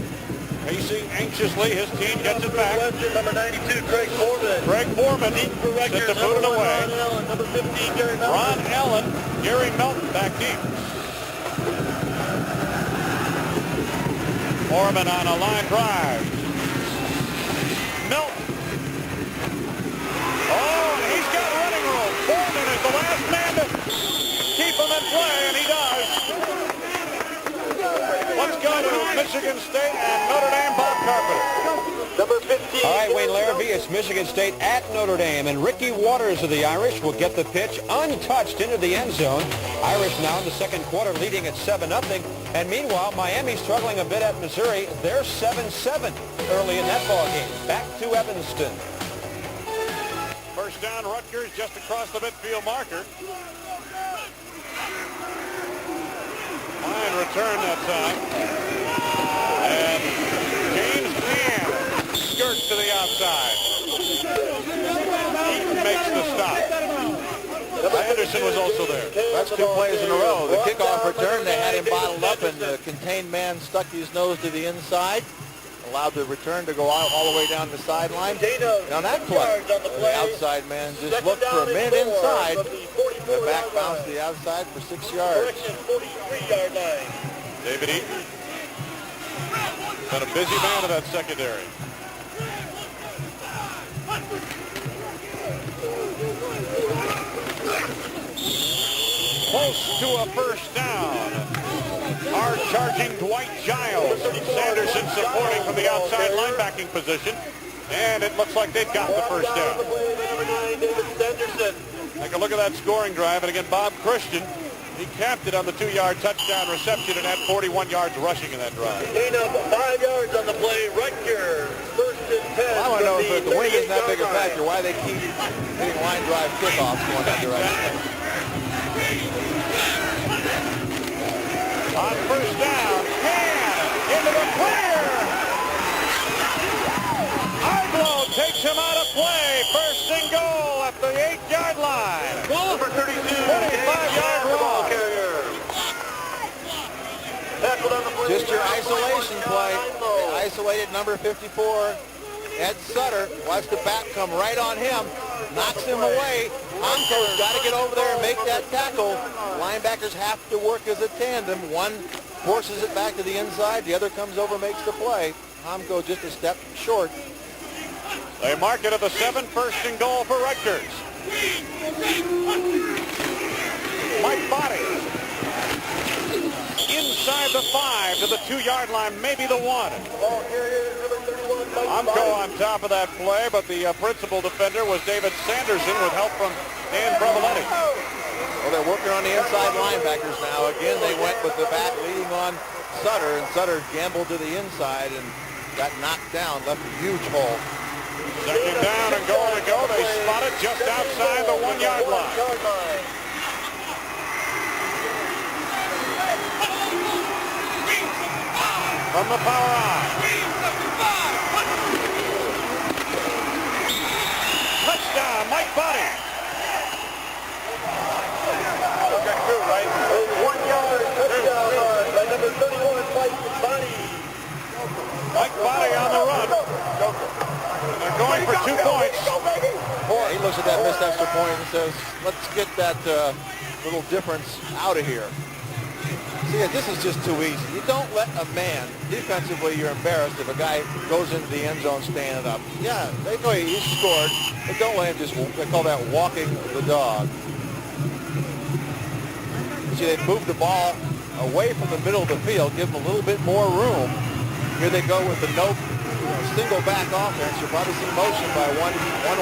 pacing anxiously. His team gets it back. Number 92, Craig Foreman. Craig Foreman set to boot it away. Ron Allen, number 15, Gary Melton. Ron Allen, Gary Melton back deep. Foreman on a line drive. Melton. Oh, and he's got running room. Foreman is the last man to keep him in play, and he does. Let's go to Michigan State and Notre Dame, Bob Carpenter. Number 15. All right, Wayne Larrabee, it's Michigan State at Notre Dame, and Ricky Waters of the Irish will get the pitch untouched into the end zone. Irish now in the second quarter leading at 7-0, and meanwhile, Miami struggling a bit at Missouri. They're 7-7 early in that ball game. Back to Evanston. First down, Rutgers just across the midfield marker. Fine return that time. And James Cam skirts to the outside. Eaton makes the stop. Anderson was also there. That's 2 plays in a row. The kickoff return, they had him bottled up, and the contained man stuck his nose to the inside. Allowed the return to go all the way down the sideline. And on that play, the outside man just looked for a minute inside. The back bounced to the outside for 6 yards. 43-yard line. David Eaton. Been a busy man of that secondary. Close to a first down. Hard charging Dwight Giles. Sanderson supporting from the outside linebacking position. And it looks like they've got the first down. Take a look at that scoring drive. And again, Bob Christian, he capped it on the 2-yard touchdown reception and had 41 yards rushing in that drive. Gain of 5 yards on the play. Rutgers, first and 10. Well, I want to know if the wind isn't that big a factor, why they keep hitting line drive kickoffs going that direction. On first down, into the clear. Arblow takes him out of play. First and goal at the 8-yard line. Goal for 32. 25-yard ball run. carrier. Just your isolation play. They isolated number 54, Ed Sutter. Watch the back come right on him. Knocks him away. Honko's got to get over there and make that tackle. Linebackers have to work as a tandem. One forces it back to the inside. The other comes over, makes the play. Honko just a step short. They mark it at the 7, first and goal for Rutgers. Mike Body. Inside the 5 to the 2-yard line, maybe the 1. Honko on top of that play, but the principal defender was David Sanderson with help from Dan Breveletti. Well, they're working on the inside linebackers now. Again, they went with the back leading on Sutter, and Sutter gambled to the inside and got knocked down, left a huge hole. Second down and goal to go. They spot it just outside the 1-yard line. From the power eye. Touchdown, Mike Body. Right? 1-yard touchdown run by number 31, Mike Body. Mike Body on the run. And they're going for 2 points. Boy, he looks at that missed extra point and says, let's get that little difference out of here. See, this is just too easy. You don't let a man, defensively, you're embarrassed if a guy goes into the end zone standing up. Yeah, they know he scored, but don't let him just, they call that walking the dog. See, they moved the ball away from the middle of the field, give them a little bit more room. Here they go with the single back offense. You'll probably see motion by one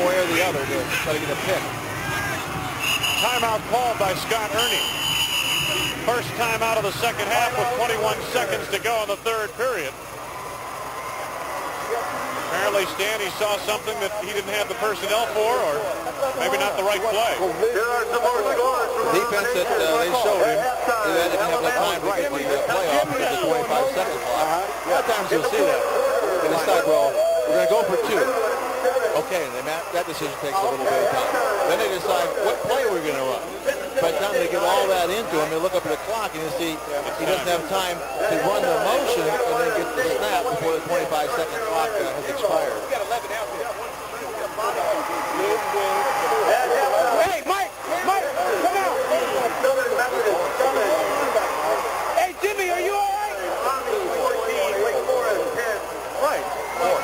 way or the other to try to get a pick. Timeout called by Scott Ernie. First time out of the second half with 21 seconds to go in the third period. Apparently, Stan, he saw something that he didn't have the personnel for, or maybe not the right play. The defense that they showed him, they didn't have the time to get the playoff with the 25-second clock. A lot of times you'll see that. They decide, well, we're going to go for 2. Okay, and that decision takes a little bit of time. Then they decide, what play are we going to run? By the time they get all that that into him. You look up at the clock and you see he doesn't have time to run the motion and then get the snap before the 25-second clock has expired. Hey, Mike, come out. Hey, Jimmy, are you all right? Right.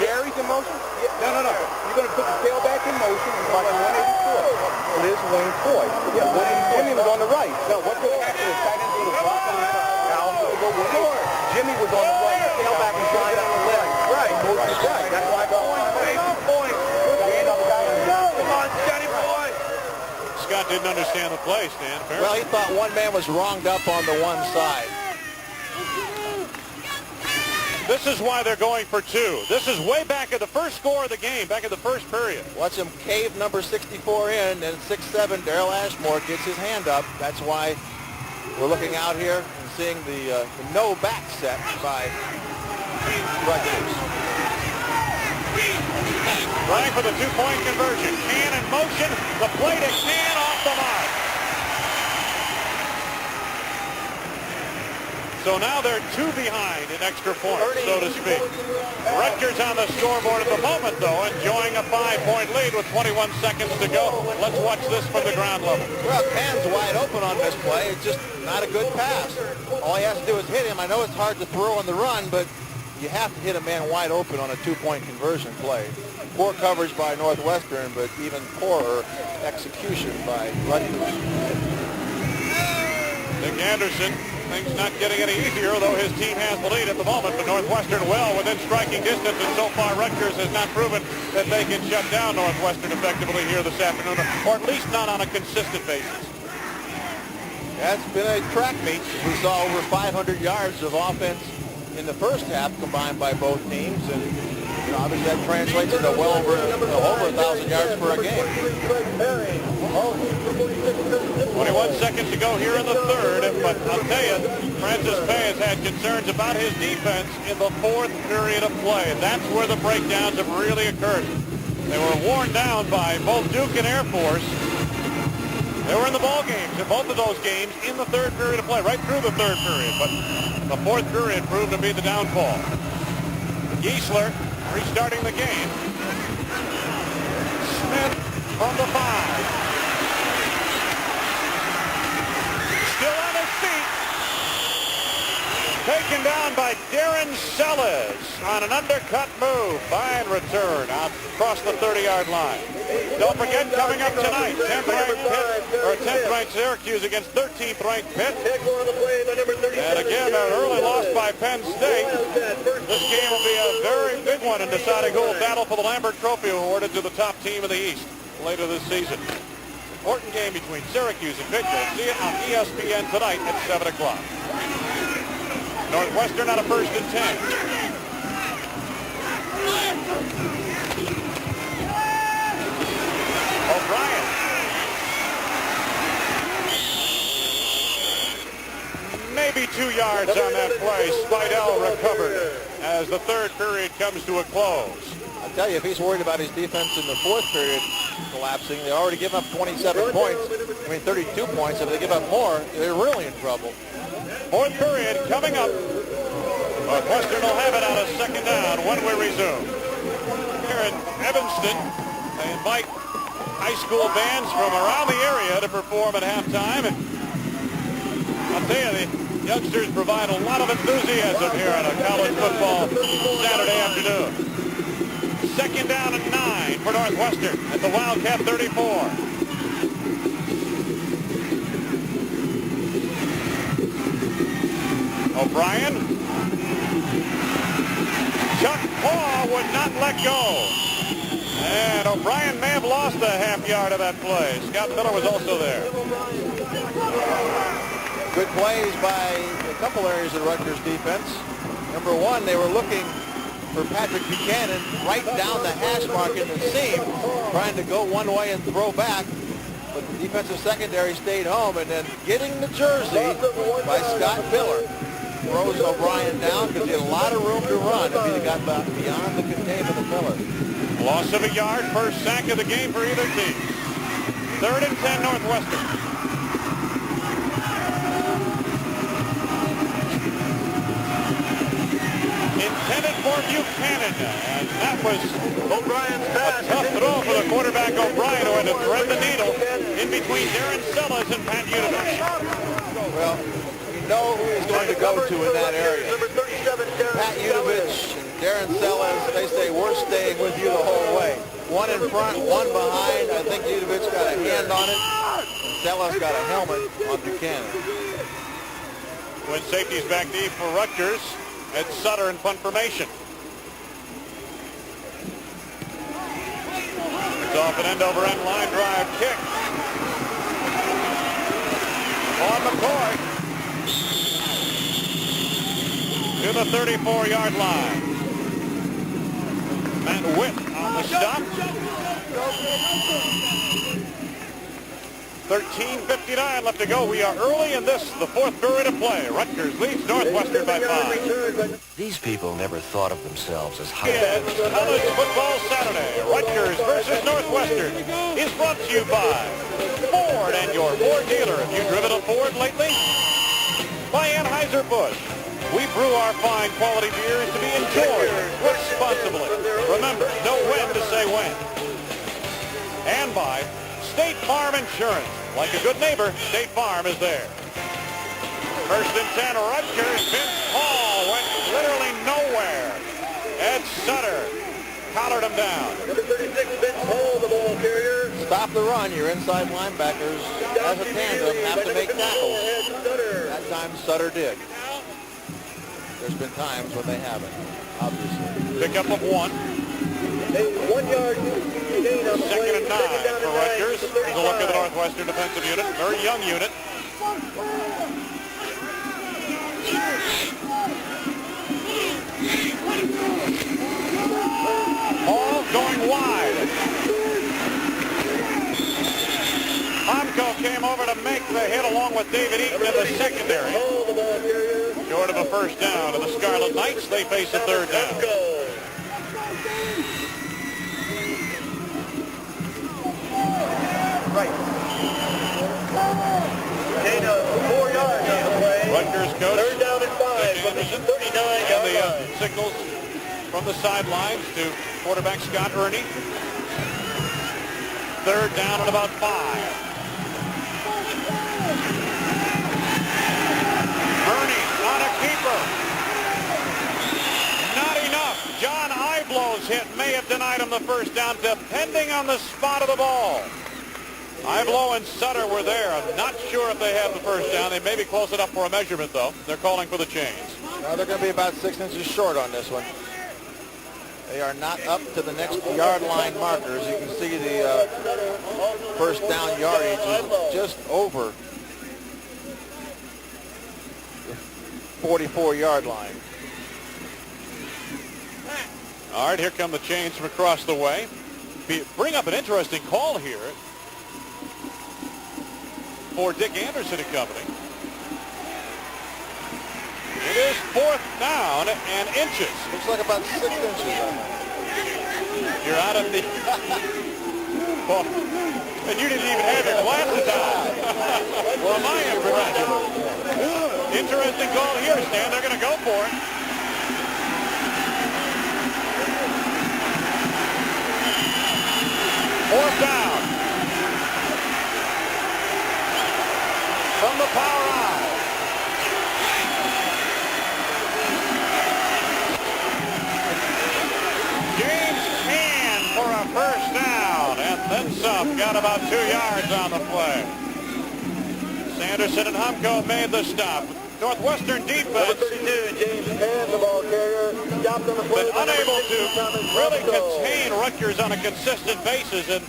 Gary's in motion? No. You're going to put the tailback in motion. It's like 184. It is Wayne Foy. Yeah, Jimmy was on the right. No, what's going to happen is tight end to the block on the left. Jimmy was on the right. Tailback is right on the left. Right. Right. That's why I got point. Come on, Scotty boy. Scott didn't understand the play, Stan. Apparently. Well, he thought one man was wronged up on the one side. This is why they're going for two. This is way back at the first score of the game, back at the first period. Watch him cave number 64 in, and 6'7", Darrell Ashmore gets his hand up. That's why we're looking out here and seeing the no back set by Rutgers. Trying for the two-point conversion. Can in motion. The play to Can off the mark. So now they're two behind in extra points, so to speak. Rutgers on the scoreboard at the moment, though, enjoying a 5-point lead with 21 seconds to go. Let's watch this from the ground level. Well, Can's wide open on this play. It's just not a good pass. All he has to do is hit him. I know it's hard to throw on the run, but you have to hit a man wide open on a two-point conversion play. Poor coverage by Northwestern, but even poorer execution by Rutgers. Nick Anderson, things not getting any easier, though his team has the lead at the moment. But Northwestern well within striking distance, and so far Rutgers has not proven that they can shut down Northwestern effectively here this afternoon, or at least not on a consistent basis. That's been a track meet. We saw over 500 yards of offense in the first half combined by both teams, and obviously that translates into well over 1,000 yards per a game. 21 seconds to go here in the third, but I'll tell you, Francis Pay has had concerns about his defense in the fourth period of play. That's where the breakdowns have really occurred. They were worn down by both Duke and Air Force. They were in the ball games, in both of those games, in the third period of play, right through the third period. But the fourth period proved to be the downfall. Giesler restarting the game. Smith from the 5. Still on his feet. Taken down by Darren Sellers on an undercut move. Fine return out across the 30-yard line. Don't forget, coming up tonight, 10th ranked Syracuse against 13th ranked Pitt. And again, an early loss by Penn State. This game will be a very big one in deciding who will battle for the Lambert Trophy awarded to the top team in the East later this season. Important game between Syracuse and Pitt. You'll see it on ESPN tonight at 7 o'clock. Northwestern on a 1st and 10. O'Brien. Maybe 2 yards on that play. Spidell recovered as the third period comes to a close. I'll tell you, if he's worried about his defense in the fourth period collapsing, they already give up 27 points. 32 points. If they give up more, they're really in trouble. Fourth period coming up. Northwestern will have it on a second down when we resume. Here in Evanston, they invite high school bands from around the area to perform at halftime. And I'll tell you, the youngsters provide a lot of enthusiasm here on a college football Saturday afternoon. Second down and 9 for Northwestern at the Wildcat 34. O'Brien. Chuck Paw would not let go. And O'Brien may have lost a half yard of that play. Scott Miller was also there. Good plays by a couple areas of Rutgers defense. Number one, they were looking for Patrick Buchanan right down the hash mark in the seam, trying to go one way and throw back. But the defensive secondary stayed home, and then getting the jersey by Scott Miller throws O'Brien down because he had a lot of room to run if he got beyond the containment of Miller. Loss of a yard, first sack of the game for either team. 3rd and 10 Northwestern. Buchanan. And that was O'Brien's pass. A tough throw for the quarterback O'Brien, who had to thread the needle in between Darren Sellas and Pat Utovich. Well, you know who he's going to go to in that area. Pat Utovich and Darren Sellas, they say, we're staying with you the whole way. One in front, one behind. I think Utovich got a hand on it, and Sellas got a helmet on Buchanan. When safety's back deep for Rutgers, it's Sutter in punt formation. It's off an end-over-end line drive kick. On the court. To the 34-yard line. Matt Witt on the stop. 13:59 left to go. We are early in this, the fourth period of play. Rutgers leads Northwestern by 5. These people never thought of themselves as high. College football Saturday. Rutgers versus Northwestern is brought to you by Ford and your Ford dealer. Have you driven a Ford lately? By Anheuser-Busch. We brew our fine quality beers to be enjoyed responsibly. Remember, know when to say when. And by State Farm Insurance. Like a good neighbor, State Farm is there. First and 10, Rutgers. Vince Hall went literally nowhere. Ed Sutter collared him down. Number 36, Vince Hall, the ball carrier. Stop the run. Your inside linebackers, as a tandem, have to make tackles. That time Sutter did. There's been times when they haven't, obviously. Pickup of 1. A 1-yard gain on the play. Second and 9 for Rutgers. Here's a look at the Northwestern defensive unit. Very young unit. Hall going wide. Hamko came over to make the hit along with David Eaton in the secondary. Short of a first down to the Scarlet Knights. They face a third down. Right. Gain of 4 yards on the play. Rutgers coach. Third down and 5 from the 39-yard and the line. signals from the sidelines to quarterback Scott Ernie. Third down and about 5. Ernie on a keeper. Not enough. John Iblow's hit may have denied him the first down, depending on the spot of the ball. Iblow and Sutter were there. I'm not sure if they have the first down. They may be close enough for a measurement, though. They're calling for the chains. Well, they're going to be about 6 inches short on this one. They are not up to the next yard line markers. You can see the first down yardage is just over the 44-yard line. All right, here come the chains from across the way. Bring up an interesting call here for Dick Anderson and company. It is fourth down and inches. Looks like about 6 inches. You're out of the... Oh, and you didn't even have your glasses on. Well, my impression. Interesting call here, Stan. They're going to go for it. Fourth down. From the power eye. James Can for a first down, and then some. Got about 2 yards on the play. Sanderson and Humko made the stop. Northwestern defense 32, James Can, the ball carrier, stopped on the play. Been unable to really contain Rutgers on a consistent basis, and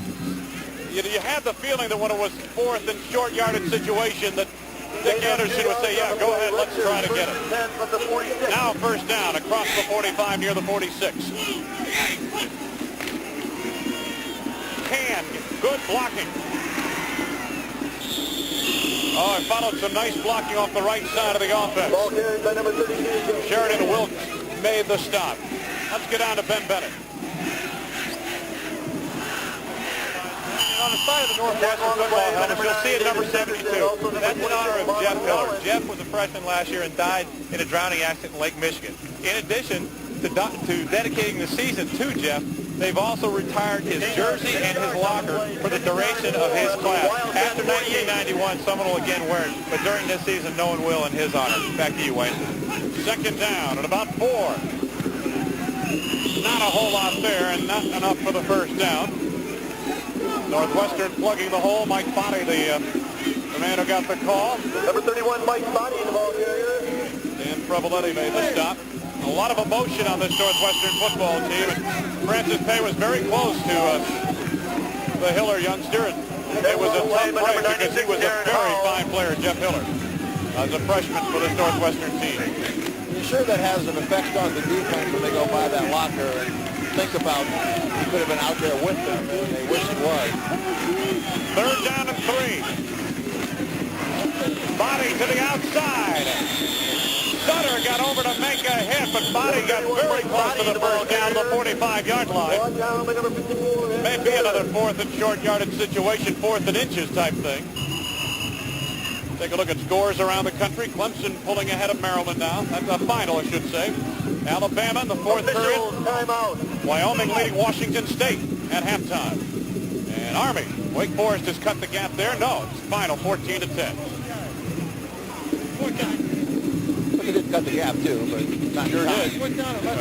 you had the feeling that when it was fourth and short yardage situation that Dick Anderson would say, yeah, go ahead, let's try to get it. Now first down across the 45 near the 46. Can, good blocking. Oh, it followed some nice blocking off the right side of the offense. Ball carried by number 32. Sheridan Wilkes made the stop. Let's get down to Ben Bennett. On the side of the Northwestern football helmet, you'll see it number 72. That's in honor of Jeff Miller. Jeff was a freshman last year and died in a drowning accident in Lake Michigan. In addition, to dedicating the season to Jeff, they've also retired his jersey and his locker for the duration of his class. After 1991, someone will again wear it, but during this season, no one will in his honor. Back to you, Wayne. Second down at about 4. Not a whole lot there, and not enough for the first down. Northwestern plugging the hole. Mike Body, the man who got the call. Number 31, Mike Body, in the ball carrier. Dan Prevaletti made the stop. A lot of emotion on this Northwestern football team. And Francis Pay was very close to the Hiller youngster. And it was a tough break because he was a very fine player, Jeff Hiller, as a freshman for this Northwestern team. You sure that has an effect on the defense when they go by that locker and think about he could have been out there with them and they wish he was. Third down and 3. Body to the outside. Sutter got over to make a hit, but Body got very close to the first down, the 45-yard line. Maybe another 4th and short yardage situation, 4th and inches type thing. Take a look at scores around the country. Clemson pulling ahead of Maryland now. That's a final, I should say. Alabama in the 4th period. Wyoming leading Washington State at halftime. And Army, Wake Forest has cut the gap there. No, it's final 14-10. Look, he did cut the gap too, but not sure did.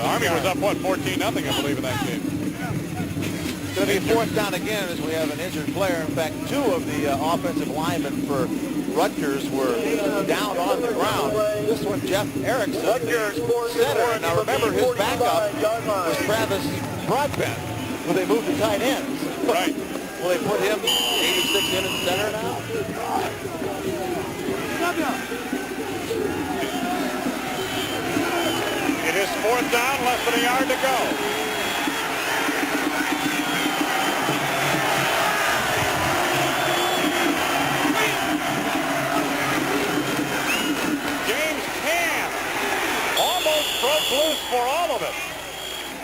Army was up, what, 14-0, I believe, in that game. It's going to be 4th down again as we have an injured player. In fact, 2 of the offensive linemen for Rutgers were down on the ground. This one, Jeff Erickson, center. Now remember, his backup was Travis Broadbent, who they moved to tight ends. Right. Will they put him 86 in at center now? It is 4th down, less than a yard to go. Broke loose for all of it.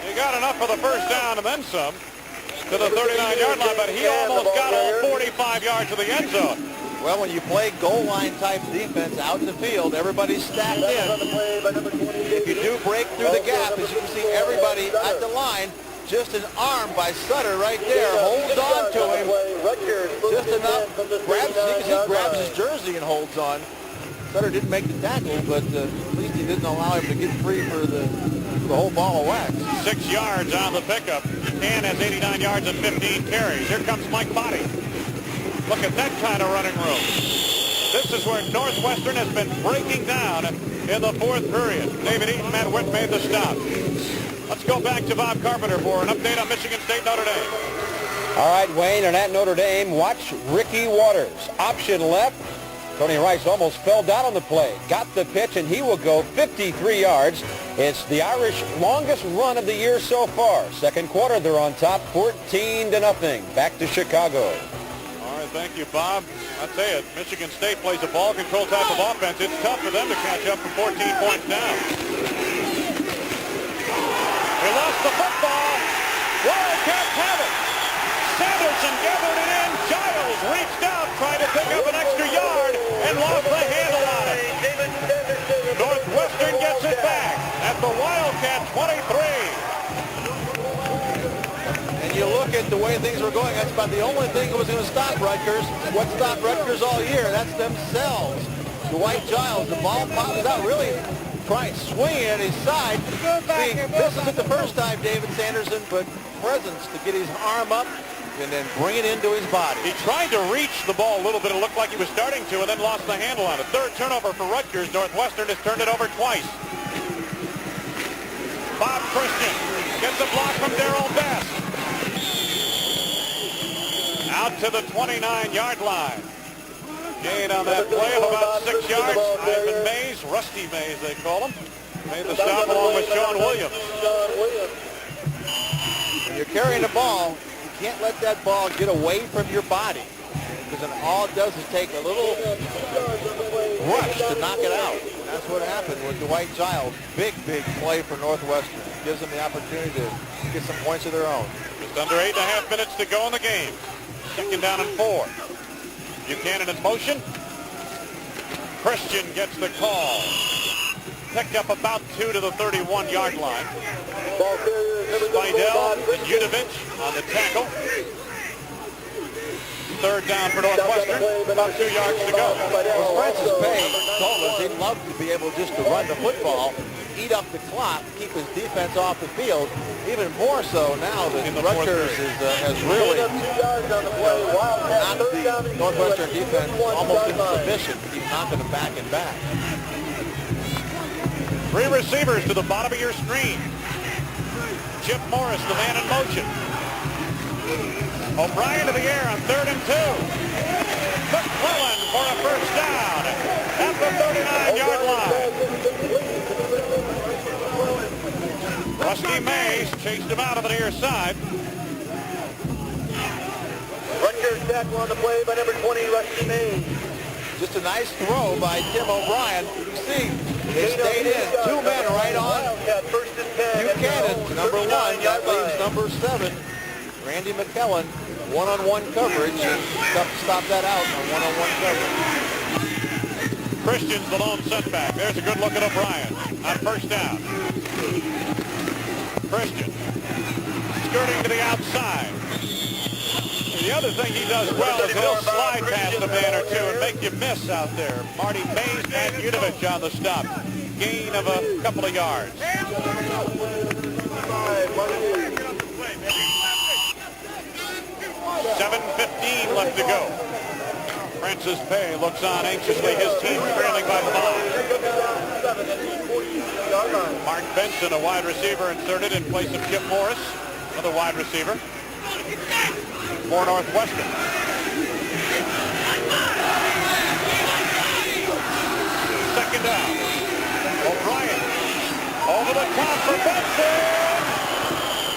He got enough for the first down and then some to the 39-yard line, but he almost got all 45 yards to the end zone. Well, when you play goal line type defense out in the field, everybody's stacked in. If you do break through the gap, as you can see, everybody at the line, just an arm by Sutter right there, holds on to him just enough, grabs his jersey and holds on. Sutter didn't make the tackle, but at least he didn't allow him to get free for the whole ball of wax. 6 yards on the pickup. Buchanan has 89 yards and 15 carries. Here comes Mike Body. Look at that kind of running room. This is where Northwestern has been breaking down in the 4th period. David Eaton, Matt Witt made the stop. Let's go back to Bob Carpenter for an update on Michigan State Notre Dame. All right, Wayne, and at Notre Dame, watch Ricky Waters. Option left. Tony Rice almost fell down on the play. Got the pitch, and he will go 53 yards. It's the Irish longest run of the year so far. Second quarter, they're on top, 14-0. Back to Chicago. All right, thank you, Bob. I tell you, Michigan State plays a ball control type of offense. It's tough for them to catch up from 14 points down. They lost the football. Wildcats have it. Sanderson gathered it in. Giles reached out, tried to pick up an extra yard, and lost the handle on it. Northwestern gets it back at the Wildcat 23. And you look at the way things were going, that's about the only thing that was going to stop Rutgers. What stopped Rutgers all year? That's themselves. Dwight Giles, the ball pops out, really trying to swing it at his side. This isn't the first time David Sanderson put presence to get his arm up and then bring it into his body. He tried to reach the ball a little bit. It looked like he was starting to, and then lost the handle on it. Third turnover for Rutgers. Northwestern has turned it over twice. Bob Christian gets a block from Darrell Best. Out to the 29-yard line. Gain on that play of about 6 yards. Ivan Mays, Rusty Mays they call him, made the stop along with Sean Williams. When you're carrying the ball, you can't let that ball get away from your body, because then all it does is take a little rush to knock it out. And that's what happened with Dwight Giles. Big play for Northwestern. Gives them the opportunity to get some points of their own. Just under 8.5 minutes to go in the game. Second down and 4. Buchanan in motion. Christian gets the call. picked up about 2 to the 31-yard line. Spidell and Udovich on the tackle. Third down for Northwestern, about 2 yards to go. Well, Francis Pay told us he'd love to be able just to run the football, eat up the clock, keep his defense off the field, even more so now that Rutgers has really knocked the Northwestern defense almost into submission to keep knocking them back and back. 3 receivers to the bottom of your screen. Chip Morris, the man in motion. O'Brien to the air on 3rd and 2. McClellan for a first down at the 39-yard line. Rusty Mays chased him out of the near side. Rutgers tackle on the play by number 20, Rusty Mays. Just a nice throw by Tim O'Brien. You see, they stayed in. 2 men right on Buchanan, number 1. That leaves number 7, Randy McKellen. One-on-one coverage. Stop that out on one-on-one coverage. Christian's the lone setback. There's a good look at O'Brien on first down. Christian skirting to the outside. The other thing he does well is he'll slide past a man or two and make you miss out there. Marty Mays and Udovich on the stop. Gain of a couple of yards. 7:15 left to go. Francis Pay looks on anxiously. His team trailing by 5. Mark Benson, a wide receiver, inserted in place of Chip Morris, another wide receiver for Northwestern. Second down. O'Brien over the top for Benson.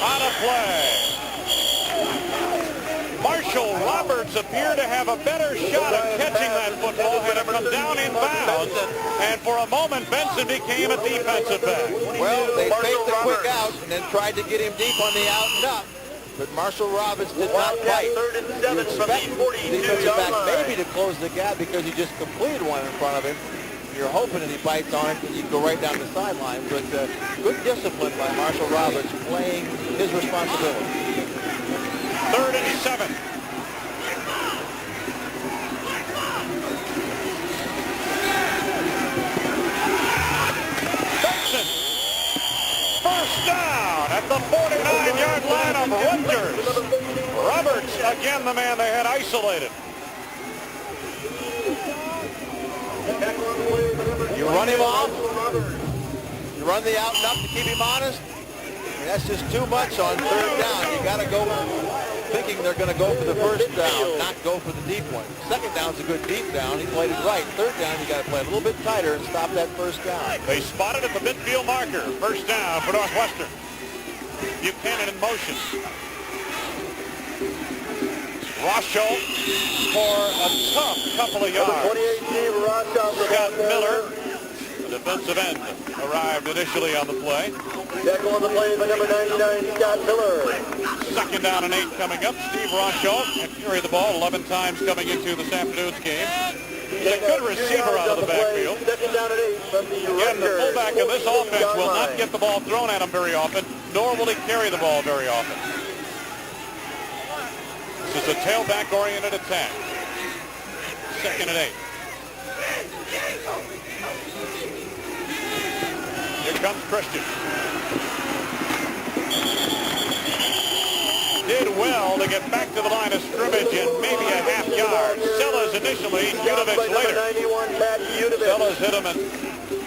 On a play. Marshall Roberts appeared to have a better shot at catching that football had it come down in bounds. And for a moment, Benson became a defensive back. Well, they faked the quick out and then tried to get him deep on the out and up. But Marshall Roberts did not fight. You expect the defensive back maybe to close the gap because he just completed one in front of him. You're hoping that he bites on it and you go right down the sideline. But good discipline by Marshall Roberts playing his responsibility. 3rd and 7. Benson. First down at the 49-yard line of Rutgers. Roberts, again the man they had isolated. You run him off. You run the out and up to keep him honest. That's just too much on 3rd down. You got to go thinking they're going to go for the first down, not go for the deep one. Second down's a good deep down. He played it right. 3rd down, you got to play a little bit tighter and stop that first down. They spotted at the midfield marker. First down for Northwestern. Buchanan in motion. Rosho for a tough couple of yards. Scott Miller, the defensive end, arrived initially on the play. Tackle on the play by number 99, Scott Miller. Second down and 8 coming up. Steve Rosho can carry the ball 11 times coming into this afternoon's game. He's a good receiver out of the backfield. Second down and 8 from the Again, the fullback of this offense will not get the ball thrown at him very often, nor will he carry the ball very often. This is a tailback-oriented attack. 2nd and 8. Here comes Christian. Did well to get back to the line of scrimmage in maybe a half yard. Sellers initially, Udovich later. Sellers hit him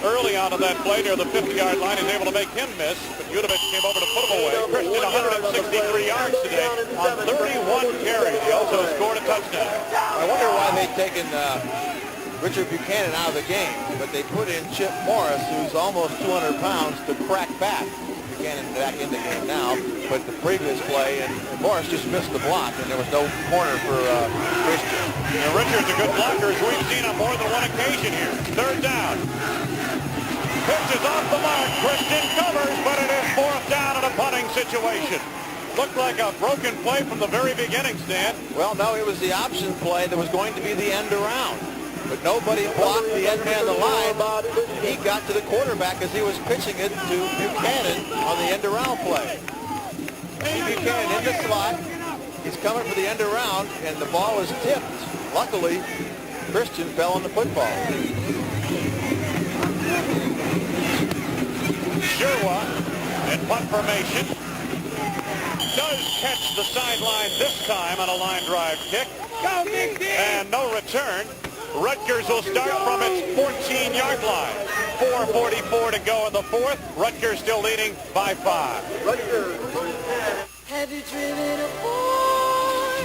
early on in that play near the 50-yard line. He's able to make him miss, but Udovich came over to put him away. Christian 163 yards today on 31 carries. He also scored a touchdown. I wonder why they've taken Richard Buchanan out of the game, but they put in Chip Morris, who's almost 200 pounds, to crack back. Buchanan back in the game now, but the previous play, and Morris just missed the block, and there was no corner for Christian. And Richard's a good blocker, as we've seen on more than one occasion here. 3rd down. Pitch is off the mark. Christian covers, but it is 4th down in a punting situation. Looked like a broken play from the very beginning, Stan. Well, no, it was the option play that was going to be the end around. but nobody blocked the end man of the line. He got to the quarterback as he was pitching it to Buchanan on the end around play. See Buchanan in the slot. He's coming for the end around, and the ball is tipped. Luckily, Christian fell on the football. Sherwa in punt formation does catch the sideline this time on a line drive kick. And no return. Rutgers will start from its 14-yard line. 4:44 to go in the fourth. Rutgers still leading by 5. Have you driven a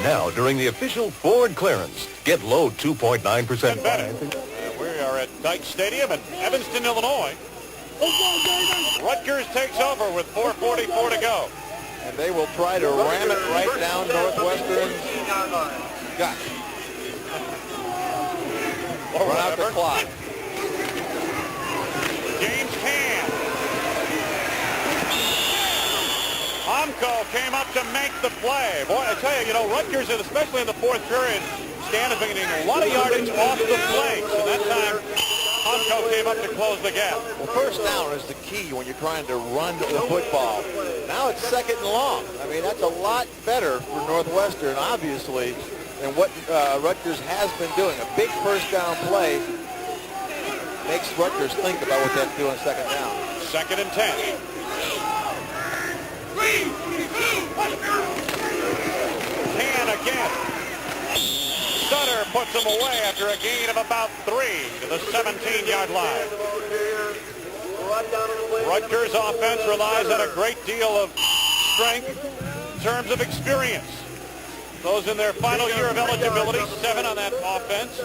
Now, during the official Ford clearance, get low 2.9% financing. We are at Dyke Stadium in Evanston, Illinois. Rutgers takes over with 4:44 to go. And they will try to ram it right down Northwestern's gut. Run out the clock. James Can. Omko came up to make the play. Boy, I tell you, Rutgers, especially in the fourth period, Stan has been getting a lot of yardage off the flanks. And that time, Omko came up to close the gap. Well, first down is the key when you're trying to run the football. Now it's second and long. I mean, that's a lot better for Northwestern, obviously, than what Rutgers has been doing. A big first down play makes Rutgers think about what they have to do on second down. 2nd and 10. Can again. Sutter puts him away after a gain of about 3 to the 17-yard line. Rutgers offense relies on a great deal of strength in terms of experience. Those in their final year of eligibility, 7 on that offense.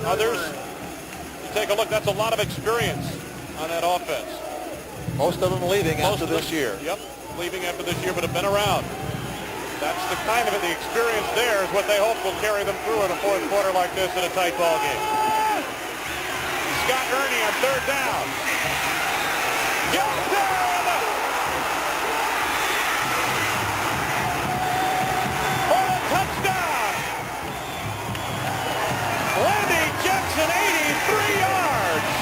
Others, you take a look, that's a lot of experience on that offense. Most of them leaving after this year. Yep, leaving after this year, but have been around. That's the kind of the experience there is what they hope will carry them through in a fourth quarter like this in a tight ball game. Scott Ernie on 3rd down. Jackson! For a touchdown! Randy Jackson, 83 yards!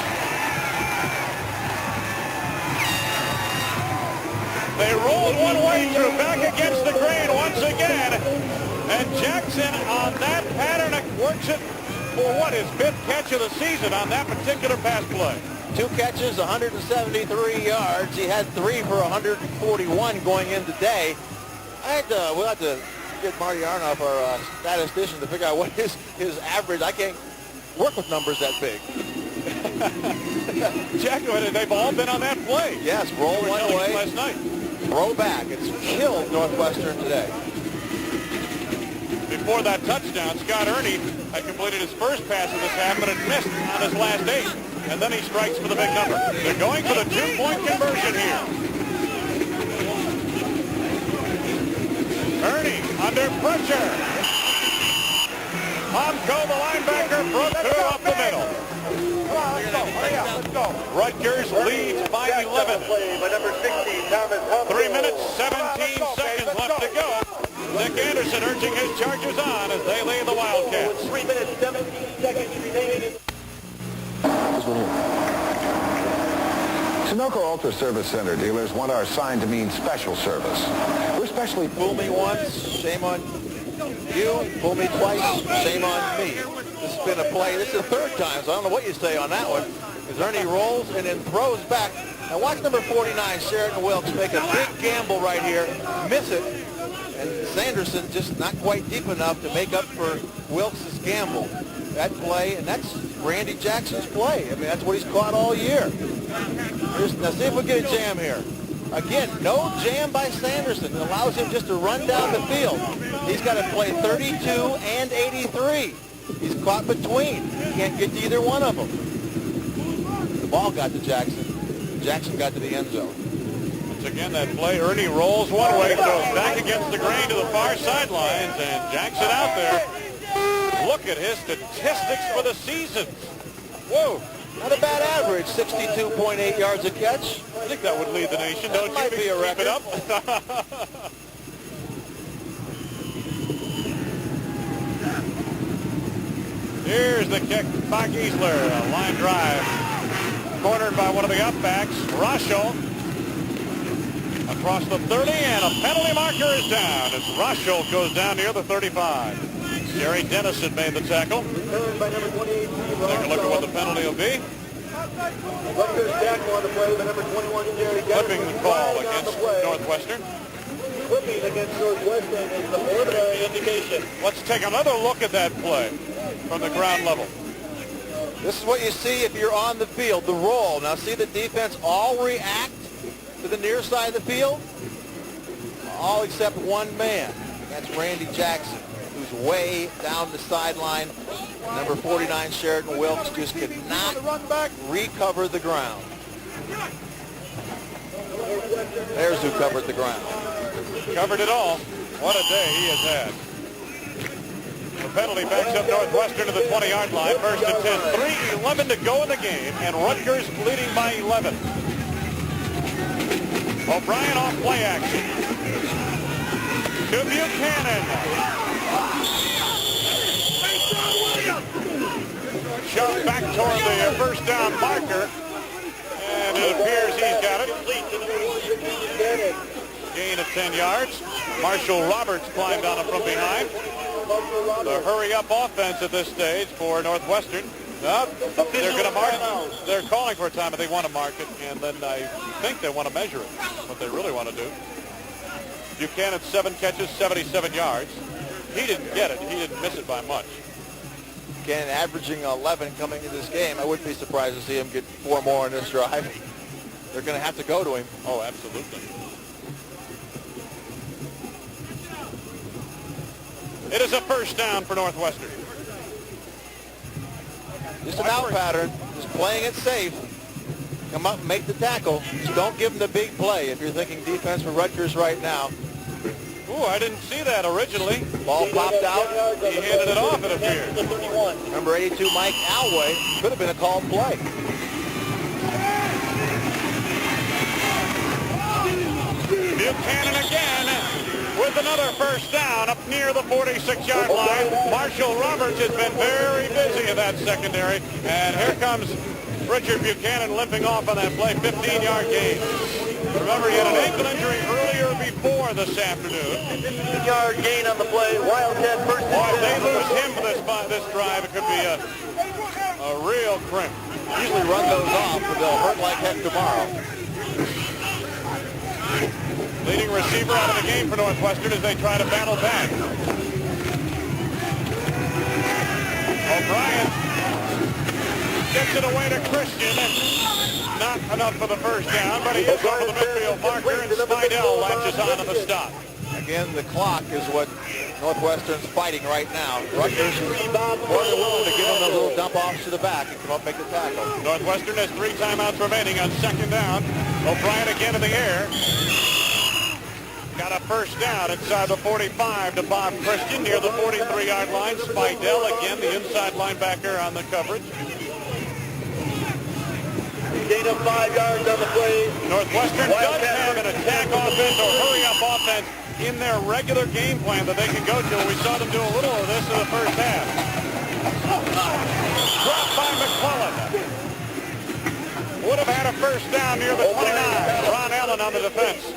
They rolled one way through, back against the grain once again. And Jackson on that pattern works it for what, his 5th catch of the season on that particular pass play. 2 catches, 173 yards. He had 3 for 141 going in today. We'll have to get Marty Arnoff, our statistician, to figure out what his average. I can't work with numbers that big. Jackson, they've all been on that play. Yes, roll one way. Last night. Throw back. It's killed Northwestern today. Before that touchdown, Scott Ernie had completed his first pass of this half, but had missed on his last 8. And then he strikes for the big number. They're going for the 2-point conversion here. Ernie under pressure. Omko, the linebacker, broke through up the middle. Let's go. Rutgers leads by 11. 3 minutes, 17 seconds left to go. Nick Anderson urging his Chargers on as they lead the Wildcats. 3 minutes, 17 seconds remaining. Sunoco Ultra Service Center dealers want our sign to mean special service. We're specially... Fool me once, shame on you. Fool me twice, shame on me. This has been a play. This is the 3rd time, so I don't know what you say on that one. As Ernie rolls and then throws back. Now watch number 49, Sheridan Wilkes, make a big gamble right here, miss it, and Sanderson just not quite deep enough to make up for Wilkes' gamble. That play, and that's Randy Jackson's play. I mean, that's what he's caught all year. Now see if we get a jam here. Again, no jam by Sanderson. It allows him just to run down the field. He's got to play 32 and 83. He's caught between. He can't get to either one of them. The ball got to Jackson. Jackson got to the end zone. Once again, that play, Ernie rolls one way, throws back against the grain to the far sidelines, and Jackson out there. Look at his statistics for the season. Whoa. Not a bad average, 62.8 yards a catch. I think that would lead the nation, don't you? Might be a record. Keep it up. Here's the kick by Giesler. A line drive. Cornered by one of the upbacks. Rochel across the 30, and a penalty marker is down as Rochel goes down near the 35. Jerry Dennison made the tackle. Take a look at what the penalty will be. Flipping the call against Northwestern. Flipping against Northwestern is the preliminary indication. Let's take another look at that play from the ground level. This is what you see if you're on the field, the roll. Now see the defense all react to the near side of the field? All except one man. That's Randy Jackson, who's way down the sideline. Number 49, Sheridan Wilkes, just could not recover the ground. There's who covered the ground. Covered it all. What a day he has had. The penalty backs up Northwestern to the 20-yard line. First and 10. 3:11 to go in the game, and Rutgers leading by 11. O'Brien off play action. To Buchanan. Shoved back toward the first down marker. And it appears he's got it. Gain of 10 yards. Marshall Roberts climbed on him from behind. The hurry-up offense at this stage for Northwestern. They're going to mark it. They're calling for a time, but they want to mark it, and then I think they want to measure it, what they really want to do. Buchanan, 7 catches, 77 yards. He didn't get it. He didn't miss it by much. Buchanan averaging 11 coming into this game. I wouldn't be surprised to see him get 4 more in this drive. They're going to have to go to him. Oh, absolutely. It is a first down for Northwestern. Just an out pattern, just playing it safe. Come up and make the tackle. Just don't give them the big play if you're thinking defense for Rutgers right now. Ooh, I didn't see that originally. Ball popped out. He handed it off, it appears. Number 82, Mike Alway. Could have been a called play. Buchanan again with another first down up near the 46-yard line. Marshall Roberts has been very busy in that secondary. And here comes Richard Buchanan limping off on that play, 15-yard gain. Remember, he had an ankle injury earlier before this afternoon. 15-yard gain on the play. Wildcat first. Boy, if they lose him for this drive, it could be a real crimp. Usually run those off, but they'll hurt like heck tomorrow. Leading receiver out of the game for Northwestern as they try to battle back. O'Brien gets it away to Christian, and not enough for the first down, but he is over the midfield marker, and Spidell latches on to the stop. Again, the clock is what Northwestern's fighting right now. Rutgers is more than willing to give them a little dump offs to the back and come up and make the tackle. Northwestern has 3 timeouts remaining on second down. O'Brien again in the air. Got a first down inside the 45 to Bob Christian near the 43-yard line. Spidell again, the inside linebacker on the coverage. Gain of 5 yards on the play. Northwestern does have an attack offense or hurry-up offense in their regular game plan that they can go to. We saw them do a little of this in the first half. Dropped by McClellan. Would have had a first down near the 29. Ron Allen on the defense.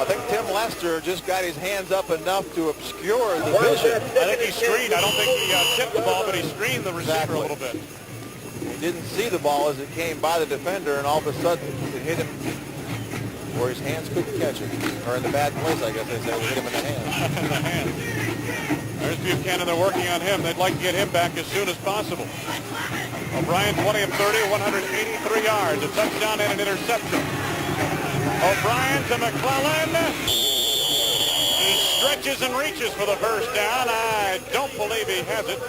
I think Tim Lester just got his hands up enough to obscure the vision. I think he screened. I don't think he tipped the ball, but he screened the receiver a little bit. He didn't see the ball as it came by the defender, and all of a sudden it hit him where his hands couldn't catch it. Or in the bad place, I guess they said. It hit him in the hands. In the hands. There's Buchanan. They're working on him. They'd like to get him back as soon as possible. O'Brien, 20 of 30, 183 yards. A touchdown and an interception. O'Brien to McClellan. He stretches and reaches for the first down. I don't believe he has it.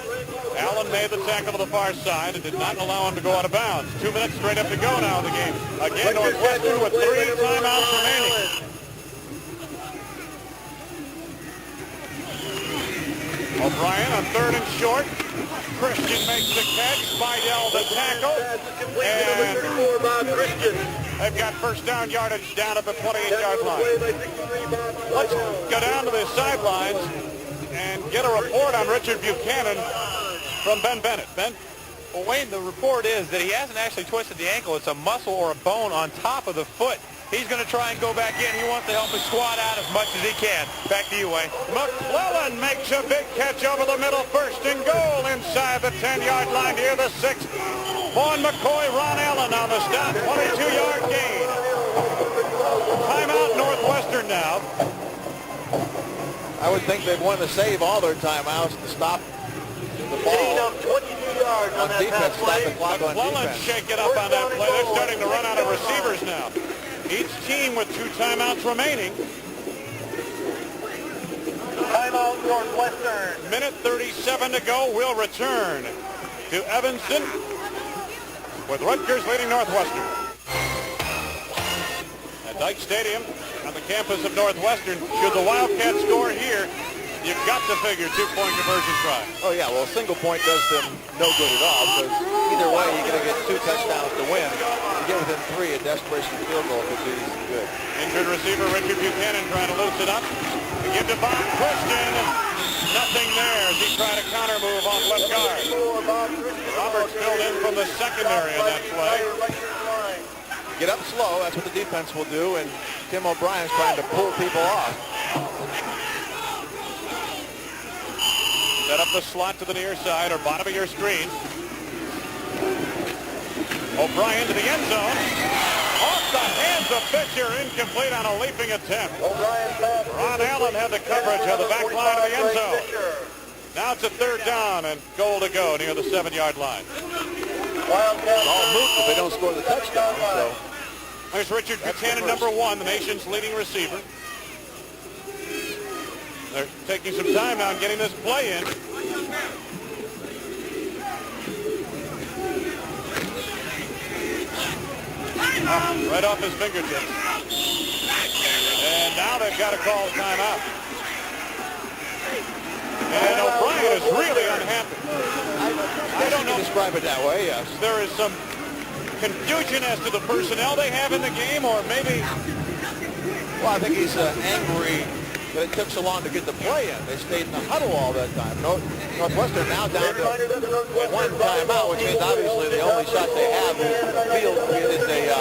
Allen made the tackle to the far side and did not allow him to go out of bounds. 2 minutes straight up to go now in the game. Again, Northwestern with 3 timeouts remaining. O'Brien on 3rd and short. Christian makes the catch. Spidell the tackle. And they've got first down yardage down at the 28-yard line. Let's go down to the sidelines and get a report on Richard Buchanan. from Ben Bennett. Ben? Well, Wayne, the report is that he hasn't actually twisted the ankle. It's a muscle or a bone on top of the foot. He's going to try and go back in. He wants to help his squad out as much as he can. Back to you, Wayne. McClellan makes a big catch over the middle. First and goal inside the 10-yard line near the 6. Vaughn McCoy, Ron Allen on the stop. 22-yard gain. Timeout Northwestern now. I would think they'd want to save all their timeouts to stop the ball. 22 yards on that defense, stop the clock on McClellan defense. shaking up on that play. They're starting to run out of receivers now. Each team with 2 timeouts remaining. Timeout Northwestern. Minute 37 to go. We'll return to Evanston with Rutgers leading Northwestern. At Dyke Stadium on the campus of Northwestern. Should the Wildcats score here, you've got to figure 2-point conversion try. Oh, yeah. Well, a single point does them no good at all, because either way, you're going to get 2 touchdowns to win. You get within 3, a desperation field goal could do you some good. Injured receiver Richard Buchanan trying to loosen up. To give to Bob Christian. Nothing there as he tried a counter move off left guard. Roberts filled in from the secondary on that play. Get up slow. That's what the defense will do, and Tim O'Brien's trying to pull people off. Set up the slot to the near side or bottom of your screen. O'Brien to the end zone. Off the hands of Fisher, incomplete on a leaping attempt. Ron Allen had the coverage of the back line of the end zone. Now it's a 3rd down and goal to go near the 7-yard line. It's all moot if they don't score the touchdown. So there's Richard Buchanan, number 1, the nation's leading receiver. They're taking some time now in getting this play in. Right off his fingertips. And now they've got to call a timeout. And O'Brien is really unhappy. I don't know. Describe it that way, yes. There is some confusion as to the personnel they have in the game, or maybe... Well, I think he's angry that it took so long to get the play in. They stayed in the huddle all that time. Northwestern now down to 1 timeout, which means obviously the only shot they have is the field is a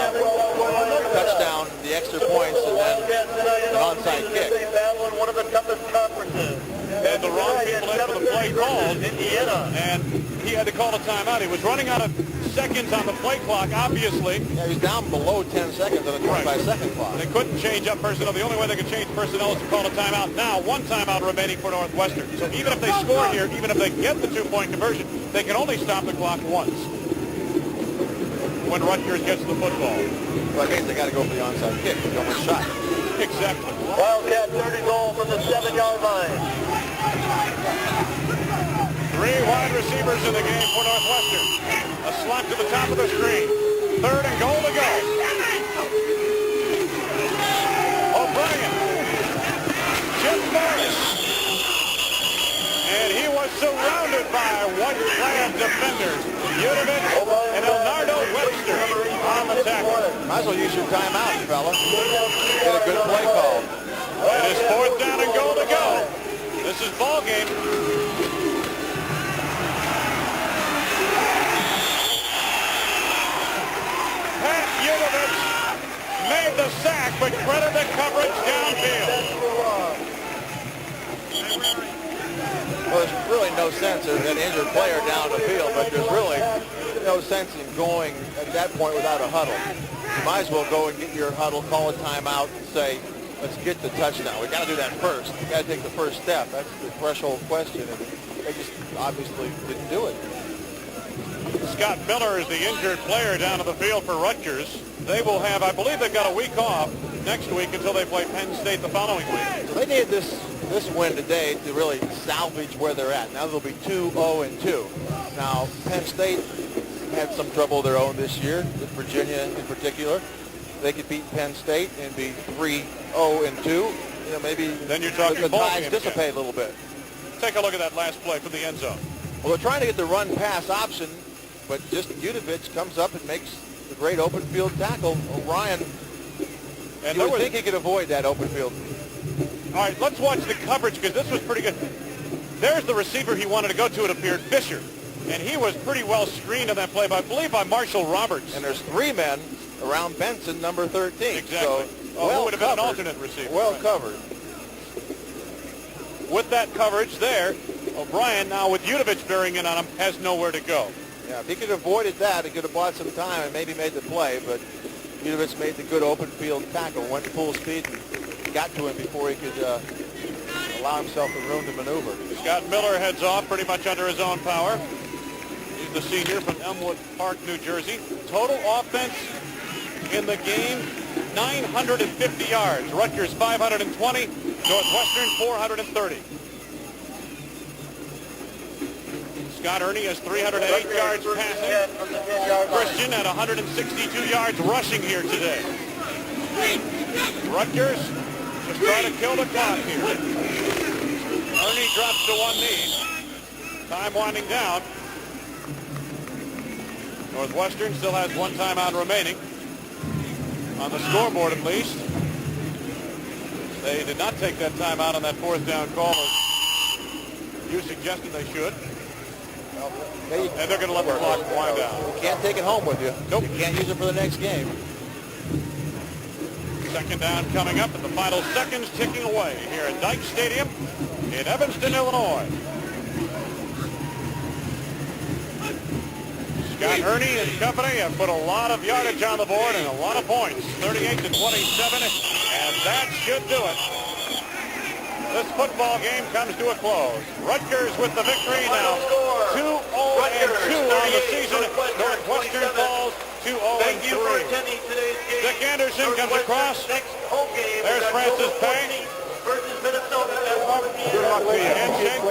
touchdown, the extra points, and then an onside kick. One of the toughest conferences. And the wrong people in for the play called. Indiana. And he had to call a timeout. He was running out of seconds on the play clock, obviously. Yeah, he's down below 10 seconds on a 25-second clock. They couldn't change up personnel. The only way they could change personnel is to call a timeout. Now, 1 timeout remaining for Northwestern. So even if they score here, even if they get the 2-point conversion, they can only stop the clock once when Rutgers gets the football. Well, that means they got to go for the onside kick. They don't want a shot. Exactly. Wildcat 30 goal from the 7-yard line. 3 wide receivers in the game for Northwestern. A slot to the top of the screen. 3rd and goal to go. O'Brien. Jim Morris. And he was surrounded by white-clad defenders. Udovich and Elnardo Webster on the tackle. Might as well use your timeout, fella. Get a good play call. It is 4th down and goal to go. This is ball game. Pat Udovich made the sack, but credit the coverage downfield. Well, there's really no sense of an injured player down the field, but there's really no sense in going at that point without a huddle. You might as well go and get your huddle, call a timeout, and say, let's get the touchdown. We got to do that first. We got to take the first step. That's the threshold question, and they just obviously didn't do it. Scott Miller is the injured player down to the field for Rutgers. They will have, I believe they've got a week off next week until they play Penn State the following week. So they need this win today to really salvage where they're at. Now they'll be 2-0-2. Now, Penn State had some trouble of their own this year, with Virginia in particular. They could beat Penn State and be 3-0-2. You know, maybe then you're talking the ball tides game dissipate again. a little bit. Take a look at that last play from the end zone. Well, they're trying to get the run-pass option, but just Udovich comes up and makes the great open field tackle. O'Brien, and you would think he could avoid that open field. All right, let's watch the coverage because this was pretty good. There's the receiver he wanted to go to, it appeared, Fisher. And he was pretty well screened on that play, I believe, by Marshall Roberts. And there's 3 men around Benson, number 13. Exactly. So, who would have been an alternate receiver. Well covered. With that coverage there, O'Brien, now with Udovich bearing in on him, has nowhere to go. Yeah, if he could have avoided that, he could have bought some time and maybe made the play, but Udovich made the good open field tackle, went full speed and got to him before he could allow himself the room to maneuver. Scott Miller heads off pretty much under his own power. He's the senior from Elmwood Park, New Jersey. Total offense in the game, 950 yards. Rutgers 520, Northwestern 430. Scott Ernie has 308 yards passing. Christian at 162 yards rushing here today. Rutgers just trying to kill the clock here. Ernie drops to one knee. Time winding down. Northwestern still has one timeout remaining. On the scoreboard at least. They did not take that timeout on that 4th down call as you suggested they should. And they're going to let the clock wind down. You can't take it home with you. Nope. You can't use it for the next game. 2nd down coming up, and the final seconds ticking away here at Dyke Stadium in Evanston, Illinois. Scott Ernie and company have put a lot of yardage on the board and a lot of points, 38-27, and that should do it. This football game comes to a close. Rutgers with the victory now, 2-0-2 on the season. Northwestern falls 2-0-3. Dick Anderson comes across. There's Francis Payne. Good luck to you. Handshake.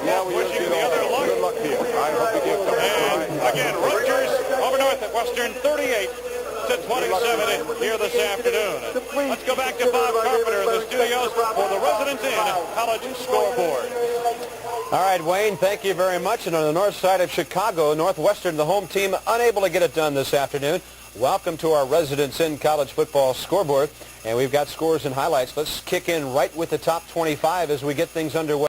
Yeah, we wishing the other luck. Good luck to you. I hope you get some. And again, Rutgers over Northwestern 38-27 here this afternoon. Let's go back to Bob Carpenter in the studios for the Residence Inn College Scoreboard. All right, Wayne, thank you very much. And on the north side of Chicago, Northwestern, the home team, unable to get it done this afternoon. Welcome to our Residence Inn College Football Scoreboard. And we've got scores and highlights. Let's kick in right with the top 25 as we get things underway.